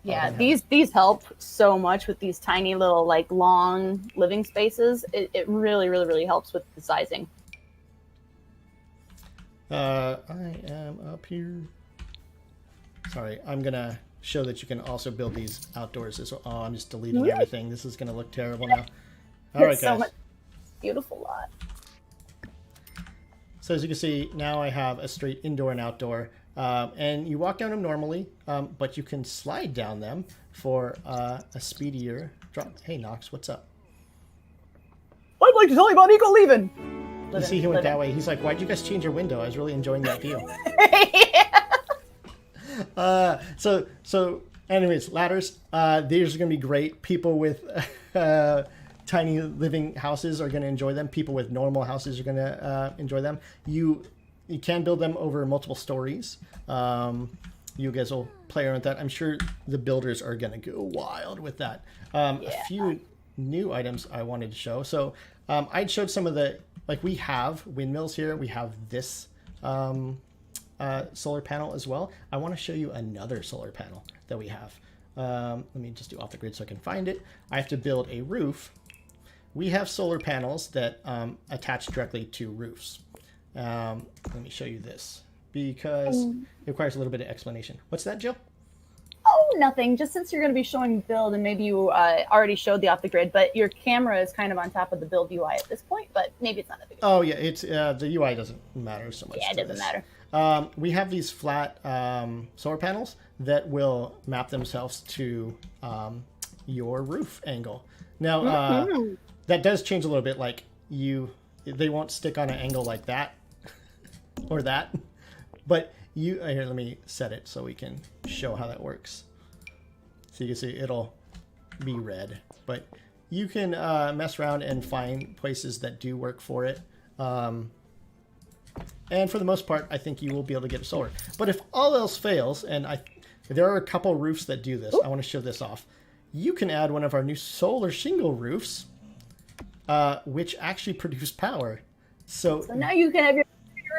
Yeah, these help so much with these tiny little like long living spaces. It really, really, really helps with the sizing. I am up here. Sorry, I'm gonna show that you can also build these outdoors as well. Oh, I'm just deleting everything. This is gonna look terrible now. All right, guys. Beautiful lot. So as you can see, now I have a straight indoor and outdoor. And you walk down them normally, but you can slide down them for a speedier drop. Hey, Knox, what's up? I'd like to tell you about Eco leaving. You see, he went that way. He's like, why'd you guys change your window? I was really enjoying that view. So anyways, ladders. These are going to be great. People with tiny living houses are going to enjoy them. People with normal houses are going to enjoy them. You can build them over multiple stories. You guys will play around with that. I'm sure the builders are going to go wild with that. A few new items I wanted to show. So I showed some of the, like we have windmills here. We have this solar panel as well. I want to show you another solar panel that we have. Let me just do off the grid so I can find it. I have to build a roof. We have solar panels that attach directly to roofs. Let me show you this because it requires a little bit of explanation. What's that, Jill? Oh, nothing. Just since you're going to be showing build, and maybe you already showed the off the grid, but your camera is kind of on top of the build UI at this point. But maybe it's not a big deal. Oh yeah, it's the UI doesn't matter so much. Yeah, it doesn't matter. We have these flat solar panels that will map themselves to your roof angle. Now that does change a little bit. Like they won't stick on an angle like that or that, but here, let me set it so we can show how that works. So you can see it'll be red, but you can mess around and find places that do work for it. And for the most part, I think you will be able to get solar. But if all else fails, and there are a couple roofs that do this, I want to show this off. you can add one of our new solar shingle roofs, which actually produce power. So now you can have your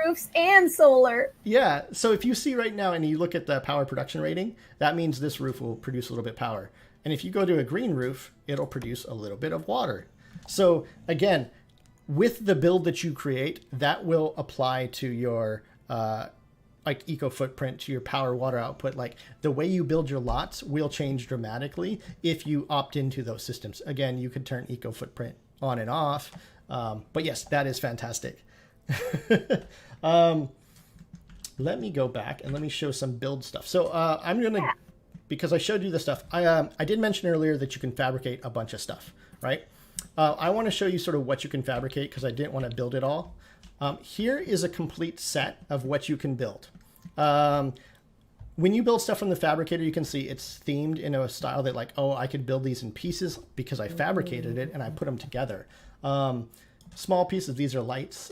roofs and solar. Yeah, so if you see right now and you look at the power production rating, that means this roof will produce a little bit of power. And if you go to a green roof, it'll produce a little bit of water. So again, with the build that you create, that will apply to your like eco footprint, to your power water output. Like the way you build your lots will change dramatically if you opt into those systems. Again, you could turn eco footprint on and off. But yes, that is fantastic. Let me go back and let me show some build stuff. So I'm gonna, because I showed you the stuff, I did mention earlier that you can fabricate a bunch of stuff, right? I want to show you sort of what you can fabricate because I didn't want to build it all. Here is a complete set of what you can build. When you build stuff from the Fabricator, you can see it's themed in a style that like, oh, I could build these in pieces because I fabricated it and I put them together. Small pieces, these are lights.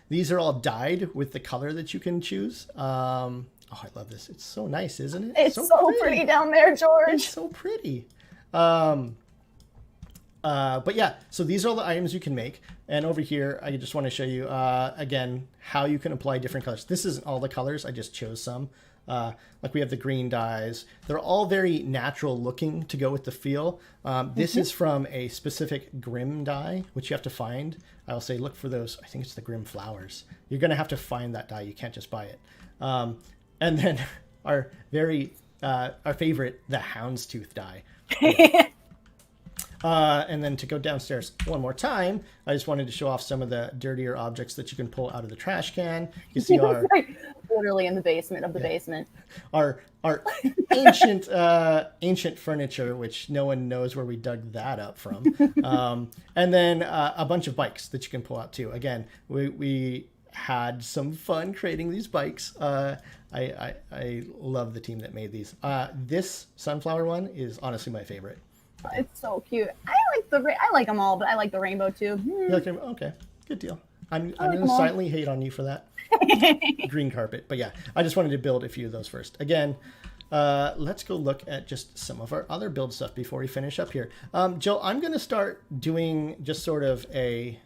These are all dyed with the color that you can choose. Oh, I love this. It's so nice, isn't it? It's so pretty down there, George. It's so pretty. But yeah, so these are all the items you can make. And over here, I just want to show you, again, how you can apply different colors. This isn't all the colors. I just chose some. Like we have the green dyes. They're all very natural looking to go with the feel. This is from a specific Grim dye, which you have to find. I'll say look for those. I think it's the Grim flowers. You're going to have to find that dye. You can't just buy it. And then our favorite, the Houndstooth Die. And then to go downstairs one more time, I just wanted to show off some of the dirtier objects that you can pull out of the trash can. You see our literally in the basement of the basement. Our ancient furniture, which no one knows where we dug that up from. And then a bunch of bikes that you can pull out too. Again, we had some fun creating these bikes. I love the team that made these. This sunflower one is honestly my favorite. It's so cute. I like them all, but I like the rainbow too. You like them? Okay, good deal. I'm going to silently hate on you for that. Green carpet. But yeah, I just wanted to build a few of those first. Again, let's go look at just some of our other build stuff before we finish up here. Jill, I'm going to start doing just sort of a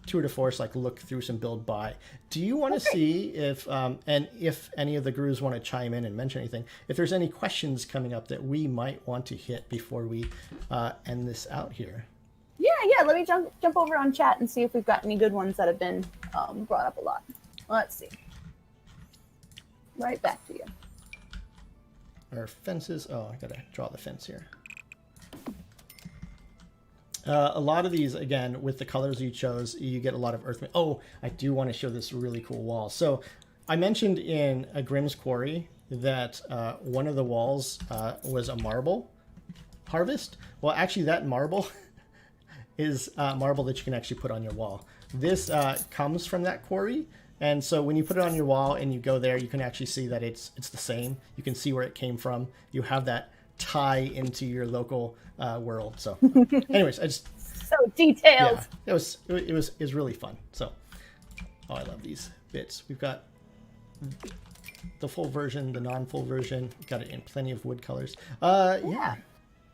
tour de force, like look through some build by. Do you want to see if, and if any of the gurus want to chime in and mention anything, if there's any questions coming up that we might want to hit before we end this out here? Yeah. Let me jump over on chat and see if we've got any good ones that have been brought up a lot. Let's see. Right back to you. Our fences. Oh, I gotta draw the fence here. A lot of these, again, with the colors you chose, you get a lot of earth. Oh, I do want to show this really cool wall. So I mentioned in a Grimm's Quarry that one of the walls was a marble harvest. Well, actually, that marble is marble that you can actually put on your wall. This comes from that quarry. And so when you put it on your wall and you go there, you can actually see that it's the same. You can see where it came from. You have that tie into your local world. So anyways, I just so detailed. Yeah, it was really fun. So I love these bits. We've got the full version, the non-full version. We've got it in plenty of wood colors. Yeah.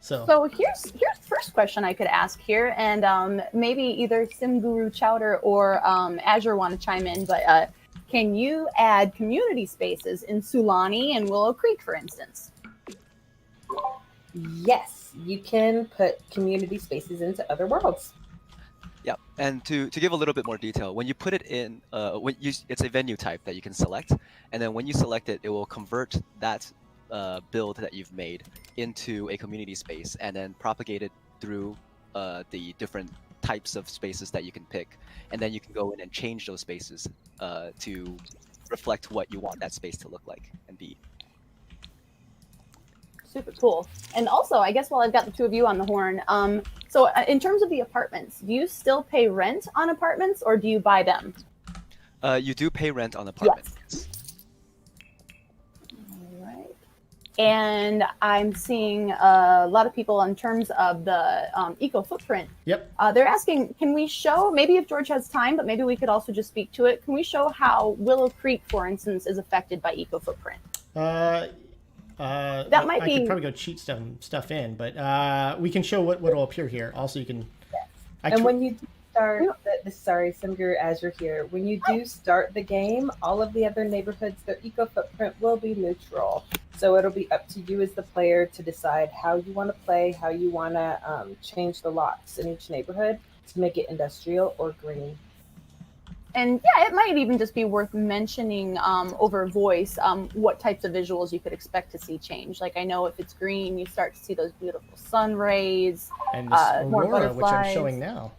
So here's the first question I could ask here, and maybe either Sim Guru Chowder or Azure want to chime in, but can you add community spaces in Sulani and Willow Creek, for instance? Yes, you can put community spaces into other worlds. Yeah, and to give a little bit more detail, when you put it in, it's a venue type that you can select, and then when you select it, it will convert that build that you've made into a community space and then propagate it through the different types of spaces that you can pick, and then you can go in and change those spaces to reflect what you want that space to look like and be. Super cool. And also, I guess while I've got the two of you on the horn, so in terms of the apartments, do you still pay rent on apartments or do you buy them? You do pay rent on apartments. Yes. All right. And I'm seeing a lot of people in terms of the eco footprint. Yep. They're asking, can we show, maybe if George has time, but maybe we could also just speak to it. Can we show how Willow Creek, for instance, is affected by eco footprint? That might I be. could probably go cheat some stuff in, but we can show what will appear here. Also, you can. And when you do start, sorry, Simgur, as you're here, when you do start the game, all of the other neighborhoods, their eco footprint will be neutral. So it'll be up to you as the player to decide how you want to play, how you want to change the lots in each neighborhood to make it industrial or green. And yeah, it might even just be worth mentioning over voice what types of visuals you could expect to see change. Like I know if it's green, you start to see those beautiful sun rays. And this more aurora, which I'm butterflies. showing now.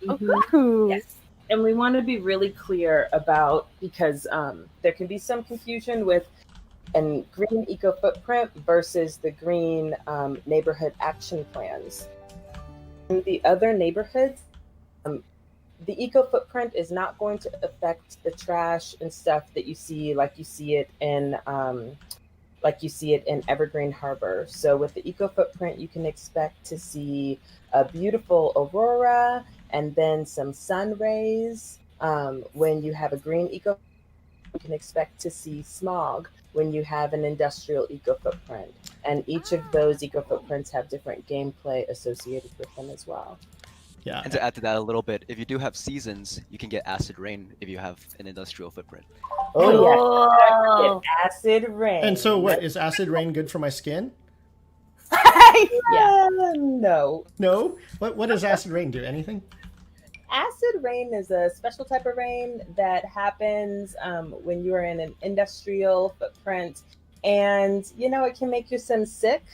Oh, Yes. And we want to be really clear about, because there can be some confusion with a green eco footprint versus the green neighborhood action plans. In the other neighborhoods, the eco footprint is not going to affect the trash and stuff that you see, like you see it in Evergreen Harbor. So with the eco footprint, you can expect to see a beautiful aurora and then some sun rays. When you have a green eco, you can expect to see smog when you have an industrial eco footprint. And each of those eco footprints have different gameplay associated with them as well. Yeah. And to add to that a little bit, if you do have seasons, you can get acid rain if you have an industrial footprint. Oh, yeah. Acid rain. And so what, is acid rain good for my skin? Yeah. No. No? What does acid rain do? Anything? Acid rain is a special type of rain that happens when you are in an industrial footprint. And, it can make your Sims sick.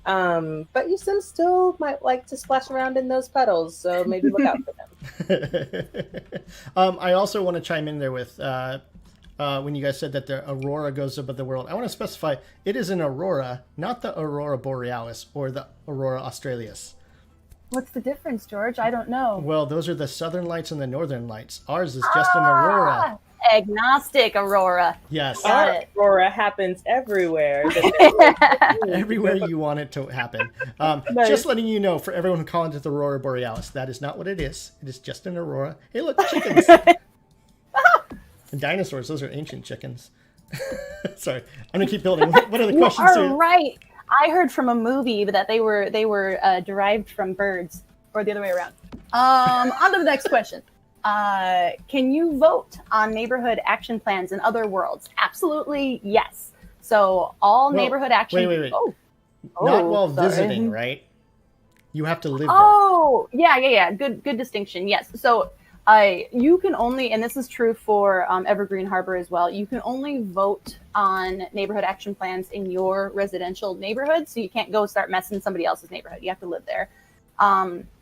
But your Sims still might like to splash around in those puddles, so maybe look out for them. I also want to chime in there with when you guys said that the aurora goes above the world. I want to specify it is an aurora, not the aurora borealis or the aurora australis. What's the difference, George? I don't know. Well, those are the southern lights and the northern lights. Ours is just an aurora. Agnostic aurora. Yes. Got it. Aurora happens everywhere. Everywhere you want it to happen. Nice. Just letting you know, for everyone who calls it the aurora borealis, that is not what it is. It is just an aurora. Hey, look, chickens. And dinosaurs, those are ancient chickens. Sorry, I'm gonna keep building. What are the questions You are here? right. I heard from a movie that they were derived from birds, or the other way around. On to the next question. Can you vote on neighborhood action plans in other worlds? Absolutely, yes. So all neighborhood action. Wait. Oh, Not while sorry. visiting, right? You have to live Oh, yeah. Good distinction. Yes. So you can only, and this is true for Evergreen Harbor as well, you can only vote on neighborhood action plans in your residential neighborhood. So you can't go start messing somebody else's neighborhood. You have to live there.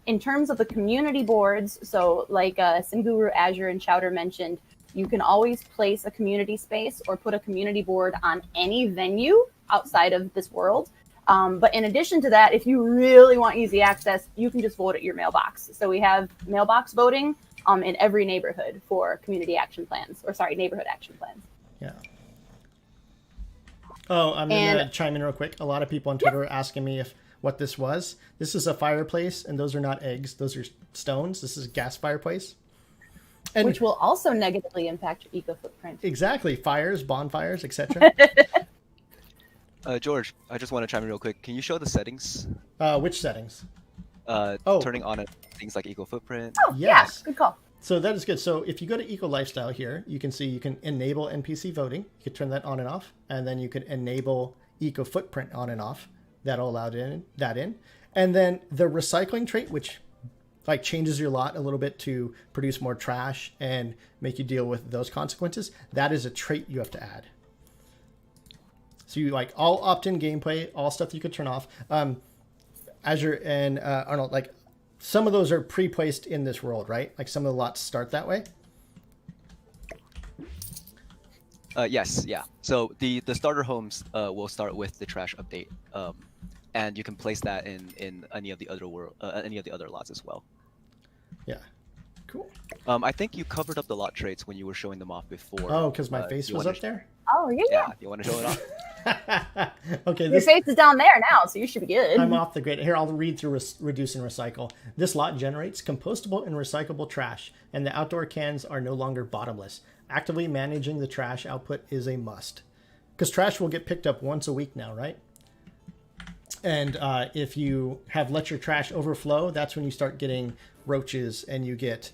In terms of the community boards, so like Simguru, Azure, and Chowder mentioned, you can always place a community space or put a community board on any venue outside of this world. But in addition to that, if you really want easy access, you can just vote at your mailbox. So we have mailbox voting in every neighborhood for community action plans, or sorry, neighborhood action plans. Yeah. Oh, I'm going to chime in real quick. A lot of people on Twitter are asking me what this was. This is a fireplace, and those are not eggs. Those are stones. This is a gas fireplace. And which will also negatively impact your eco footprint. Exactly. Fires, bonfires, etc. George, I just want to chime in real quick. Can you show the settings? Which settings? Turning on things like eco footprint. Oh, yes. Yeah, good call. So that is good. So if you go to Eco Lifestyle here, you can see you can enable NPC voting. You can turn that on and off. And then you can enable Eco Footprint on and off. That'll allow that in. And then the recycling trait, which like changes your lot a little bit to produce more trash and make you deal with those consequences, that is a trait you have to add. So you like all opt-in gameplay, all stuff you could turn off. Azure and Arnold, like some of those are pre-placed in this world, right? Like some of the lots start that way. Yes, yeah. So the starter homes will start with the trash update, and you can place that in any of the other lots as well. Yeah, cool. I think you covered up the lot traits when you were showing them off before. Oh, because my face was up there? Oh, yeah. Yeah, you want to show it off? Okay, your face is down there now, so you should be good. I'm off the grid. Here, I'll read through reduce and recycle. This lot generates compostable and recyclable trash, and the outdoor cans are no longer bottomless. Actively managing the trash output is a must. because trash will get picked up once a week now, right? And if you have let your trash overflow, that's when you start getting roaches and you get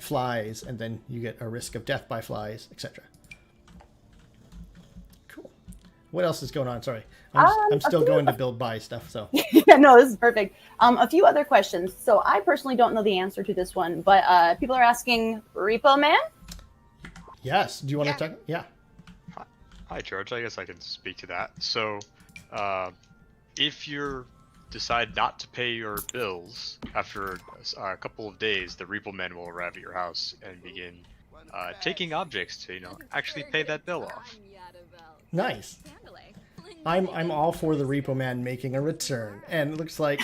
flies, and then you get a risk of death by flies, etc. Cool. What else is going on? Sorry, I'm still going to build by stuff. So yeah, no, this is perfect. A few other questions. So I personally don't know the answer to this one, but people are asking Repo Man. Yes. Do you want to talk? Yeah. Hi, George. I guess I can speak to that. So, if you decide not to pay your bills after a couple of days, the repo man will arrive at your house and begin taking objects to, actually pay that bill off. Nice. I'm all for the repo man making a return, and it looks like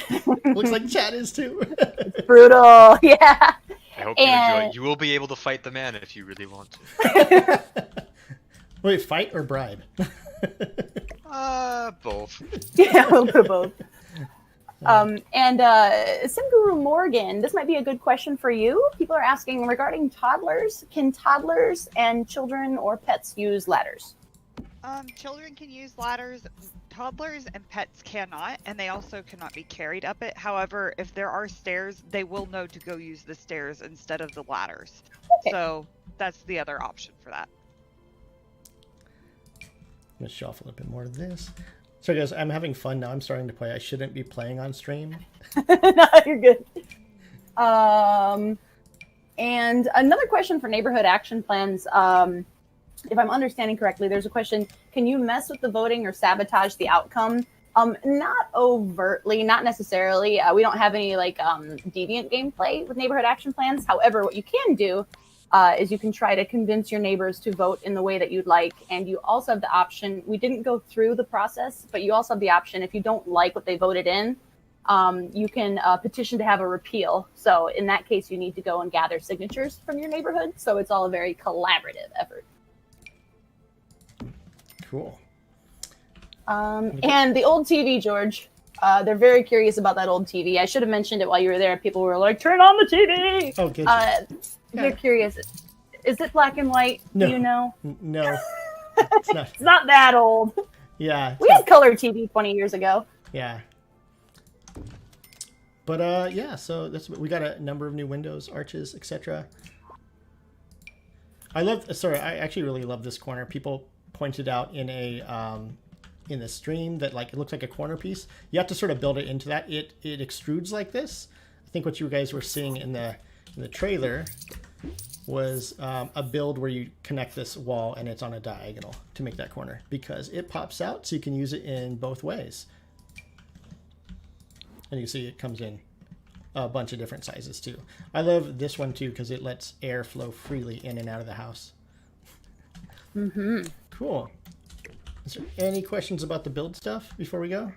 Chad is too. It's brutal, yeah. I hope you enjoy it. You will be able to fight the man if you really want to. Wait, fight or bribe? Both. Yeah, a little bit of both. And Simguru Morgan, this might be a good question for you. People are asking regarding toddlers. Can toddlers and children or pets use ladders? Children can use ladders. Toddlers and pets cannot, and they also cannot be carried up it. However, if there are stairs, they will know to go use the stairs instead of the ladders. Okay. So that's the other option for that. I'm going to show off a little bit more of this. So guys, I'm having fun now. I'm starting to play. I shouldn't be playing on stream. No, you're good. And another question for neighborhood action plans. If I'm understanding correctly, there's a question, can you mess with the voting or sabotage the outcome? Not overtly, not necessarily. We don't have any deviant gameplay with neighborhood action plans. However, what you can do is you can try to convince your neighbors to vote in the way that you'd like. And you also have the option, we didn't go through the process, but you also have the option, if you don't like what they voted in, you can petition to have a repeal. So in that case, you need to go and gather signatures from your neighborhood. So it's all a very collaborative effort. Cool. And the old TV, George, they're very curious about that old TV. I should have mentioned it while you were there. People were like, turn on the TV. Oh, good. They're curious. Is it black and white? No. Do you know? No. It's not. It's not that old. Yeah. We had color TV 20 years ago. Yeah. But yeah, so we got a number of new windows, arches, etc. I actually really love this corner. People pointed out in the stream that it looks like a corner piece. You have to sort of build it into that. It extrudes like this. I think what you guys were seeing in the trailer was a build where you connect this wall and it's on a diagonal to make that corner, because it pops out so you can use it in both ways. And you see it comes in a bunch of different sizes too. I love this one too because it lets air flow freely in and out of the house. Mm-hmm. Cool. Is there any questions about the build stuff before we go?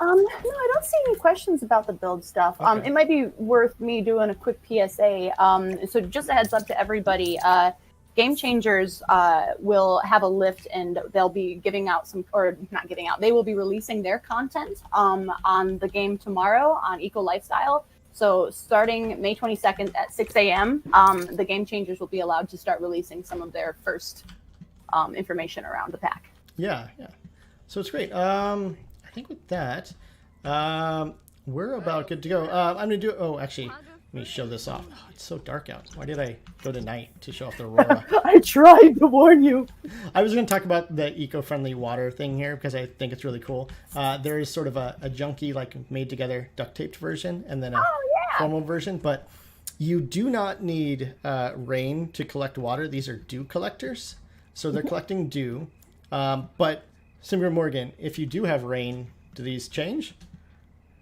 No, I don't see any questions about the build stuff. Okay. It might be worth me doing a quick PSA. So just a heads up to everybody, Game Changers will have a lift, and they'll be giving out they will be releasing their content on the game tomorrow on Eco Lifestyle. So starting May 22nd at 6 a.m., the Game Changers will be allowed to start releasing some of their first information around the pack. Yeah. So it's great. I think with that, we're about good to go. I'm going to do... actually, let me show this off. Oh, it's so dark out. Why did I go to night to show off the aurora? I tried to warn you. I was going to talk about the eco-friendly water thing here because I think it's really cool. There is sort of a junky, made-together duct-taped version and then a formal version, but you do not need rain to collect water. These are dew collectors, so they're collecting dew. But Simber Morgan, if you do have rain, do these change?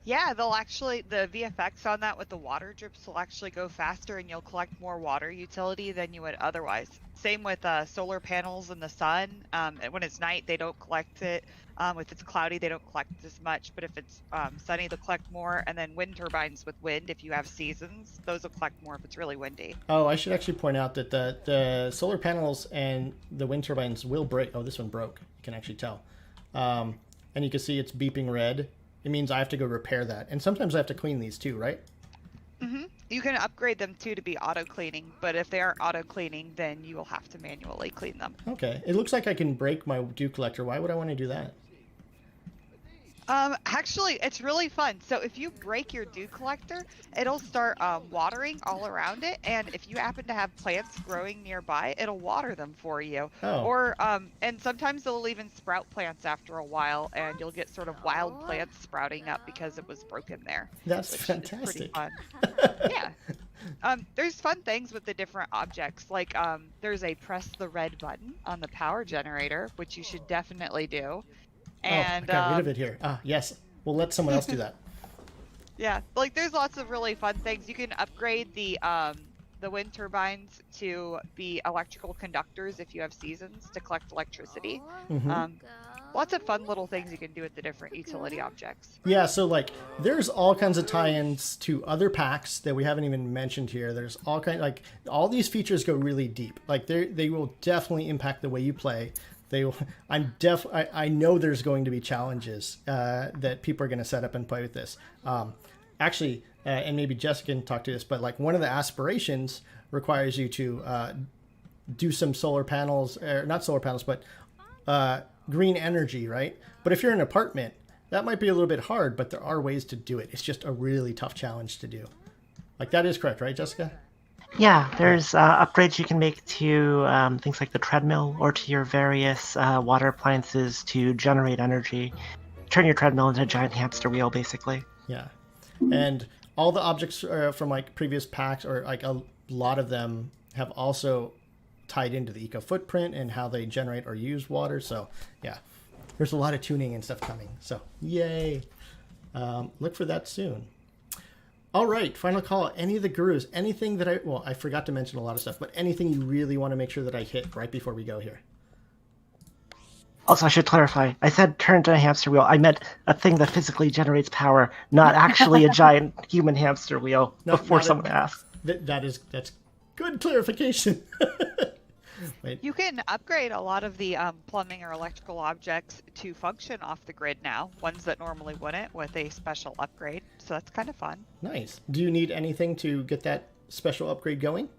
Yeah, the VFX on that with the water drips will actually go faster, and you'll collect more water utility than you would otherwise. Same with solar panels in the sun. And when it's night, they don't collect it. If it's cloudy, they don't collect as much. But if it's sunny, they'll collect more. And then wind turbines with wind, if you have seasons, those will collect more if it's really windy. Oh, I should actually point out that the solar panels and the wind turbines will break. Oh, this one broke. You can actually tell. And you can see it's beeping red. It means I have to go repair that. And sometimes I have to clean these too, right? Mm-hmm. You can upgrade them too to be auto cleaning, but if they aren't auto cleaning, then you will have to manually clean them. Okay. It looks like I can break my dew collector. Why would I want to do that? Actually, it's really fun. So if you break your dew collector, it'll start watering all around it, and if you happen to have plants growing nearby, it'll water them for you. Oh. Or and sometimes it'll even sprout plants after a while, and you'll get sort of wild plants sprouting up because it was broken there. That's Is pretty fantastic. fun. Yeah. There's fun things with the different objects. Like there's a press the red button on the power generator, which you should definitely do. And I got rid of it here. Ah, yes. We'll let someone else do that. Yeah, like there's lots of really fun things. You can upgrade the wind turbines to be electrical conductors if you have seasons to collect electricity. Lots of fun little things you can do with the different utility objects. Yeah, so like there's all kinds of tie-ins to other packs that we haven't even mentioned here. There's all all these features go really deep. Like they will definitely impact the way you play. I know there's going to be challenges that people are going to set up and play with this. Actually, and maybe Jessica can talk to this, but like one of the aspirations requires you to do some solar panels, or not solar panels, but green energy, right? But if you're in an apartment, that might be a little bit hard, but there are ways to do it. It's just a really tough challenge to do. Like that is correct, right, Jessica? Yeah, there's upgrades you can make to things like the treadmill or to your various water appliances to generate energy. Turn your treadmill into a giant hamster wheel, basically. Yeah. And all the objects from like previous packs, or like a lot of them, have also tied into the eco footprint and how they generate or use water. So yeah, there's a lot of tuning and stuff coming. So yay. Look for that soon. All right, final call. Any of the gurus, anything that I forgot to mention a lot of stuff, but anything you really want to make sure that I hit right before we go here? Also, I should clarify. I said turn to a hamster wheel. I meant a thing that physically generates power, not actually a giant human hamster wheel, before someone asks. That's good clarification. Wait. You can upgrade a lot of the plumbing or electrical objects to function off the grid now, ones that normally wouldn't, with a special upgrade. So that's kind of fun. Nice. Do you need anything to get that special upgrade going?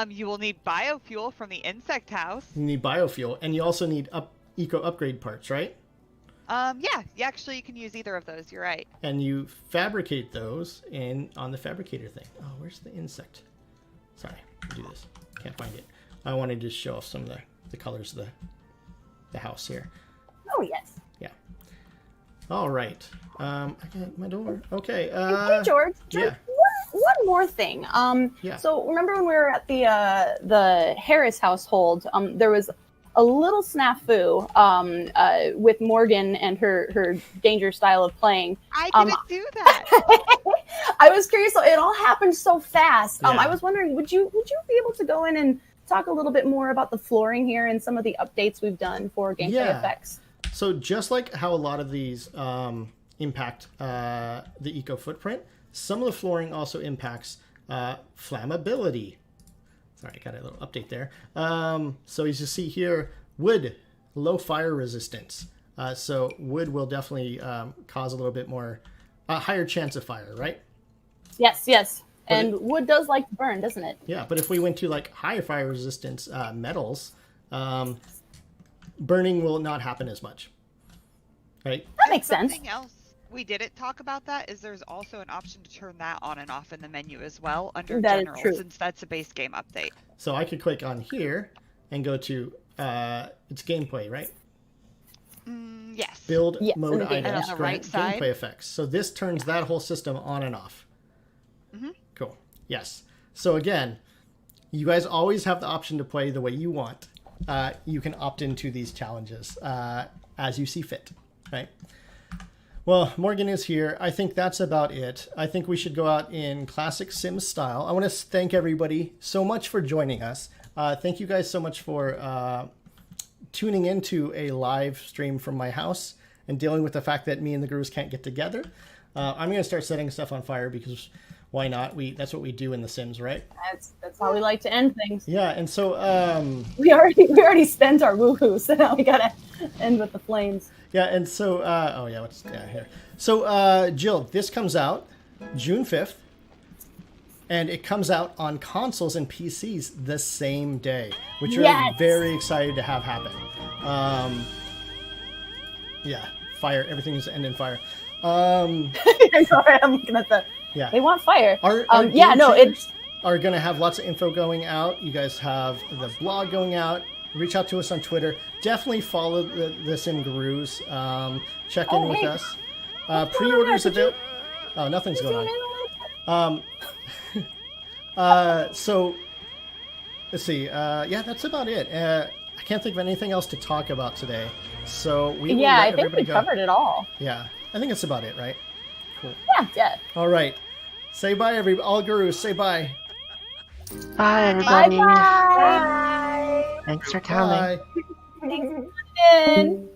You will need biofuel from the insect house. You need biofuel, and you also need eco upgrade parts, right? Yeah, you can use either of those. You're right. And you fabricate those on the fabricator thing. Oh, where's the insect? Sorry, I'll do this. Can't find it. I wanted to show off some of the colors of the house here. Oh, yes. Yeah. All right. I got my door. Okay. Hey, George. Yeah. One more thing. Yeah. So remember when we were at the Harris household? There was a little snafu with Morgan and her danger style of playing. I didn't do that. I was curious. It all happened so fast. Yeah. I was wondering, would you be able to go in and talk a little bit more about the flooring here and some of the updates we've done for gameplay effects? So just like how a lot of these impact the eco footprint, some of the flooring also impacts flammability. Sorry, I got a little update there. So as you see here, wood, low fire resistance. So wood will definitely cause a little bit more, higher chance of fire, right? Yes. And wood does like to burn, doesn't it? Yeah, but if we went to like high fire resistance metals, burning will not happen as much, right? That makes sense. Something else we didn't talk about that is there's also an option to turn that on and off in the menu as well under That is general, true. since that's a base game update. So I could click on here and go to it's gameplay, right? Yes. Build Yes, mode and items, on the grant right side. gameplay effects. So this turns that whole system on and off. Cool. Yes. So again, you guys always have the option to play the way you want. You can opt into these challenges as you see fit, right? Well, Morgan is here. I think that's about it. I think we should go out in classic Sims style. I want to thank everybody so much for joining us. Thank you guys so much for tuning into a live stream from my house and dealing with the fact that me and the gurus can't get together. I'm going to start setting stuff on fire because why not? That's what we do in The Sims, right? That's how we like to end things. Yeah, and so We already spent our woohoo, so now we gotta end with the flames. yeah, and so what's here? So Jill, this comes out June 5th. and it comes out on consoles and PCs the same day, which we're Yes. very excited to have happen. Yeah, fire. Everything's ending fire. Sorry, I'm looking at the. Yeah. They want fire. Our Yeah, game no, changers it's are going to have lots of info going out. You guys have the blog going out. Reach out to us on Twitter. Definitely follow the Sim Gurus. Check in with hey. us. Pre-orders available. Oh, nothing's going on. So let's see. Yeah, that's about it. I can't think of anything else to talk about today. So we will yeah, let I think everybody we go. covered it all. Yeah, I think that's about it, right? Cool. Yeah. All right. Say bye, all gurus. Say bye. Bye, everybody. Bye. Thanks for coming. Bye. Thanks for coming in.